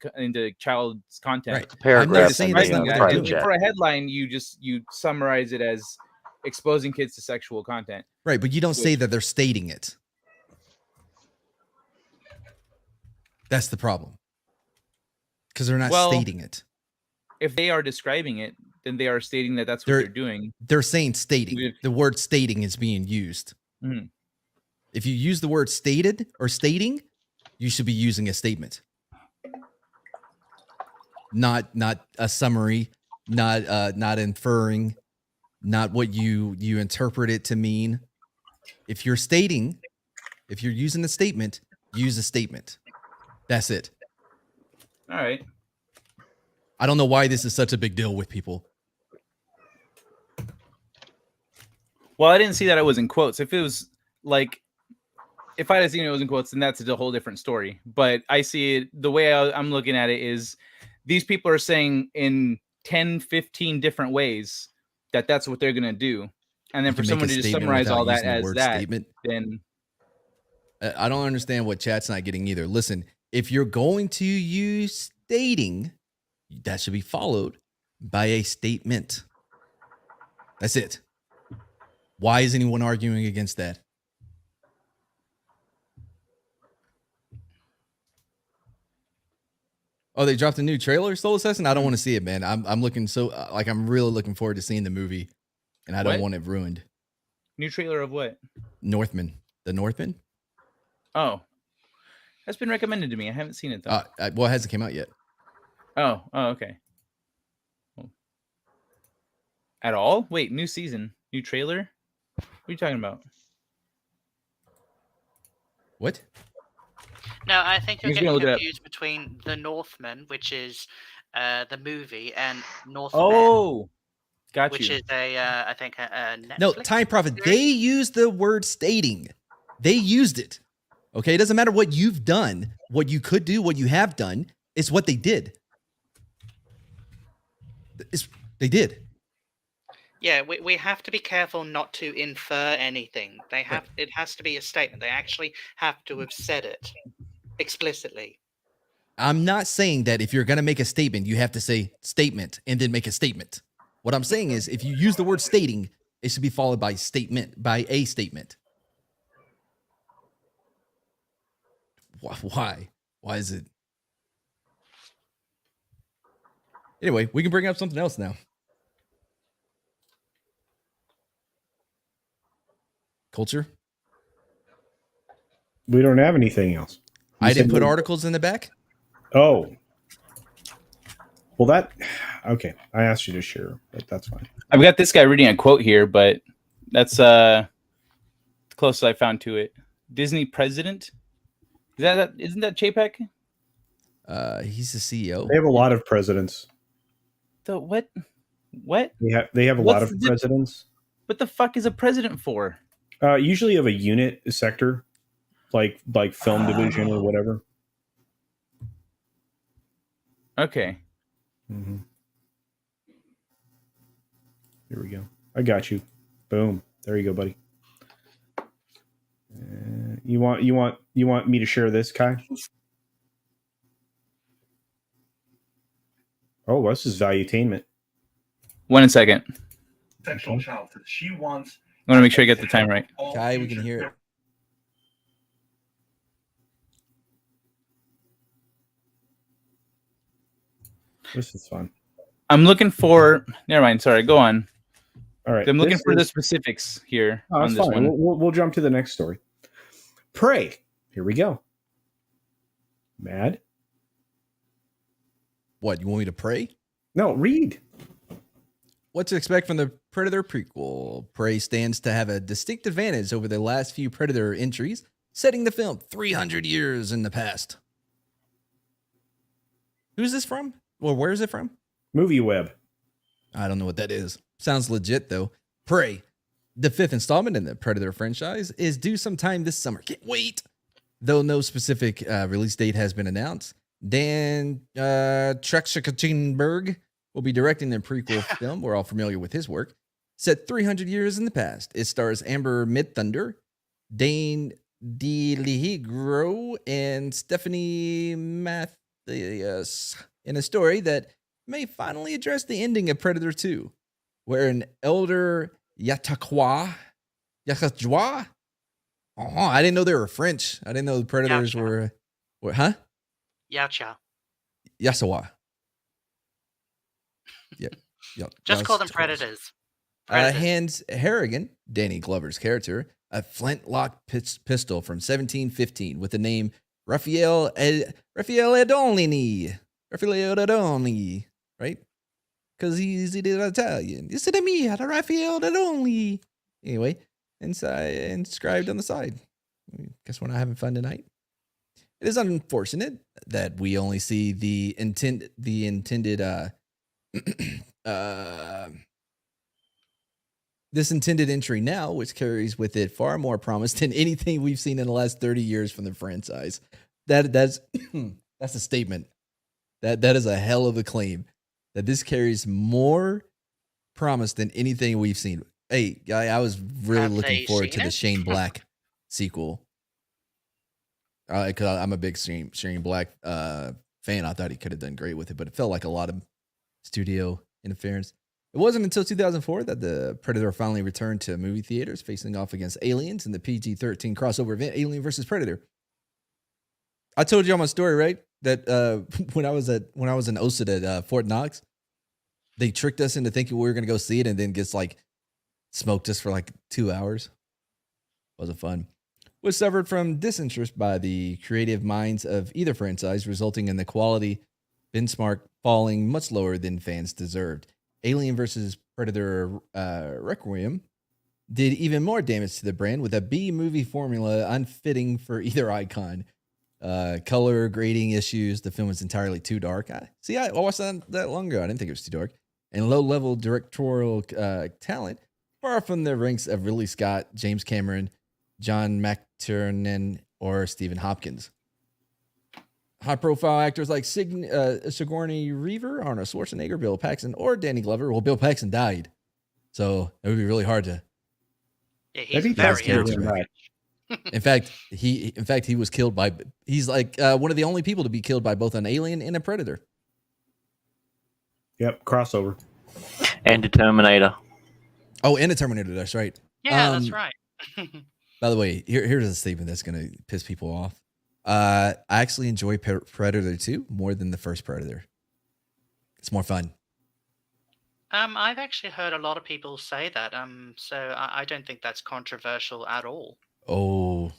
child's content. Right. Paragraph. For a headline, you summarize it as exposing kids to sexual content. Right, but you don't say that they're stating it. That's the problem. Because they're not stating it. If they are describing it, then they are stating that that's what they're doing. They're saying stating. The word stating is being used. Mm-hmm. If you use the word stated or stating, you should be using a statement. Not a summary, not inferring, not what you interpret it to mean. If you're using a statement, use a statement. That's it. All right. I don't know why this is such a big deal with people. Well, I didn't see that it was in quotes. If it was like, if I had seen it was in quotes, then that's a whole different story. But I see it, the way I'm looking at it is these people are saying in 10, 15 different ways that that's what they're going to do. And then for someone to just summarize all that as that, statement. Then I don't understand what chat's not getting either. Listen, if you're going to use stating, that should be followed by a statement. That's it. Why is anyone arguing against that? Oh, they dropped a new trailer, Soul Assassin? I don't want to see it, man. I'm looking I'm really looking forward to seeing the movie, and I don't want it ruined. New trailer of what? Northman. The Northman? Oh. That's been recommended to me. I haven't seen it, though. Well, it hasn't come out yet. Oh, okay. At all? Wait, new season, new trailer? What are you talking about? What? No, I think you're getting confused between The Northman, which is the movie, and Northman. Oh, got which you. Is I think a Netflix. No, Time Prophet. They used the word stating. They used it. Okay, it doesn't matter what you've done, what you could do, what you have done. It's what they did. They did. Yeah, we have to be careful not to infer anything. It has to be a statement. They actually have to have said it explicitly. I'm not saying that if you're going to make a statement, you have to say statement and then make a statement. What I'm saying is if you use the word stating, it should be followed by statement, by a statement. Why? Why is it? Anyway, we can bring up something else now. Culture. We don't have anything else. I didn't put articles in the back. Oh. Well, okay. I asked you to share, but that's fine. I've got this guy reading a quote here, but that's the closest I found to it. Disney president. Isn't that Chapek? He's the CEO. They have a lot of presidents. The what? What? They have a lot of presidents. What the fuck is a president for? Usually of a unit, a sector, like film division or whatever. Okay. Mm-hmm. Here we go. I got you. Boom. There you go, buddy. You want me to share this, Kai? Oh, this is valuetainment. 1 second. Sexual childhood. She wants. I want to make sure I get the time right. Kai, we can hear it. This is fun. I'm looking for. Never mind. Sorry. Go on. All right. I'm looking for the specifics here on this fine. one. We'll jump to the next story. Prey. Here we go. Mad? What, you want me to pray? No, read. What to expect from the Predator prequel? Prey stands to have a distinct advantage over the last few Predator entries, setting the film 300 years in the past. Who's this from? Well, where is it from? Movie Web. I don't know what that is. Sounds legit, though. Prey, the 5th installment in the Predator franchise, is due sometime this summer. Can't wait. Though no specific release date has been announced, Dan Trachtenberg will be directing the prequel film. We're all familiar with his work. Set 300 years in the past. It stars Amber Midthunder, Dane DeLihigro, and Stephanie Mathias in a story that may finally address the ending of Predator 2, where an elder Yatajwa, I didn't know they were French. I didn't know the Predators were, huh? Yacha. Yasawa. Yeah. Just call them Predators. Hands Harrigan, Danny Glover's character, a flintlock pistol from 1715 with the name Raphael Adolini. Right? Because he's Italian. Listen to me, Raphael Adolini. Anyway, inscribed on the side. Guess we're not having fun tonight. It is unfortunate that we only see the intended this intended entry now, which carries with it far more promise than anything we've seen in the last 30 years from the franchise. That's a statement. That is a hell of a claim. That this carries more promise than anything we've seen. Hey, I was really looking forward to the Shane Black sequel. Because I'm a big Shane Black fan. I thought he could have done great with it, but it felt like a lot of studio interference. It wasn't until 2004 that the Predator finally returned to movie theaters, facing off against Aliens in the PG-13 crossover event, Alien vs. Predator. I told you on my story, right? That when I was in OSID at Fort Knox, they tricked us into thinking we were going to go see it and then just like smoked us for like 2 hours. Wasn't fun. Was suffered from disinterest by the creative minds of either franchise, resulting in the quality benchmark falling much lower than fans deserved. Alien vs. Predator Requiem did even more damage to the brand with a B-movie formula unfitting for either icon. Color grading issues. The film was entirely too dark. I watched that long ago. I didn't think it was too dark. And low-level directorial talent, far from the ranks of Ridley Scott, James Cameron, John McTiernan, or Stephen Hopkins. high-profile actors like Sigourney Weaver, Arnold Schwarzenegger, Bill Paxton, or Danny Glover. Well, Bill Paxton died, so it would be really hard to. Yeah, he's That'd be very character young. back. In fact, he was killed by. He's like one of the only people to be killed by both an alien and a predator. Yep, crossover. And a Terminator. Oh, and a Terminator. That's right. Yeah, that's right. By the way, here's a statement that's going to piss people off. I actually enjoy Predator 2 more than the first Predator. It's more fun. I've actually heard a lot of people say that. So I don't think that's controversial at all. Oh,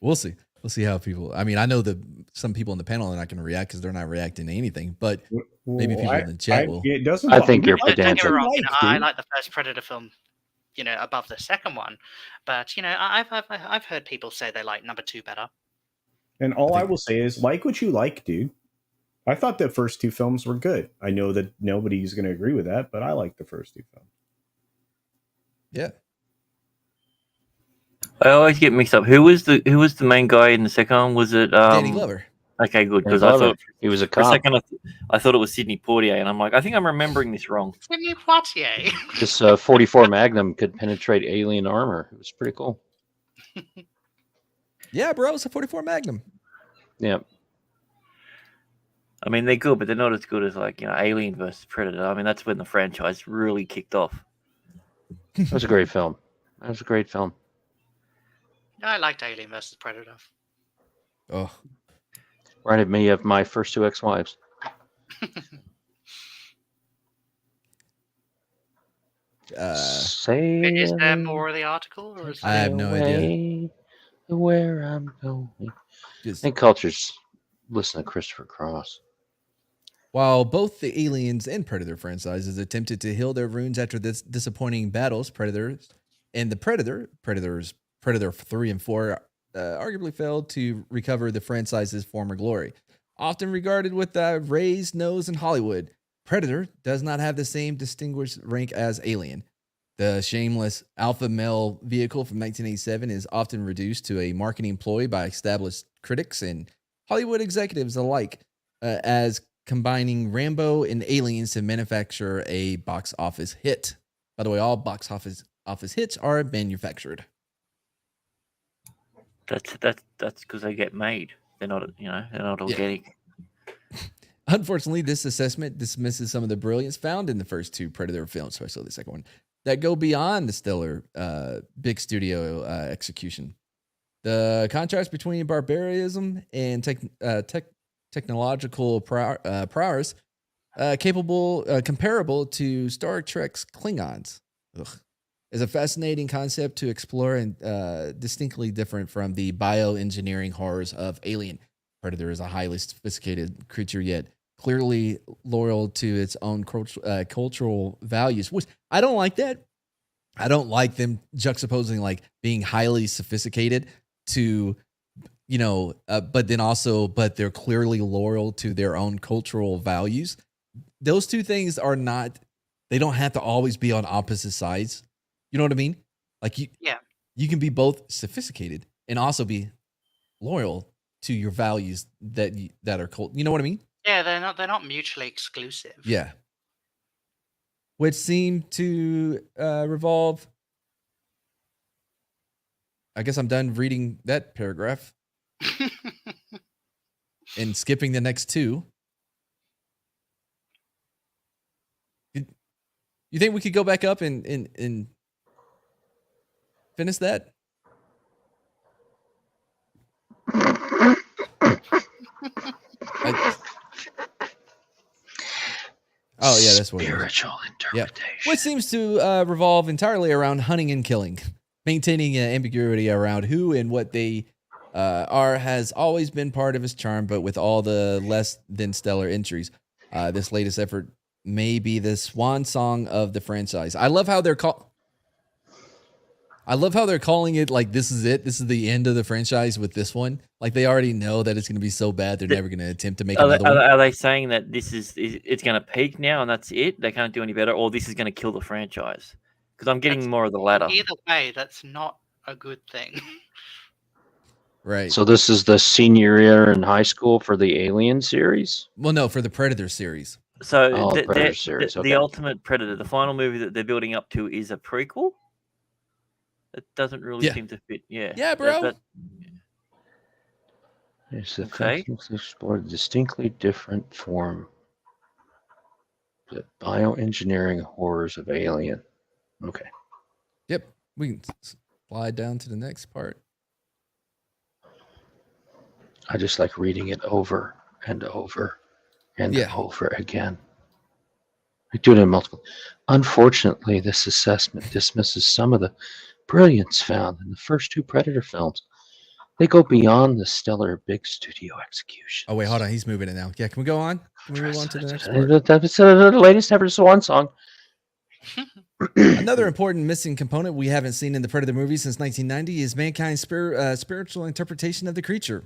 we'll see. We'll see how people. I mean, I know that some people in the panel are not going to react because they're not reacting to anything. But maybe people in the chat will. It doesn't. I think you're Don't get me pedantic. wrong. I like the first Predator film, above the second one. But I've heard people say they like number 2 better. And all I will say is, like what you like, dude. I thought the first 2 films were good. I know that nobody's going to agree with that, but I like the first 2 films. Yeah. I always get mixed up. Who was the main guy in the second one? Was it Danny Glover? Okay, good. Because Danny I Glover. thought He was a for a cop. second I thought it was Sidney Poitier, and I'm like, I think I'm remembering this wrong. Sidney Poitier. This 44 Magnum could penetrate alien armor. It was pretty cool. Yeah, bro, it's a 44 Magnum. Yeah. I mean, they're good, but they're not as good as Alien versus Predator. I mean, that's when the franchise really kicked off. That was a great film. That was a great film. I liked Alien vs. Predator. Oh, Reminded me of my first 2 ex-wives. Say Is there more of the article? Or is I have no idea. Where I'm going. Just- I think cultures listen to Christopher Cross. While both the Aliens and Predator franchises attempted to heal their wounds after this disappointing battles, Predator 3 and 4 arguably failed to recover the franchise's former glory. Often regarded with a raised nose in Hollywood, Predator does not have the same distinguished rank as Alien. The shameless alpha male vehicle from 1987 is often reduced to a marketing ploy by established critics and Hollywood executives alike as combining Rambo and Aliens to manufacture a box office hit. By the way, all box office hits are manufactured. That's because they get made. They're not organic. Unfortunately, this assessment dismisses some of the brilliance found in the first 2 Predator films, especially the second one, that go beyond the stellar big studio execution. The contrast between barbarism and technological prowess comparable to Star Trek's Klingons. Is a fascinating concept to explore and distinctly different from the bioengineering horrors of Alien. Predator is a highly sophisticated creature, yet clearly loyal to its own cultural values. Which I don't like that. I don't like them juxtaposing being highly sophisticated to, but they're clearly loyal to their own cultural values. Those two things they don't have to always be on opposite sides. You know what I mean? You can be both sophisticated and also be loyal to your values that are cult. You know what I mean? Yeah, they're not mutually exclusive. Yeah. Which seem to revolve. I guess I'm done reading that paragraph and skipping the next 2. You think we could go back up and finish that? That's what spiritual interpretation. Yeah. Which seems to revolve entirely around hunting and killing. Maintaining ambiguity around who and what they are has always been part of his charm, but with all the less than stellar entries, this latest effort may be the swan song of the franchise. I love how they're calling it like this is it. This is the end of the franchise with this one. Like they already know that it's going to be so bad they're never going to attempt to make another one. Are they saying that it's going to peak now and that's it? They can't do any better, or this is going to kill the franchise? Because I'm getting more of the latter. Either way, that's not a good thing. Right. So this is the senior year in high school for the Alien series? Well, no, for the Predator series. So Oh, the Predator series, the okay. Ultimate Predator, the final movie that they're building up to, is a prequel. It doesn't really Yeah. seem to fit. Yeah. Yeah, bro. It's the Okay. films explored a distinctly different form. The bioengineering horrors of Alien. Okay. Yep. We can slide down to the next part. I just like reading it over and over and Yeah. over again. I do it in multiple. Unfortunately, this assessment dismisses some of the brilliance found in the first two Predator films. They go beyond the stellar big studio execution. Oh, wait, hold on. He's moving it now. Yeah, can we go on? Can we move on to the next part? That's the latest ever Swan song. Another important missing component we haven't seen in the Predator movie since 1990 is mankind's spiritual interpretation of the creature.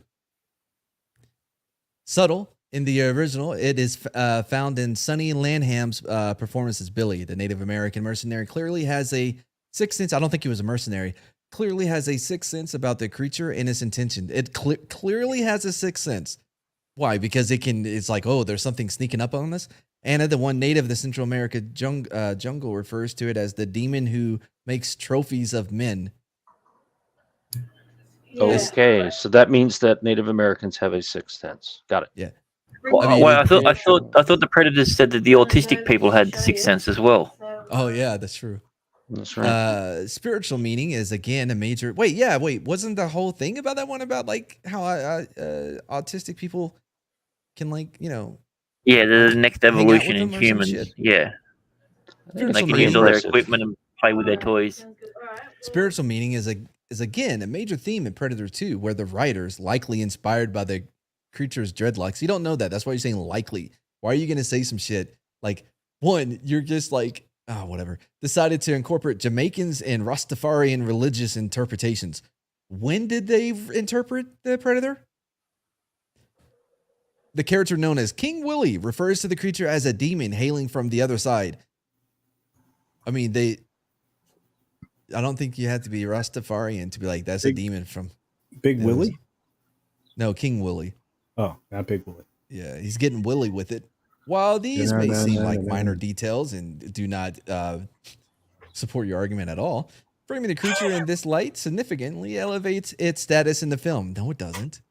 Subtle in the original, it is found in Sonny Landham's performance as Billy, the Native American mercenary. Clearly has a sixth sense. I don't think he was a mercenary. Clearly has a sixth sense about the creature and its intention. It clearly has a sixth sense. Why? Because it's like, oh, there's something sneaking up on us. Anna, the one native of the Central America jungle, refers to it as the demon who makes trophies of men. Okay, so that means that Native Americans have a sixth sense. Got it. Yeah. Well, I thought the Predators said that the autistic people had the sixth sense as well. Oh yeah, that's true. That's right. Spiritual meaning is again a major. Wait, wasn't the whole thing about that one about like how autistic people can Yeah, the next hang out with evolution in them or some humans. shit? Yeah, Spiritual they can meaning, use all their equipment and play with their toys. spiritual meaning is again a major theme in Predator 2, where the writers, likely inspired by the creature's dreadlocks. You don't know that. That's why you're saying likely. Why are you going to say some shit like, one, you're just like, oh, whatever, decided to incorporate Jamaicans and Rastafarian religious interpretations. When did they interpret the Predator? The character known as King Willie refers to the creature as a demon hailing from the other side. I mean, I don't think you have to be Rastafarian to be like, that's a demon from Big Willie? No, King Willie. Oh, not Big Willie. Yeah, he's getting Willie with it. While these may seem like minor details and do not support your argument at all, framing the creature in this light significantly elevates its status in the film. No, it doesn't.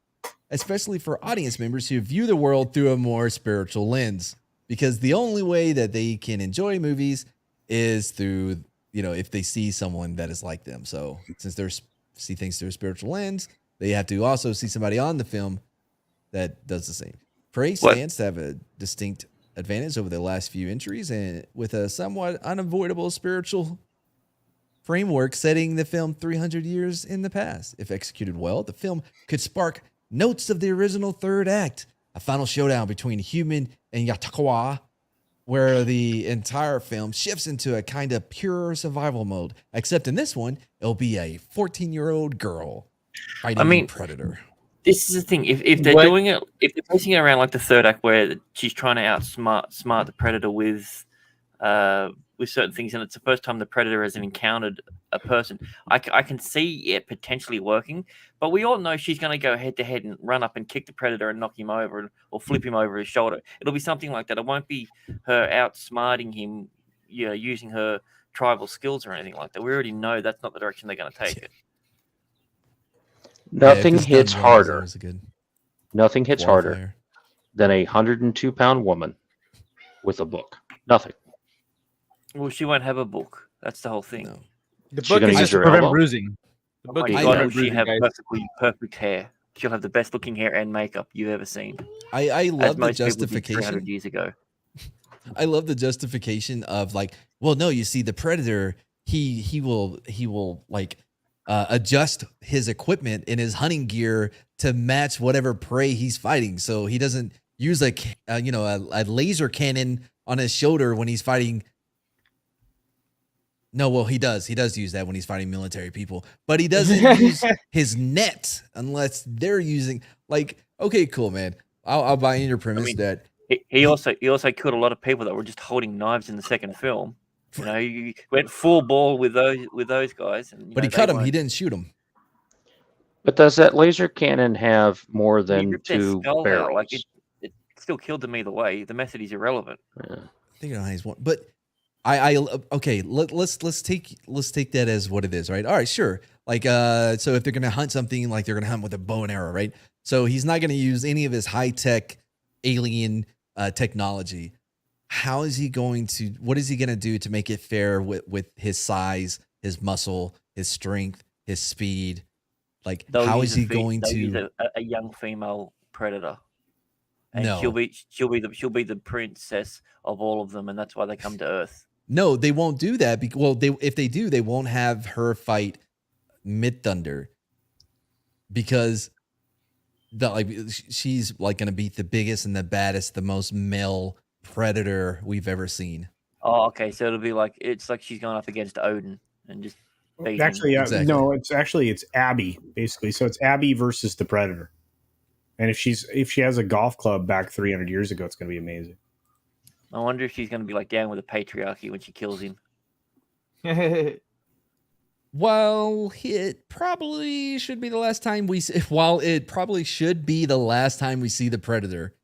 Especially for audience members who view the world through a more spiritual lens. Because the only way that they can enjoy movies is through, if they see someone that is like them. So since they see things through a spiritual lens, they have to also see somebody on the film that does the same. Prey stands to have a distinct advantage over the last few entries, and with a somewhat unavoidable spiritual framework setting the film 300 years in the past. If executed well, the film could spark notes of the original third act, a final showdown between human and Yatakawa, where the entire film shifts into a kind of pure survival mode. Except in this one, it'll be a 14-year-old girl fighting a predator. This is the thing. If they're doing it, if they're pacing it around like the third act, where she's trying to outsmart the predator with certain things, and it's the first time the predator has encountered a person, I can see it potentially working. But we all know she's going to go head to head and run up and kick the predator and knock him over or flip him over his shoulder. It'll be something like that. It won't be her outsmarting him, using her tribal skills or anything like that. We already know that's not the direction they're going to take it. Nothing hits harder. Nothing hits harder than a 102-pound woman with a book. Nothing. Well, she won't have a book. That's the whole thing. No. The book is just to prevent bruising. The book is she have perfect hair. She'll have the best looking hair and makeup you've ever seen. I love the most people did justification 300 years ago. I love the justification of like, well, no, you see, the predator, he will like adjust his equipment and his hunting gear to match whatever prey he's fighting. So he doesn't use a laser cannon on his shoulder when he's fighting. No, well, he does use that when he's fighting military people, but he doesn't use his net unless they're using, like, okay, cool, man. I'll buy in your premise that he also killed a lot of people that were just holding knives in the second film. He went full ball with those guys. And, but he cut him. He didn't shoot him. But does that laser cannon have more He than ripped their 2 skull out. barrels? Like it still killed them either way. The method is irrelevant. Yeah. I think it only has one, but I okay. Let's take that as what it is, right? All right, sure. Like so if they're gonna hunt something, like they're gonna hunt with a bow and arrow, right? So he's not gonna use any of his high tech alien technology. How is he going to? What is he gonna do to make it fair with his size, his muscle, his strength, his speed? Like how is he going to use a young female predator? And No. she'll be the princess of all of them, and that's why they come to Earth. No, they won't do that. If they do, they won't have her fight Mid-Thunder because she's like going to beat the biggest and the baddest, the most male predator we've ever seen. Oh, okay. So it's like she's going up against Odin and just beating him. Actually, Exactly. no, it's Abby basically. So it's Abby versus the Predator. And if she has a golf club back 300 years ago, it's going to be amazing. I wonder if she's going to be like down with the patriarchy when she kills him. Well, it probably should be the last time we see. While it probably should be the last time we see the Predator.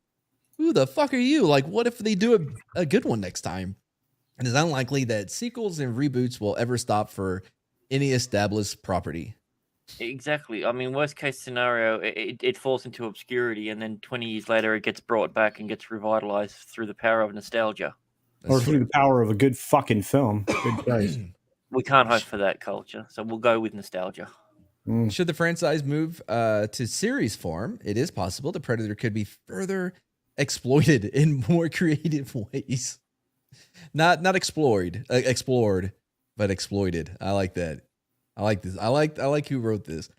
Who the fuck are you? Like, what if they do a good one next time? And it's unlikely that sequels and reboots will ever stop for any established property. Exactly. I mean, worst case scenario, it falls into obscurity, and then 20 years later, it gets brought back and gets revitalized through the power of nostalgia. Or through the power of a good fucking film. Good choice. We can't hope for that culture, so we'll go with nostalgia. Should the franchise move to series form, it is possible the Predator could be further exploited in more creative ways. Not explored, but exploited. I like that. I like this. I like who wrote this.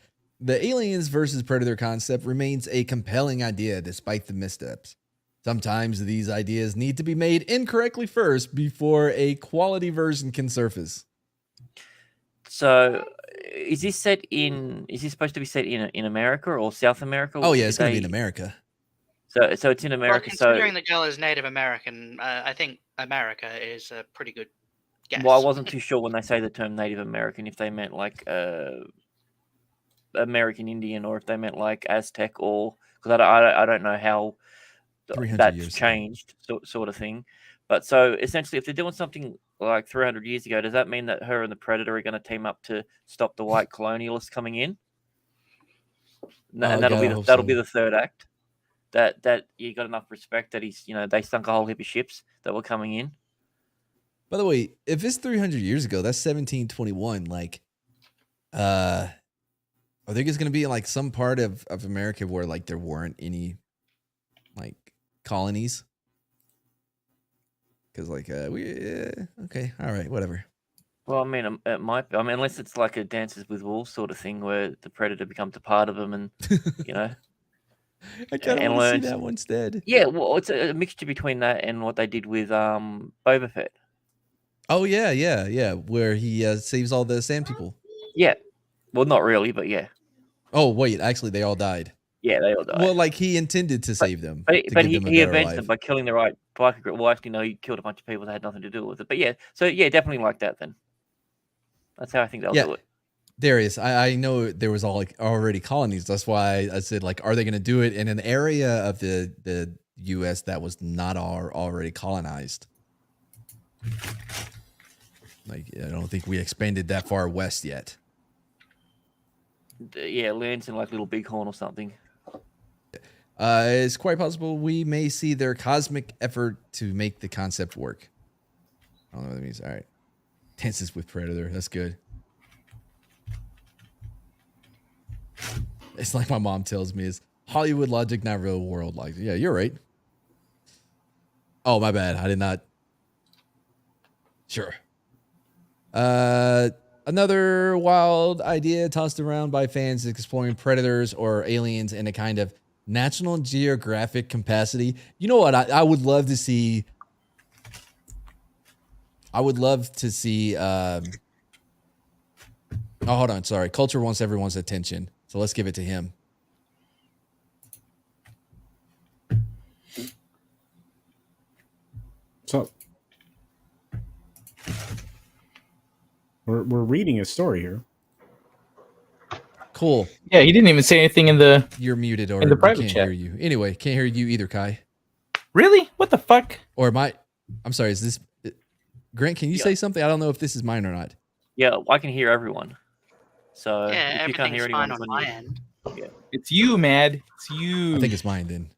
The aliens versus Predator concept remains a compelling idea despite the missteps. Sometimes these ideas need to be made incorrectly first before a quality version can surface. So, is this supposed to be set in America or South America? Oh yeah, it's going to be in America. So it's in America. Well, considering the girl is Native American, I think America is a pretty good guess. Well, I wasn't too sure when they say the term Native American if they meant like American Indian or if they meant like Aztec or because I don't know how that's changed sort of thing. But so essentially, if they're doing something like 300 years ago, does that mean that her and the Predator are going to team up to stop the white colonialists coming in? And that'll be the third act. That you got enough respect that they sunk a whole heap of ships that were coming in. By the way, if it's 300 years ago, that's 1721. Like, are there just going to be like some part of America where like there weren't any like colonies? Because like okay, all right, whatever. Well, I mean, it might be. I mean, unless it's like a Dances with Wolves sort of thing where the Predator becomes a part of them, and I kind of want to see that one instead. Yeah, well, it's a mixture between that and what they did with Boba Fett. Oh yeah, where he saves all the sand people. Yeah, well, not really, but yeah. Oh wait, actually, they all died. Yeah, they all died. Well, like he intended to save them, but he avenged them by killing the right biker group. Well, actually, no, he killed a bunch of people that had nothing to do with it. But yeah, so yeah, definitely like that. Then that's how I think they'll do it. Darius, I know there was already colonies. That's why I said like, are they going to do it in an area of the U.S. that was not already colonized? Like, I don't think we expanded that far west yet. Yeah, lands in like Little Bighorn or something. It's quite possible we may see their cosmic effort to make the concept work. I don't know what that means. All right. Dances with Predator. That's good. It's like my mom tells me is Hollywood logic, not real world logic. Yeah, you're right. Oh, my bad. I did not. Sure. Another wild idea tossed around by fans is exploring predators or aliens in a kind of National Geographic capacity. You know what? I would love to see. I would love to see. Oh, hold on. Sorry. Culture wants everyone's attention. So let's give it to him. So we're reading a story here. Cool. Yeah, he didn't even say anything in the. You're muted, or in the we private can't chat. hear you. Anyway, can't hear you either, Kai. Really? What the fuck? Or I'm sorry. Is this Grant? Can you say something? I don't know if this is mine or not. Yeah, I can hear everyone. So Yeah, if you can't hear everything's anyone, fine it's on on my you. end. Yeah. It's you, Mad. It's you. I think it's mine then.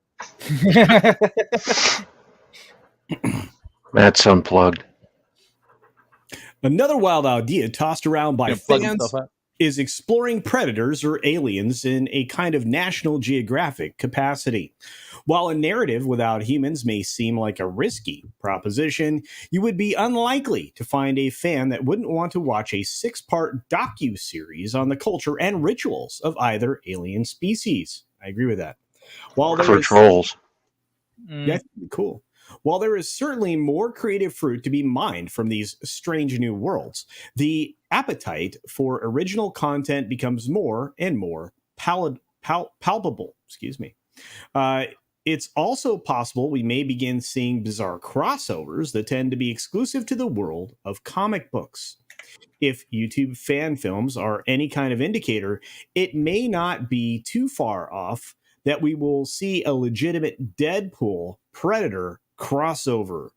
That's unplugged. Another wild idea tossed around by Gonna plug fans himself up. is exploring predators or aliens in a kind of National Geographic capacity. While a narrative without humans may seem like a risky proposition, you would be unlikely to find a fan that wouldn't want to watch a 6-part docu-series on the culture and rituals of either alien species. I agree with that. While there For is- trolls. That's cool. While there is certainly more creative fruit to be mined from these strange new worlds, the appetite for original content becomes more and more palpable. Excuse me. It's also possible we may begin seeing bizarre crossovers that tend to be exclusive to the world of comic books. If YouTube fan films are any kind of indicator, it may not be too far off that we will see a legitimate Deadpool Predator crossover,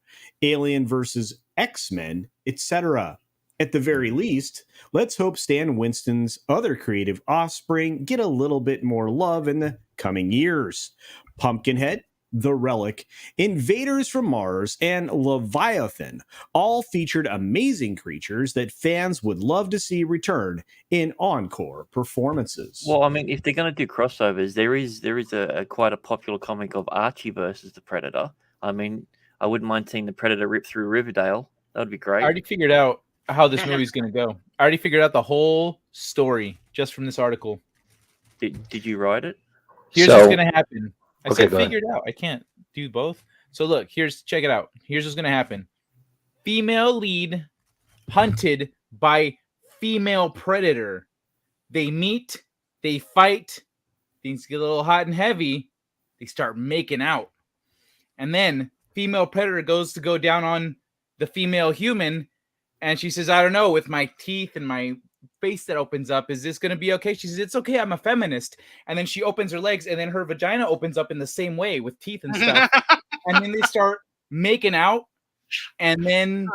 Alien versus X-Men, etc. At the very least, let's hope Stan Winston's other creative offspring get a little bit more love in the coming years. Pumpkinhead, The Relic, Invaders from Mars, and Leviathan all featured amazing creatures that fans would love to see return in encore performances. Well, I mean, if they're going to do crossovers, there is a quite a popular comic of Archie versus the Predator. I mean, I wouldn't mind seeing the Predator rip through Riverdale. That would be great. I already figured out how this movie's going to go. I already figured out the whole story just from this article. Did you write it? Here's what's going to happen. I said go ahead. figured out. I can't do both. So look, check it out. Here's what's going to happen. Female lead hunted by female predator. They meet, they fight, things get a little hot and heavy. They start making out. And then female predator goes to go down on the female human. And she says, I don't know, with my teeth and my face that opens up, is this going to be okay? She says, it's okay, I'm a feminist. And then she opens her legs, and then her vagina opens up in the same way with teeth and stuff. And then they start making out. And then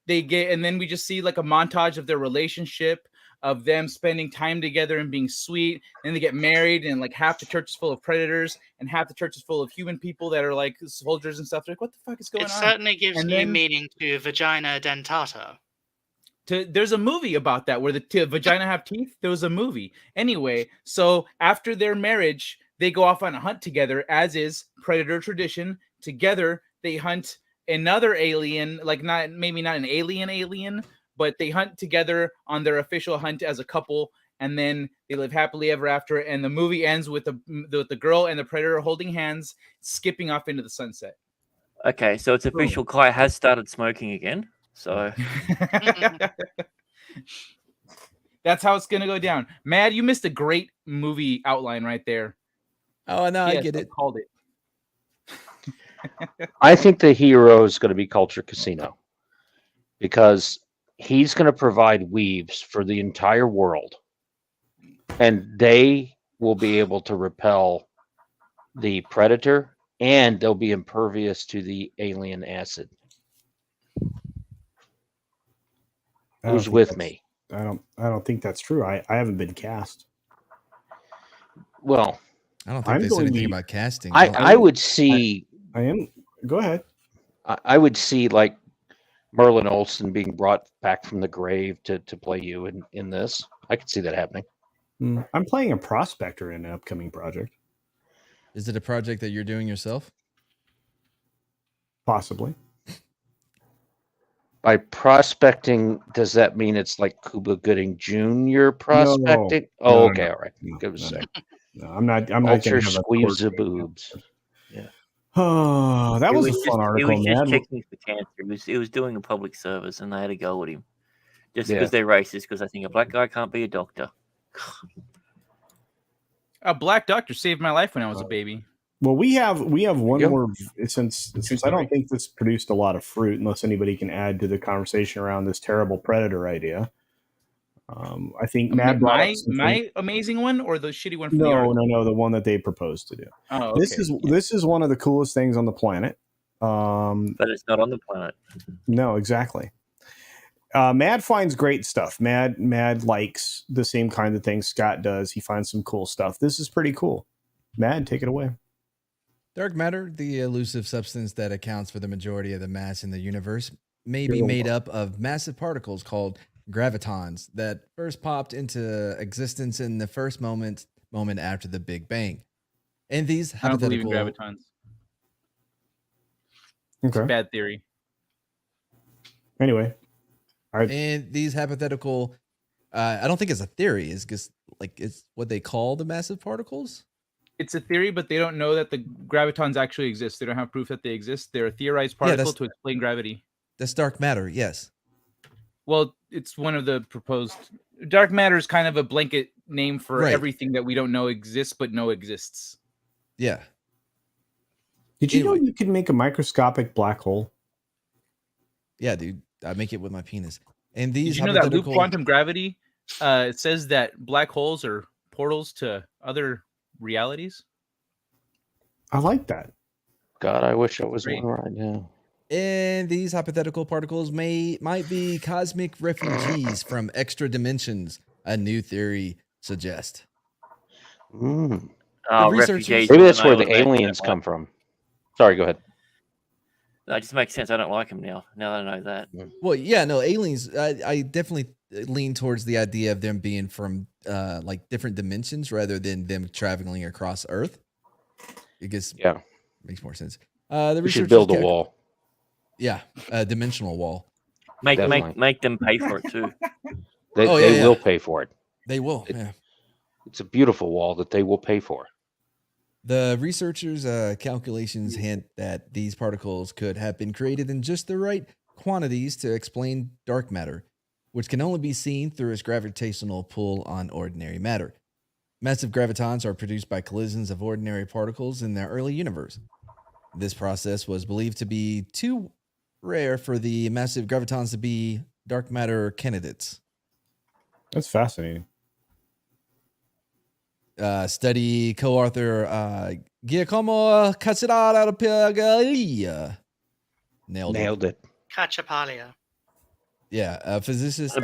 and then we just see like a montage of their relationship, of them spending time together and being sweet. And they get married, and like half the church is full of predators and half the church is full of human people that are like soldiers and stuff. They're like, what the fuck is going on? It certainly gives new meaning to vagina dentata. There's a movie about that where the vagina have teeth. There was a movie. Anyway, so after their marriage, they go off on a hunt together, as is Predator tradition. Together, they hunt another alien, like maybe not an alien, but they hunt together on their official hunt as a couple, and then they live happily ever after. And the movie ends with the girl and the Predator holding hands, skipping off into the sunset. Okay, so it's official. Kai has started smoking again. So that's how it's gonna go down. Mad, you missed a great movie outline right there. Oh no, I get it. Called it. I think the hero is going to be Culture Casino because he's going to provide weaves for the entire world, and they will be able to repel the Predator, and they'll be impervious to the alien acid. Who's with me? I don't think that's true. I haven't been cast. Well, I don't think they said anything about casting. I would see. I am. Go ahead. I would see like Merlin Olsen being brought back from the grave to play you in this. I could see that happening. I'm playing a prospector in an upcoming project. Is it a project that you're doing yourself? Possibly. By prospecting, does that mean it's like Cuba Gooding Jr. prospecting? No, okay, all right. Give us a second. No, I'm not. I'm Ulcer not. squeeze the boobs. Yeah. Oh, that was a fun article, It was man. just checking for cancer. It was doing a public service, and they had to go with him just Yeah. because they're racist. Because I think a black guy can't be a doctor. A black doctor saved my life when I was a baby. Well, we have one Yep. more since I don't think this produced a lot of fruit, unless anybody can add to the conversation around this terrible Predator idea. I think Matt brought up my amazing one or the shitty one from the no, article? the one that they proposed to do. Oh, okay. This is one of the coolest things on the planet. But it's not on the planet. No, exactly. Mad finds great stuff. Mad likes the same kind of things Scott does. He finds some cool stuff. This is pretty cool. Mad, take it away. Dark matter, the elusive substance that accounts for the majority of the mass in the universe, may be made up of massive particles called gravitons that first popped into existence in the first moment after the Big Bang. And these I don't believe in hypothetical gravitons. Okay. Bad theory. Anyway. All right. And these hypothetical, I don't think it's a theory. It's just like it's what they call the massive particles. It's a theory, but they don't know that the gravitons actually exist. They don't have proof that they exist. They're a theorized particle to explain gravity. That's dark matter, yes. Well, it's one of the proposed. Dark matter is kind of a blanket name for everything that we don't know exists, but know exists. Yeah. Did you know you can make a microscopic black hole? Yeah, dude. I make it with my penis. And these Did you know that loop quantum gravity? It says that black holes are portals to other realities. I like that. God, I wish I was one right now. And these hypothetical particles might be cosmic refugees from extra dimensions, a new theory suggests. Refugees. Maybe that's where the aliens come from. Sorry, go ahead. That just makes sense. I don't like them now that I know that. Well, yeah, no, aliens, I definitely lean towards the idea of them being from like different dimensions rather than them traveling across Earth. It makes more sense. We should build a wall. Yeah, a dimensional wall. Make them pay for it too. They will pay for it. They will. It's a beautiful wall that they will pay for. The researchers' calculations hint that these particles could have been created in just the right quantities to explain dark matter, which can only be seen through its gravitational pull on ordinary matter. Massive gravitons are produced by collisions of ordinary particles in the early universe. This process was believed to be too rare for the massive gravitons to be dark matter candidates. That's fascinating. Study co-author Giacomo Cacciatore nailed it. Cachapalia. Yeah, a physicist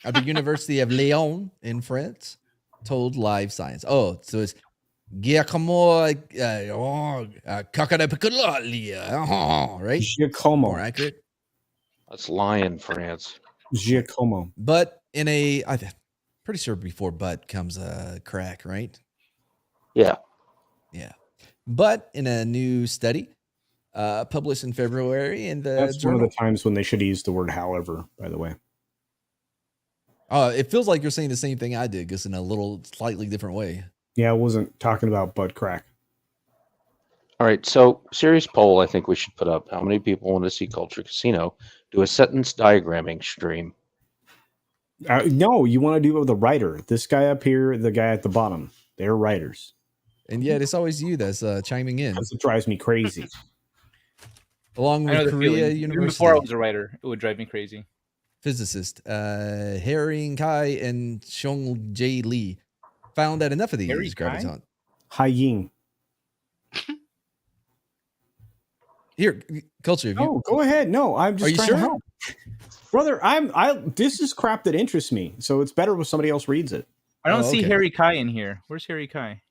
at the University of Lyon in France told Live Science. Oh, so it's Giacomo Cacciatore, right? Giacomo. More accurate. That's Lyon, France. Giacomo. But in a, I'm pretty sure before but comes a crack, right? Yeah. Yeah. But in a new study published in February in the That's journal. one of the times when they should use the word however, by the way. It feels like you're saying the same thing I did, just in a little slightly different way. Yeah, I wasn't talking about butt crack. All right, so serious poll I think we should put up. How many people want to see Culture Casino do a sentence diagramming stream? No, you want to do it with a writer. This guy up here, the guy at the bottom, they're writers. And yet it's always you that's chiming in. It drives me crazy. Along with Korea University. Even before I was a writer, it would drive me crazy. Physicist Haring Kai and Xiong J. Lee found that enough of these gravitons. Hai Ying. Here, Culture. No, go ahead. No, I'm just Are you trying sure? to help. Brother, this is crap that interests me, so it's better when somebody else reads it. I don't see Harry Kai in here. Where's Harry Kai?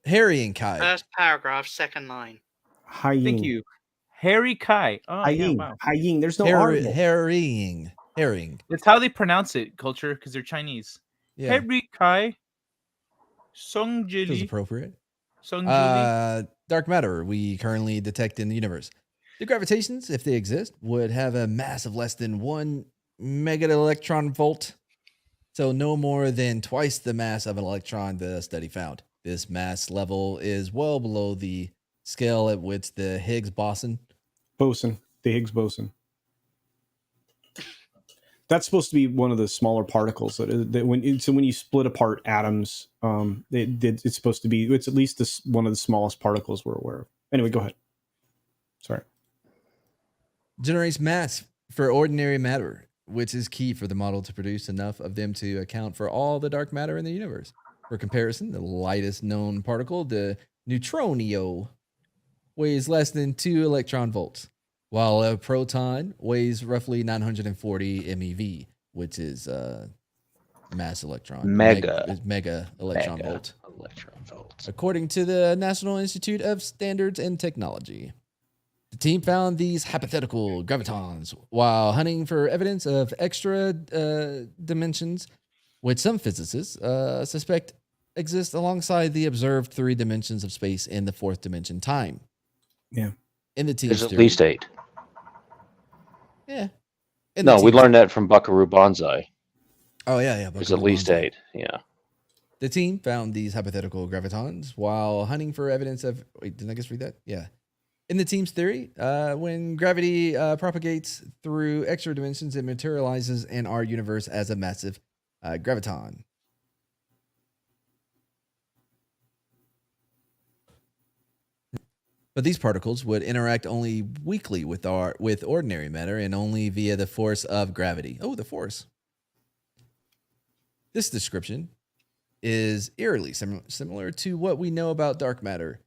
Harry and Kai. First paragraph, second line. Hai Ying. Thank you. Harry Kai. Oh, Hai yeah, Ying. wow. Hai Ying. There's no article. Herring. That's how they pronounce it, Culture, because they're Chinese. Yeah. Harry Kai. Song Feels Jili. appropriate. Song Jili. Dark matter we currently detect in the universe. The gravitations, if they exist, would have a mass of less than 1 mega electron volt. So no more than twice the mass of an electron the study found. This mass level is well below the scale at which the Higgs boson. The Higgs boson. That's supposed to be one of the smaller particles. That when you split apart atoms, it's supposed to be. It's at least one of the smallest particles we're aware of. Anyway, go ahead. Sorry. Generates mass for ordinary matter, which is key for the model to produce enough of them to account for all the dark matter in the universe. For comparison, the lightest known particle, the neutronio, weighs less than 2 electron volts, while a proton weighs roughly 940 MeV, which is mass electron. Mega electron volt. According to the National Institute of Standards and Technology. The team found these hypothetical gravitons while hunting for evidence of extra dimensions, which some physicists suspect exist alongside the observed 3 dimensions of space in the 4th dimension time. Yeah. In the team's There's at least 8. Yeah. No, we learned that from Buckaroo Banzai. Oh, yeah. There's at least 8. Yeah. The team found these hypothetical gravitons while hunting for evidence of... Wait, didn't I just read that? Yeah. In the team's theory, when gravity propagates through extra dimensions, it materializes in our universe as a massive graviton. But these particles would interact only weakly with ordinary matter and only via the force of gravity. Oh, the force. This description is eerily similar to what we know about dark matter,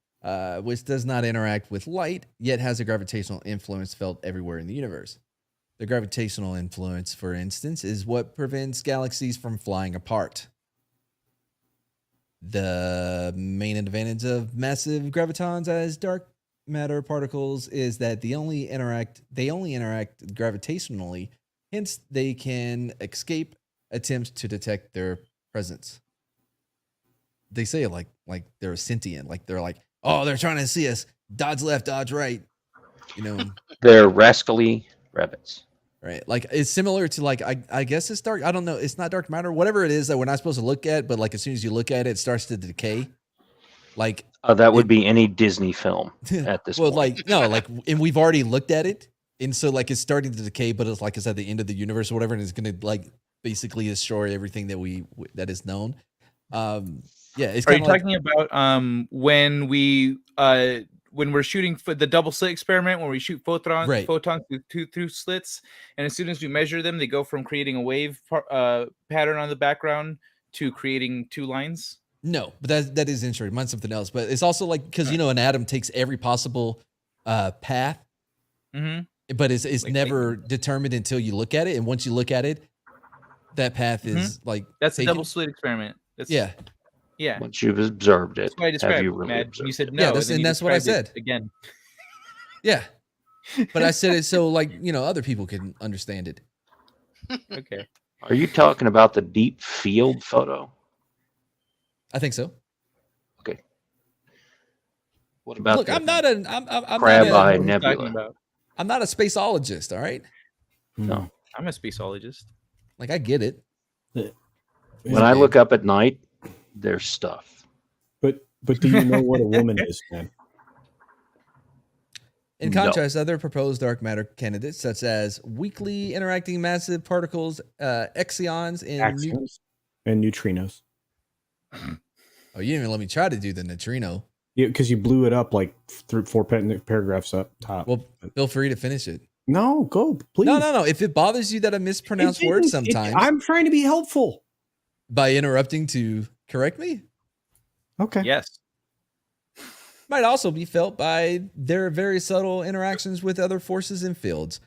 which does not interact with light, yet has a gravitational influence felt everywhere in the universe. The gravitational influence, for instance, is what prevents galaxies from flying apart. The main advantage of massive gravitons as dark matter particles is that they only interact gravitationally, hence they can escape attempts to detect their presence. They say it like they're sentient, like they're like, oh, they're trying to see us. Dodge left, dodge right. You know, they're rascally rabbits. Right. Like it's similar to like I guess it's dark. I don't know. It's not dark matter. Whatever it is that we're not supposed to look at, but like as soon as you look at it, it starts to decay. Like that would be any Disney film at this point. Like no, like and we've already looked at it, and so like it's starting to decay, but it's like it's at the end of the universe or whatever, and it's gonna like basically destroy everything that is known. Yeah, it's. Are you talking about when we're shooting for the double slit experiment, when we shoot photons through slits, and as soon as we measure them, they go from creating a wave pattern on the background to creating 2 lines? No, but that is interesting. Mine's something else, but it's also like because an atom takes every possible path, but it's like never determined until you look at it, and once you look at it, that path is like that's a double slit experiment. Yeah. Once you've observed it, that's why I described it. You said no, and that's what I said again. Yeah, but I said it so like other people can understand it. Okay. Are you talking about the deep field photo? I think so. Okay. What about? Look, I'm not a Crab-Eye Nebula. I'm not a spaceologist. All right. No, I'm a spaceologist. Like I get it. When I look up at night, there's stuff. But do you know what a woman is, man? In contrast, other proposed dark matter candidates, such as weakly interacting massive particles, axions, and neutrinos. Oh, you didn't even let me try to do the neutrino. Yeah, because you blew it up like 4 paragraphs up top. Well, feel free to finish it. No, go, please. No. If it bothers you that I mispronounce words sometimes. I'm trying to be helpful. By interrupting to correct me? Okay. Yes. Might also be felt by their very subtle interactions with other forces and fields.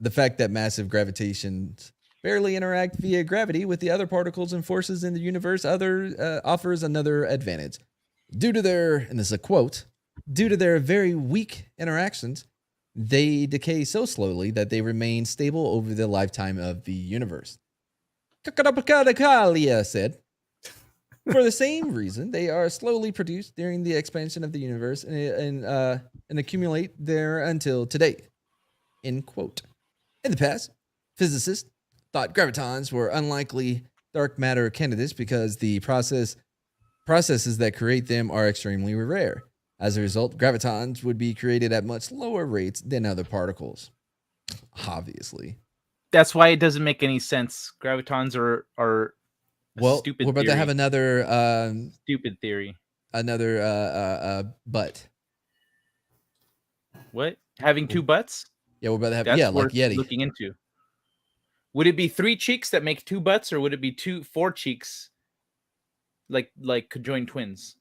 The fact that massive gravitations barely interact via gravity with the other particles and forces in the universe offers another advantage. Due to their, and this is a quote, due to their very weak interactions, they decay so slowly that they remain stable over the lifetime of the universe. Kakadapakadakalia said, for the same reason, they are slowly produced during the expansion of the universe and accumulate there until today. End quote. In the past, physicists thought gravitons were unlikely dark matter candidates because the processes that create them are extremely rare. As a result, gravitons would be created at much lower rates than other particles. Obviously. That's why it doesn't make any sense. Gravitons are stupid we're about theory. to have another stupid theory. Another butt. What? Having 2 butts? Yeah, we're about to have That's like worth Yeti. looking into. Would it be 3 cheeks that make 2 butts, or would it be 4 cheeks, like conjoined twins?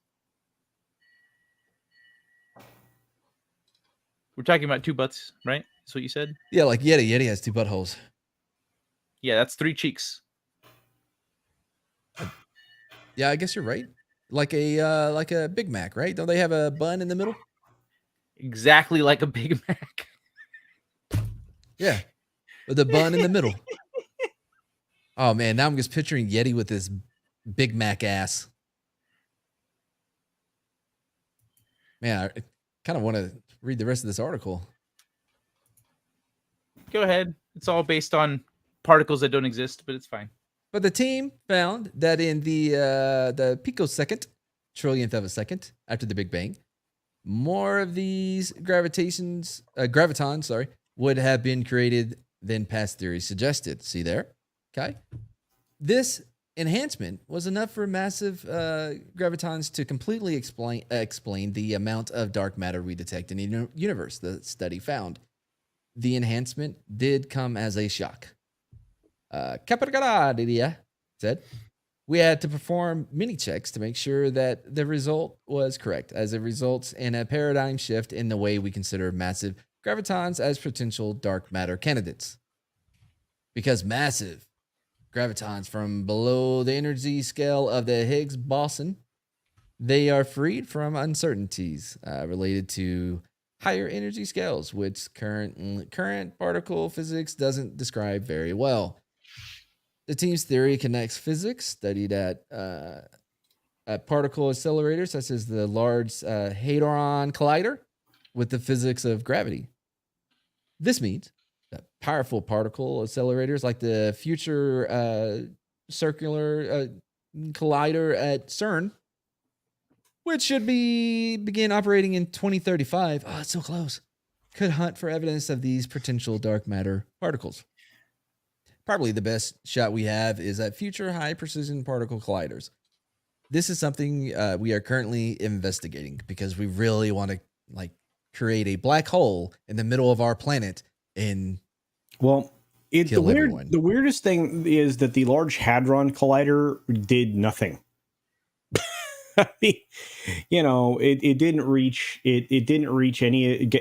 We're talking about 2 butts, right? That's what you said. Yeah, like Yeti. Yeti has 2 buttholes. Yeah, that's 3 cheeks. Yeah, I guess you're right. Like a Big Mac, right? Don't they have a bun in the middle? Exactly like a Big Mac. Yeah, with a bun in the middle. Oh man, now I'm just picturing Yeti with this Big Mac ass. Man, I kind of want to read the rest of this article. Go ahead. It's all based on particles that don't exist, but it's fine. But the team found that in the picosecond, trillionth of a second after the Big Bang, more of these gravitons, would have been created than past theories suggested. See there? Okay. This enhancement was enough for massive gravitons to completely explain the amount of dark matter we detect in the universe, the study found. The enhancement did come as a shock. Capricorn said, we had to perform mini checks to make sure that the result was correct, as it results in a paradigm shift in the way we consider massive gravitons as potential dark matter candidates. Because massive gravitons from below the energy scale of the Higgs boson, they are freed from uncertainties related to higher energy scales, which current particle physics doesn't describe very well. The team's theory connects physics studied at particle accelerators, such as the Large Hadron Collider, with the physics of gravity. This means that powerful particle accelerators like the Future Circular Collider at CERN, which should begin operating in 2035. Oh, it's so close. Could hunt for evidence of these potential dark matter particles. Probably the best shot we have is at Future High Precision Particle Colliders. This is something we are currently investigating because we really want to create a black hole in the middle of our planet and the weirdest thing is that the Large Hadron Collider did nothing. I mean, it didn't reach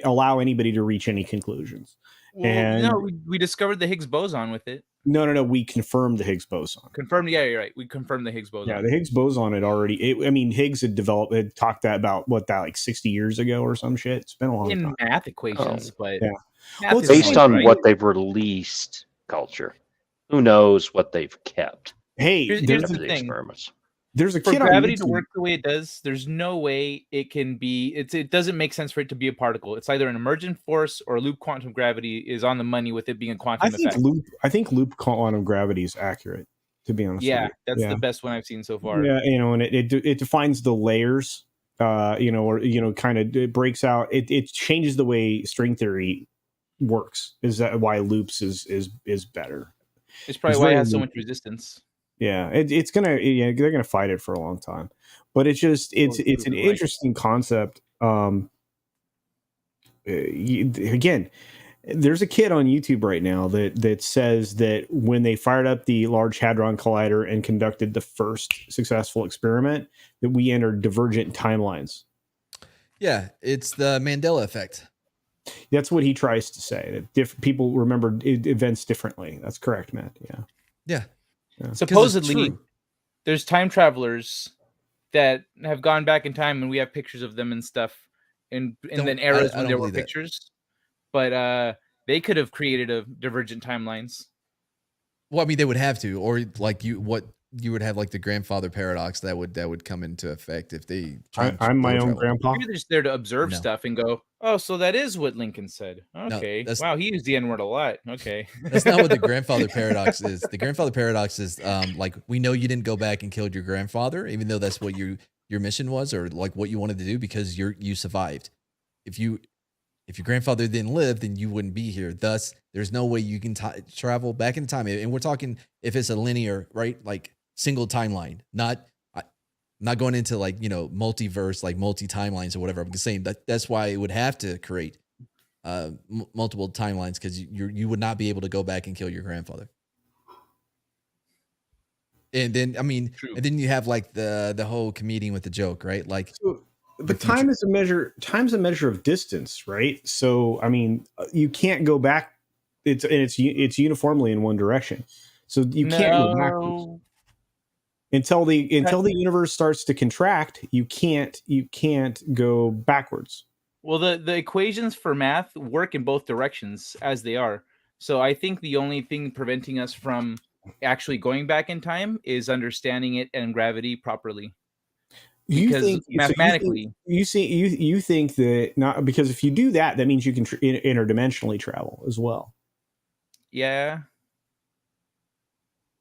allow anybody to reach any conclusions. Well, and we discovered the Higgs boson with it. No. We confirmed the Higgs boson. Confirmed? Yeah, you're right. We confirmed the Higgs boson. Yeah, the Higgs boson had already. Higgs had talked about like 60 years ago or some shit. It's been a long time. In math equations, but yeah. Well, based on what they've released, culture. Who knows what they've kept? Hey, here's the thing. Experiments. There's a for kid gravity to work the way it does. There's no way it can be. It doesn't make sense for it to be a particle. It's either an emergent force or loop quantum gravity is on the money with it being a quantum effect. I think loop quantum gravity is accurate. To be honest, yeah, that's the best one I've seen so far. Yeah, and it defines the layers. Kind of it breaks out. It changes the way string theory works. Is that why loops is better? It's probably why it has so much resistance. Yeah, they're gonna fight it for a long time, but it's an interesting concept. Again, there's a kid on YouTube right now that says that when they fired up the Large Hadron Collider and conducted the first successful experiment, that we entered divergent timelines. Yeah, it's the Mandela effect. That's what he tries to say. That different people remember events differently. That's correct, Matt. Yeah. Yeah. Yeah. Supposedly, there's time travelers that have gone back in time, and we have pictures of them and stuff, and then eras when there were pictures. But they could have created a divergent timelines. Well, I mean, they would have to, or you would have like the grandfather paradox that would come into effect if they. I'm my own grandpa. Maybe they're just there to observe stuff and go, oh, so that is what Lincoln said. Okay, wow, he used the N-word a lot. Okay, that's not what the grandfather paradox is. The grandfather paradox is like, we know you didn't go back and killed your grandfather, even though that's what your mission was, or like what you wanted to do, because you survived. If your grandfather didn't live, then you wouldn't be here. Thus, there's no way you can travel back in time. And we're talking if it's a linear, right, like single timeline, not going into like, multiverse, like multi timelines or whatever. I'm just saying that's why it would have to create multiple timelines, because you would not be able to go back and kill your grandfather. And then, I mean, True. and then you have like the whole comedian with the joke, right? Like, but time is a measure. Time's a measure of distance, right? So, I mean, you can't go back. It's uniformly in one direction. So you can't go backwards until the universe starts to contract. You can't go backwards. Well, the equations for math work in both directions as they are. So I think the only thing preventing us from actually going back in time is understanding it and gravity properly. Because mathematically, you think that not, because if you do that, that means you can interdimensionally travel as well. Yeah.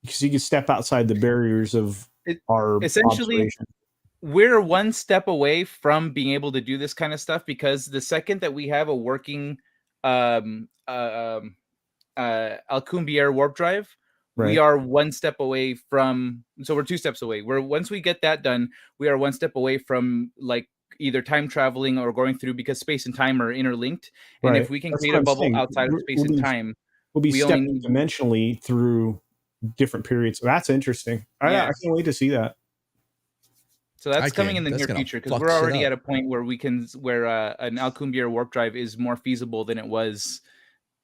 Because you can step outside the barriers of our essentially observation. We're one step away from being able to do this kind of stuff, because the second that we have a working Alcubierre warp drive, right, we are one step away from, so we're 2 steps away. Once we get that done, we are one step away from like either time traveling or going through, because space and time are interlinked. And right. if we can That's create what a I'm bubble saying. outside of space and time, we'll be we stepping dimensionally through different periods. That's interesting. I can't wait to see that. So that's coming in the near future, because we're already at a point where an Alcubierre warp drive is more feasible than it was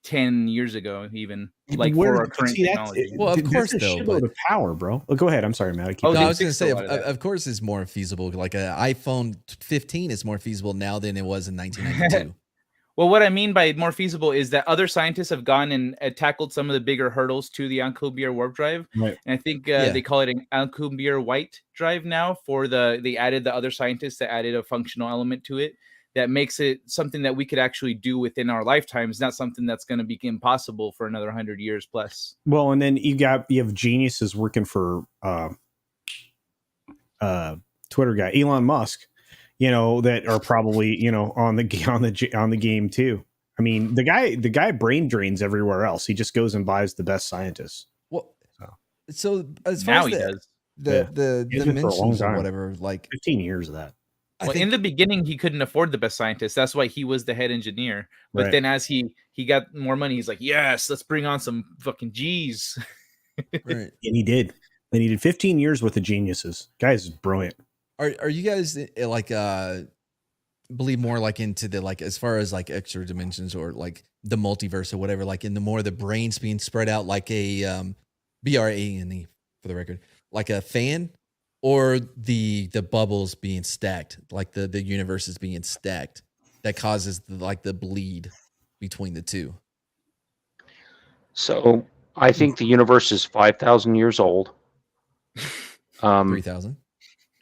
10 years ago, even like for our current technology. Well, of course, that's a though, shitload of power, bro. Go ahead. I'm sorry, Matt. No, I was going to say, of course, it's more feasible. Like an iPhone 15 is more feasible now than it was in 1992. Well, what I mean by more feasible is that other scientists have gone and tackled some of the bigger hurdles to the Alcubierre warp drive. Right. And I think they call it an Alcubierre white drive now they added the other scientists that added a functional element to it that makes it something that we could actually do within our lifetimes, not something that's going to be impossible for another 100 years plus. Well, and then you have geniuses working for Twitter guy, Elon Musk, that are probably, on the game too. I mean, the guy brain drains everywhere else. He just goes and buys the best scientists. Well, so as far now as he does the dimensions or whatever, like 15 years of that. Well, in the beginning, he couldn't afford the best scientist. That's why he was the head engineer. But Right. then as he got more money, he's like, yes, let's bring on some fucking G's. Right. And he did. They needed 15 years with the geniuses. Guys is brilliant. Are you guys like believe more like into the, like, as far as like extra dimensions or like the multiverse or whatever, like in the more the brains being spread out like a BRANE for the record, like a fan, or the bubbles being stacked, like the universe is being stacked, that causes the bleed between the two? So I think the universe is 5,000 years old. 3,000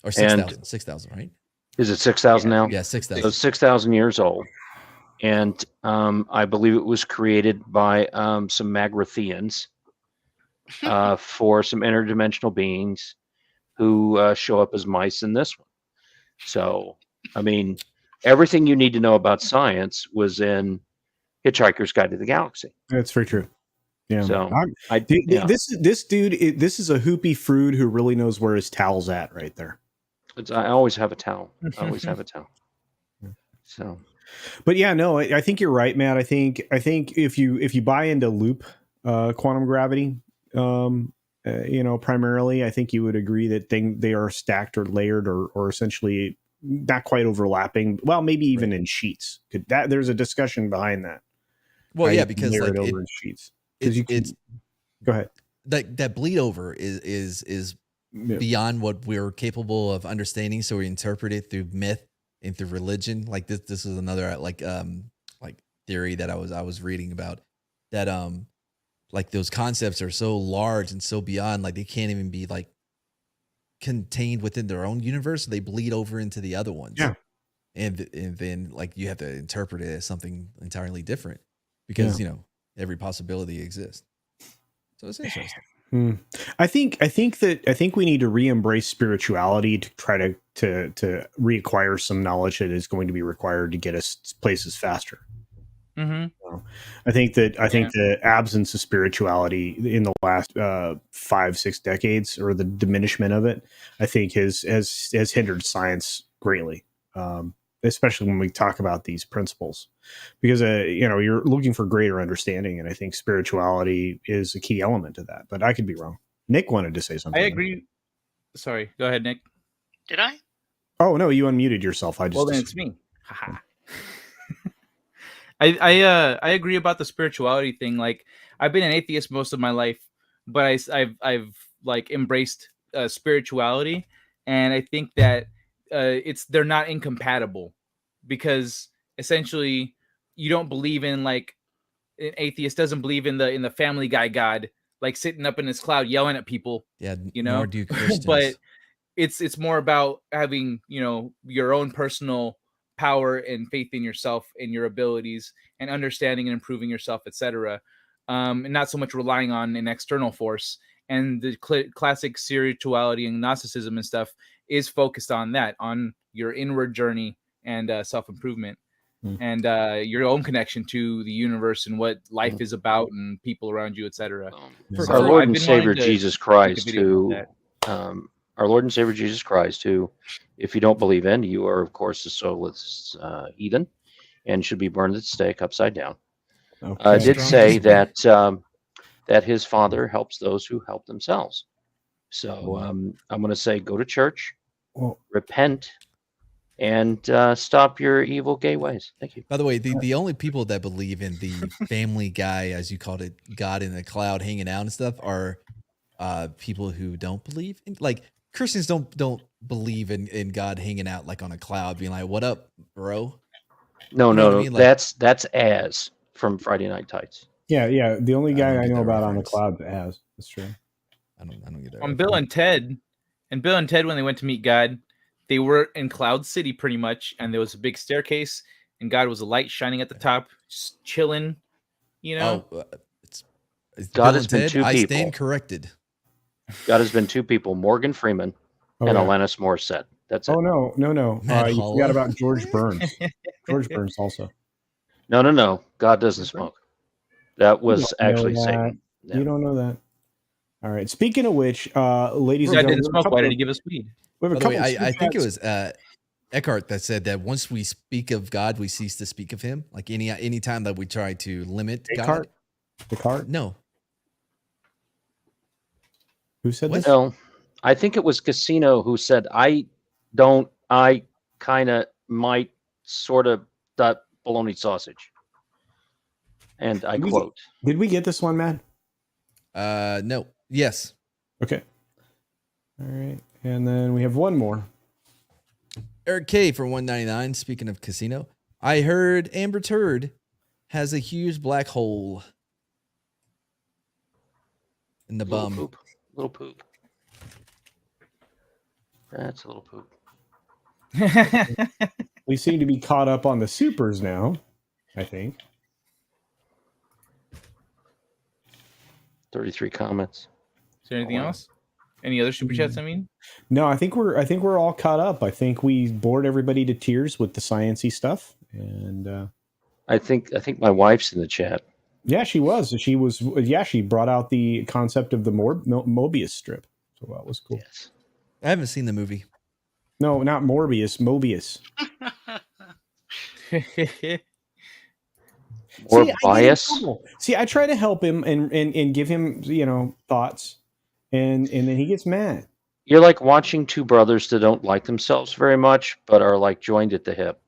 or 6,000? 6,000, right? Is it 6,000 now? Yeah, 6,000. So 6,000 years old, and I believe it was created by some Magrathians for some interdimensional beings who show up as mice in this one. So, I mean, everything you need to know about science was in Hitchhiker's Guide to the Galaxy. That's very true. Yeah. So this dude, this is a hoopy fruit who really knows where his towel's at right there. I always have a towel. I always have a towel. So, but yeah, no, I think you're right, Matt. I think if you buy into loop quantum gravity, primarily, I think you would agree that they are stacked or layered or essentially not quite overlapping. Well, maybe even in sheets. There's a discussion behind that. Well, yeah, because layer like it over in sheets. It's go ahead. That bleed over is beyond what we're capable of understanding. So we interpret it through myth and through religion. Like this is another like theory that I was reading about, that like those concepts are so large and so beyond, like they can't even be like contained within their own universe. They bleed over into the other ones. Yeah. And then like you have to interpret it as something entirely different, because every possibility exists. So it's interesting. I think we need to re-embrace spirituality to try to reacquire some knowledge that is going to be required to get us places faster. Mm-hmm. So I think the absence of spirituality in the last 5-6 decades, or the diminishment of it, I think has hindered science greatly. Especially when we talk about these principles, because you're looking for greater understanding, and I think spirituality is a key element to that. But I could be wrong. Nick wanted to say something. I agree. Sorry, go ahead, Nick. Did I? Oh no, you unmuted yourself. I just Well, then it's me. I agree about the spirituality thing. Like, I've been an atheist most of my life, but I've like embraced spirituality, and I think that they're not incompatible, because essentially you don't believe in, like, an atheist doesn't believe in the Family Guy God, like sitting up in his cloud yelling at people. Yeah, you know, nor do Christians. but it's more about having, you know, your own personal power and faith in yourself and your abilities and understanding and improving yourself, etc. And not so much relying on an external force. And the classic spirituality and Gnosticism and stuff is focused on that, on your inward journey and self-improvement and your own connection to the universe and what life is about and people around you, etc. Our Lord and Savior Jesus Christ, who our Lord and Savior Jesus Christ, who, if you don't believe in, you are, of course, a soulless heathen and should be burned at the stake upside down. Did say that that his Father helps those who help themselves. So I'm going to say, go to church, repent, and stop your evil gay ways. Thank you. By the way, the only people that believe in the Family Guy, as you called it, God in the cloud hanging out and stuff, are people who don't believe in, like, Christians don't believe in God hanging out like on a cloud, being like, "What up, bro?" No, You know what I mean? Like, that's Az from Friday Night Tights. Yeah. The only guy I know about on the cloud that has. That's true. I don't get that. On Bill and Ted, when they went to meet God, they were in Cloud City pretty much, and there was a big staircase, and God was a light shining at the top, just chilling. You know, it's God has been two I people. stand corrected. God has been two people: Morgan Freeman and Alanis Morissette. That's it. Oh no. Matt You Hollow. forgot about George Burns. George Burns also. No. God doesn't smoke. That was You don't know actually that. Satan. Yeah. You don't know that. All right. Speaking of which, ladies and God gentlemen, didn't smoke. Why did he give us weed? We have a By the way, couple I think it super was Eckhart that said that once we speak of God, we cease to speak of Him. Like any time that we try to limit God. Descartes? No. Who said this? No, I think it was Casino who said, I kind of might sort of that bologna sausage. And I quote. Did we get this one, Matt? No. Yes. Okay. All right. And then we have one more. Eric K for 199. Speaking of Casino, I heard Amber Turd has a huge black hole in the bum. Little poop. That's a little poop. We seem to be caught up on the supers now, I think. 33 comments. Is there anything else? Any other super chats? I mean, no. I think we're all caught up. I think we bored everybody to tears with the sciencey stuff, and I think my wife's in the chat. Yeah, she was. She brought out the concept of the Mobius strip, so that was cool. Yes. I haven't seen the movie. No, not Morbius, Mobius. More bias. See, I try to help him and give him, thoughts, and then he gets mad. You're like watching two brothers that don't like themselves very much, but are like joined at the hip.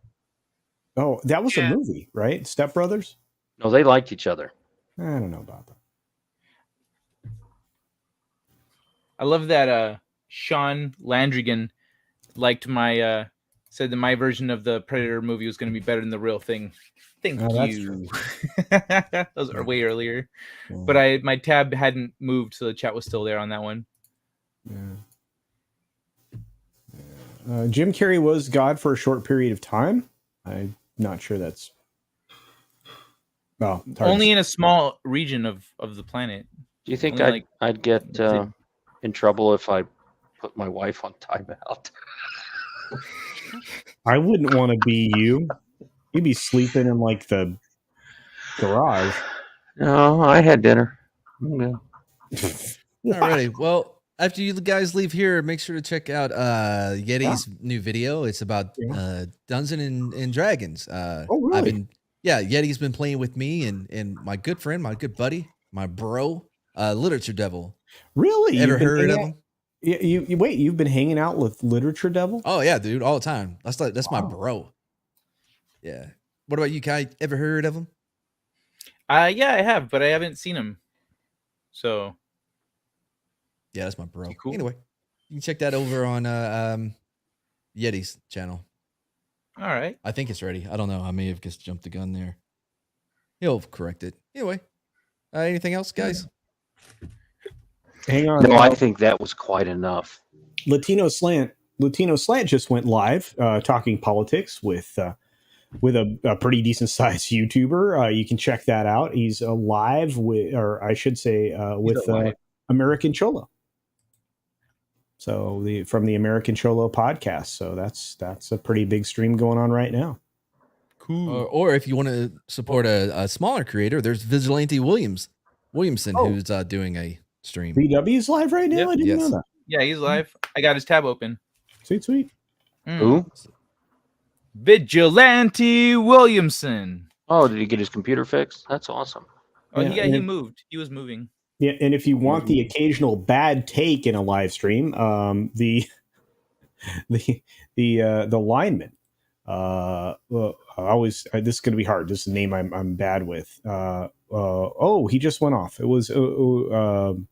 Oh, that was a movie, right? Step Brothers? No, they liked each other. I don't know about that. I love that Sean Landrigan liked my said that my version of the Predator movie was going to be better than the real thing. Thank you. Those are way earlier, but my tab hadn't moved, so the chat was still there on that one. Yeah. Jim Carrey was God for a short period of time. I'm not sure that's only in a small region of the planet. Do you think I'd get in trouble if I put my wife on timeout? I wouldn't want to be you. You'd be sleeping in like the garage. No, I had dinner. Yeah. Alrighty. Well, after you guys leave here, make sure to check out Yeti's new video. It's about Dungeons and Dragons. Oh, really? Yeti's been playing with me and my good friend, my good buddy, my bro, Literature Devil. Really? Ever You've been heard of hanging out- him? You wait. You've been hanging out with Literature Devil? Oh yeah, dude, all the time. That's my Wow. bro. Yeah. What about you, Kai? Ever heard of him? Yeah, I have, but I haven't seen him. So Yeah, that's my bro. Cool. Anyway, you can check that over on Yeti's channel. all right. I think it's ready. I don't know. I may have just jumped the gun there. He'll correct it. Anyway, anything else, guys? Hang on. No, I think that was quite enough. Latino Slant just went live talking politics with a pretty decent sized YouTuber. You can check that out. He's live with, or I should say, with American Cholo. So from the American Cholo podcast. So that's a pretty big stream going on right now. Cool. Or if you want to support a smaller creator, there's Vigilante Williamson, who's doing a stream. VW's live right now. Yep. I didn't know that. Yeah, he's live. I got his tab open. Sweet. Who? Vigilante Williamson. Oh, did he get his computer fixed? That's awesome. Oh, Yeah, he moved. He was moving. Yeah, and if you want the occasional bad take in a live stream, the lineman. Well, I always this is going to be hard. This is a name I'm bad with. He just went off. It was Uche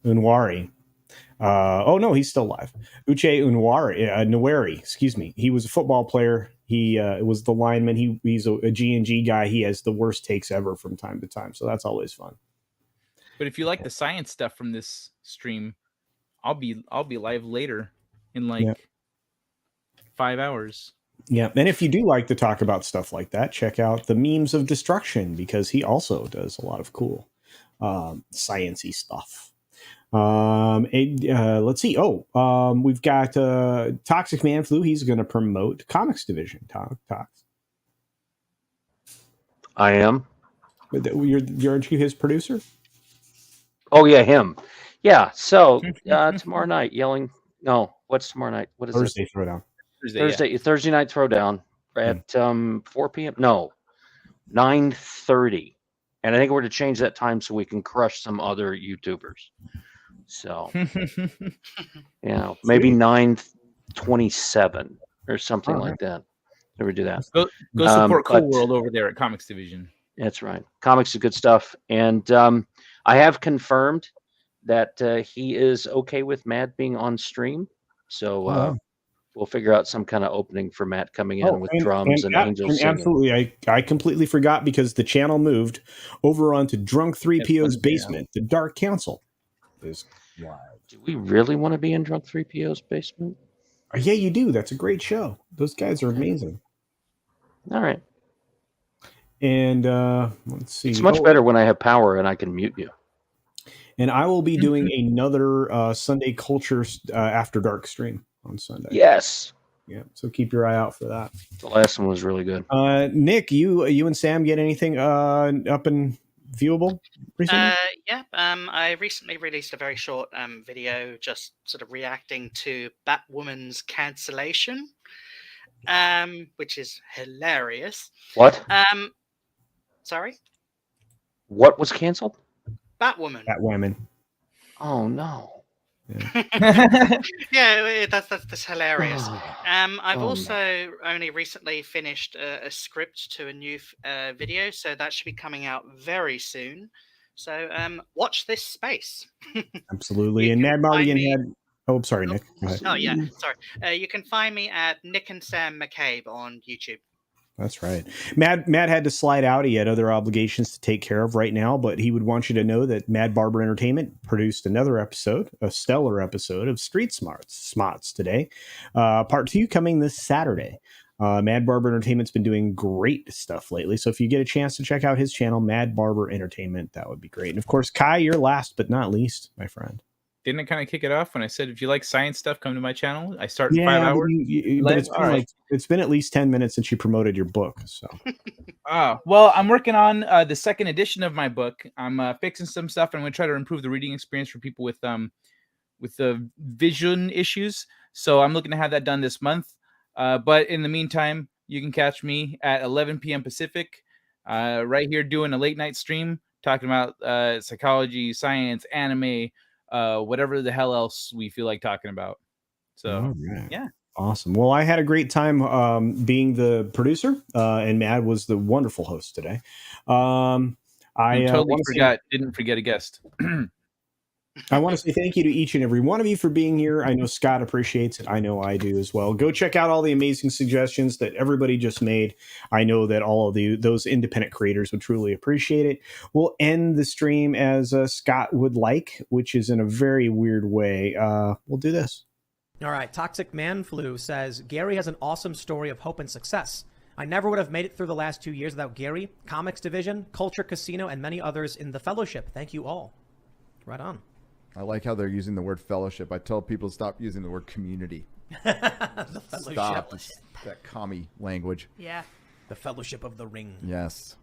Unwari. No, he's still alive. Uche Nweri, excuse me. He was a football player. He was the lineman. He's a G&G guy. He has the worst takes ever from time to time. So that's always fun. But if you like the science stuff from this stream, I'll be live later in 5 hours. Yeah, and if you do like to talk about stuff like that, check out the Memes of Destruction, because he also does a lot of cool science-y stuff. Let's see. We've got Toxic Man Flu. He's going to promote Comics Division. Tox. I am. Aren't you his producer? Oh yeah, him. Yeah. So tomorrow night, yelling. No, what's tomorrow night? What is Thursday it? Throwdown. Thursday night throwdown at 4 p.m. No, 9:30, and I think we're to change that time so we can crush some other YouTubers. So, maybe 9:27 or something like that. Never do that. Go support Cool World over there at Comics Division. That's right. Comics is good stuff, and I have confirmed that he is okay with Matt being on stream. So we'll figure out some kind of opening for Matt coming in with drums and angels singing. Absolutely. I completely forgot, because the channel moved over onto Drunk 3PO's basement. The Dark Council is live. Do we really want to be in Drunk 3PO's basement? Yeah, you do. That's a great show. Those guys are amazing. All right. And let's see. It's much better when I have power and I can mute you. And I will be doing another Sunday Culture After Dark stream on Sunday. Yes. Yeah. So keep your eye out for that. The last one was really good. Nick, you and Sam get anything up and viewable recently? I recently released a very short video just sort of reacting to Batwoman's cancellation, which is hilarious. What? Sorry? What was canceled? Batwoman. Oh no. Yeah, that's hilarious. I've also only recently finished a script to a new video, so that should be coming out very soon. So watch this space. Absolutely. And Mad Martigan had. Oh, sorry, Nick. Go ahead. Oh yeah, sorry. You can find me at Nick and Sam McCabe on YouTube. That's right. Matt had to slide out. He had other obligations to take care of right now, but he would want you to know that Mad Barber Entertainment produced another episode, a stellar episode of Street Smarts today. Part 2 coming this Saturday. Mad Barber Entertainment's been doing great stuff lately, so if you get a chance to check out his channel, Mad Barber Entertainment, that would be great. And of course, Kai, you're last but not least, my friend. Didn't it kind of kick it off when I said, if you like science stuff, come to my channel? I start in 5 hours. But it's been at least 10 minutes since you promoted your book. So, well, I'm working on the second edition of my book. I'm fixing some stuff, and I'm going to try to improve the reading experience for people with the vision issues. So I'm looking to have that done this month. But in the meantime, you can catch me at 11 p.m. Pacific, right here doing a late night stream, talking about psychology, science, anime, whatever the hell else we feel like talking about. So yeah. Awesome. Well, I had a great time being the producer, and Mad was the wonderful host today. I totally didn't forget a guest. I want to say thank you to each and every one of you for being here. I know Scott appreciates it. I know I do as well. Go check out all the amazing suggestions that everybody just made. I know that all of those independent creators would truly appreciate it. We'll end the stream as Scott would like, which is in a very weird way. We'll do this. All right. Toxic Man Flu says, Gary has an awesome story of hope and success. I never would have made it through the last 2 years without Gary, Comics Division, Culture Casino, and many others in the Fellowship. Thank you all. Right on. I like how they're using the word fellowship. I tell people to stop using the word community. The Fellowship. Stop. That commie language. Yeah. The Fellowship of the Ring. Yes.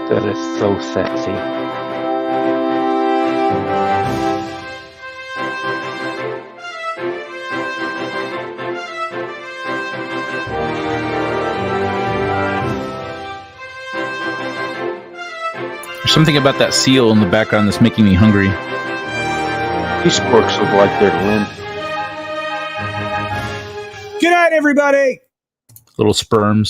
That is so sexy. There's something about that seal in the background that's making me hungry. These Sporks would like there to win. Good night, everybody. Little sperms.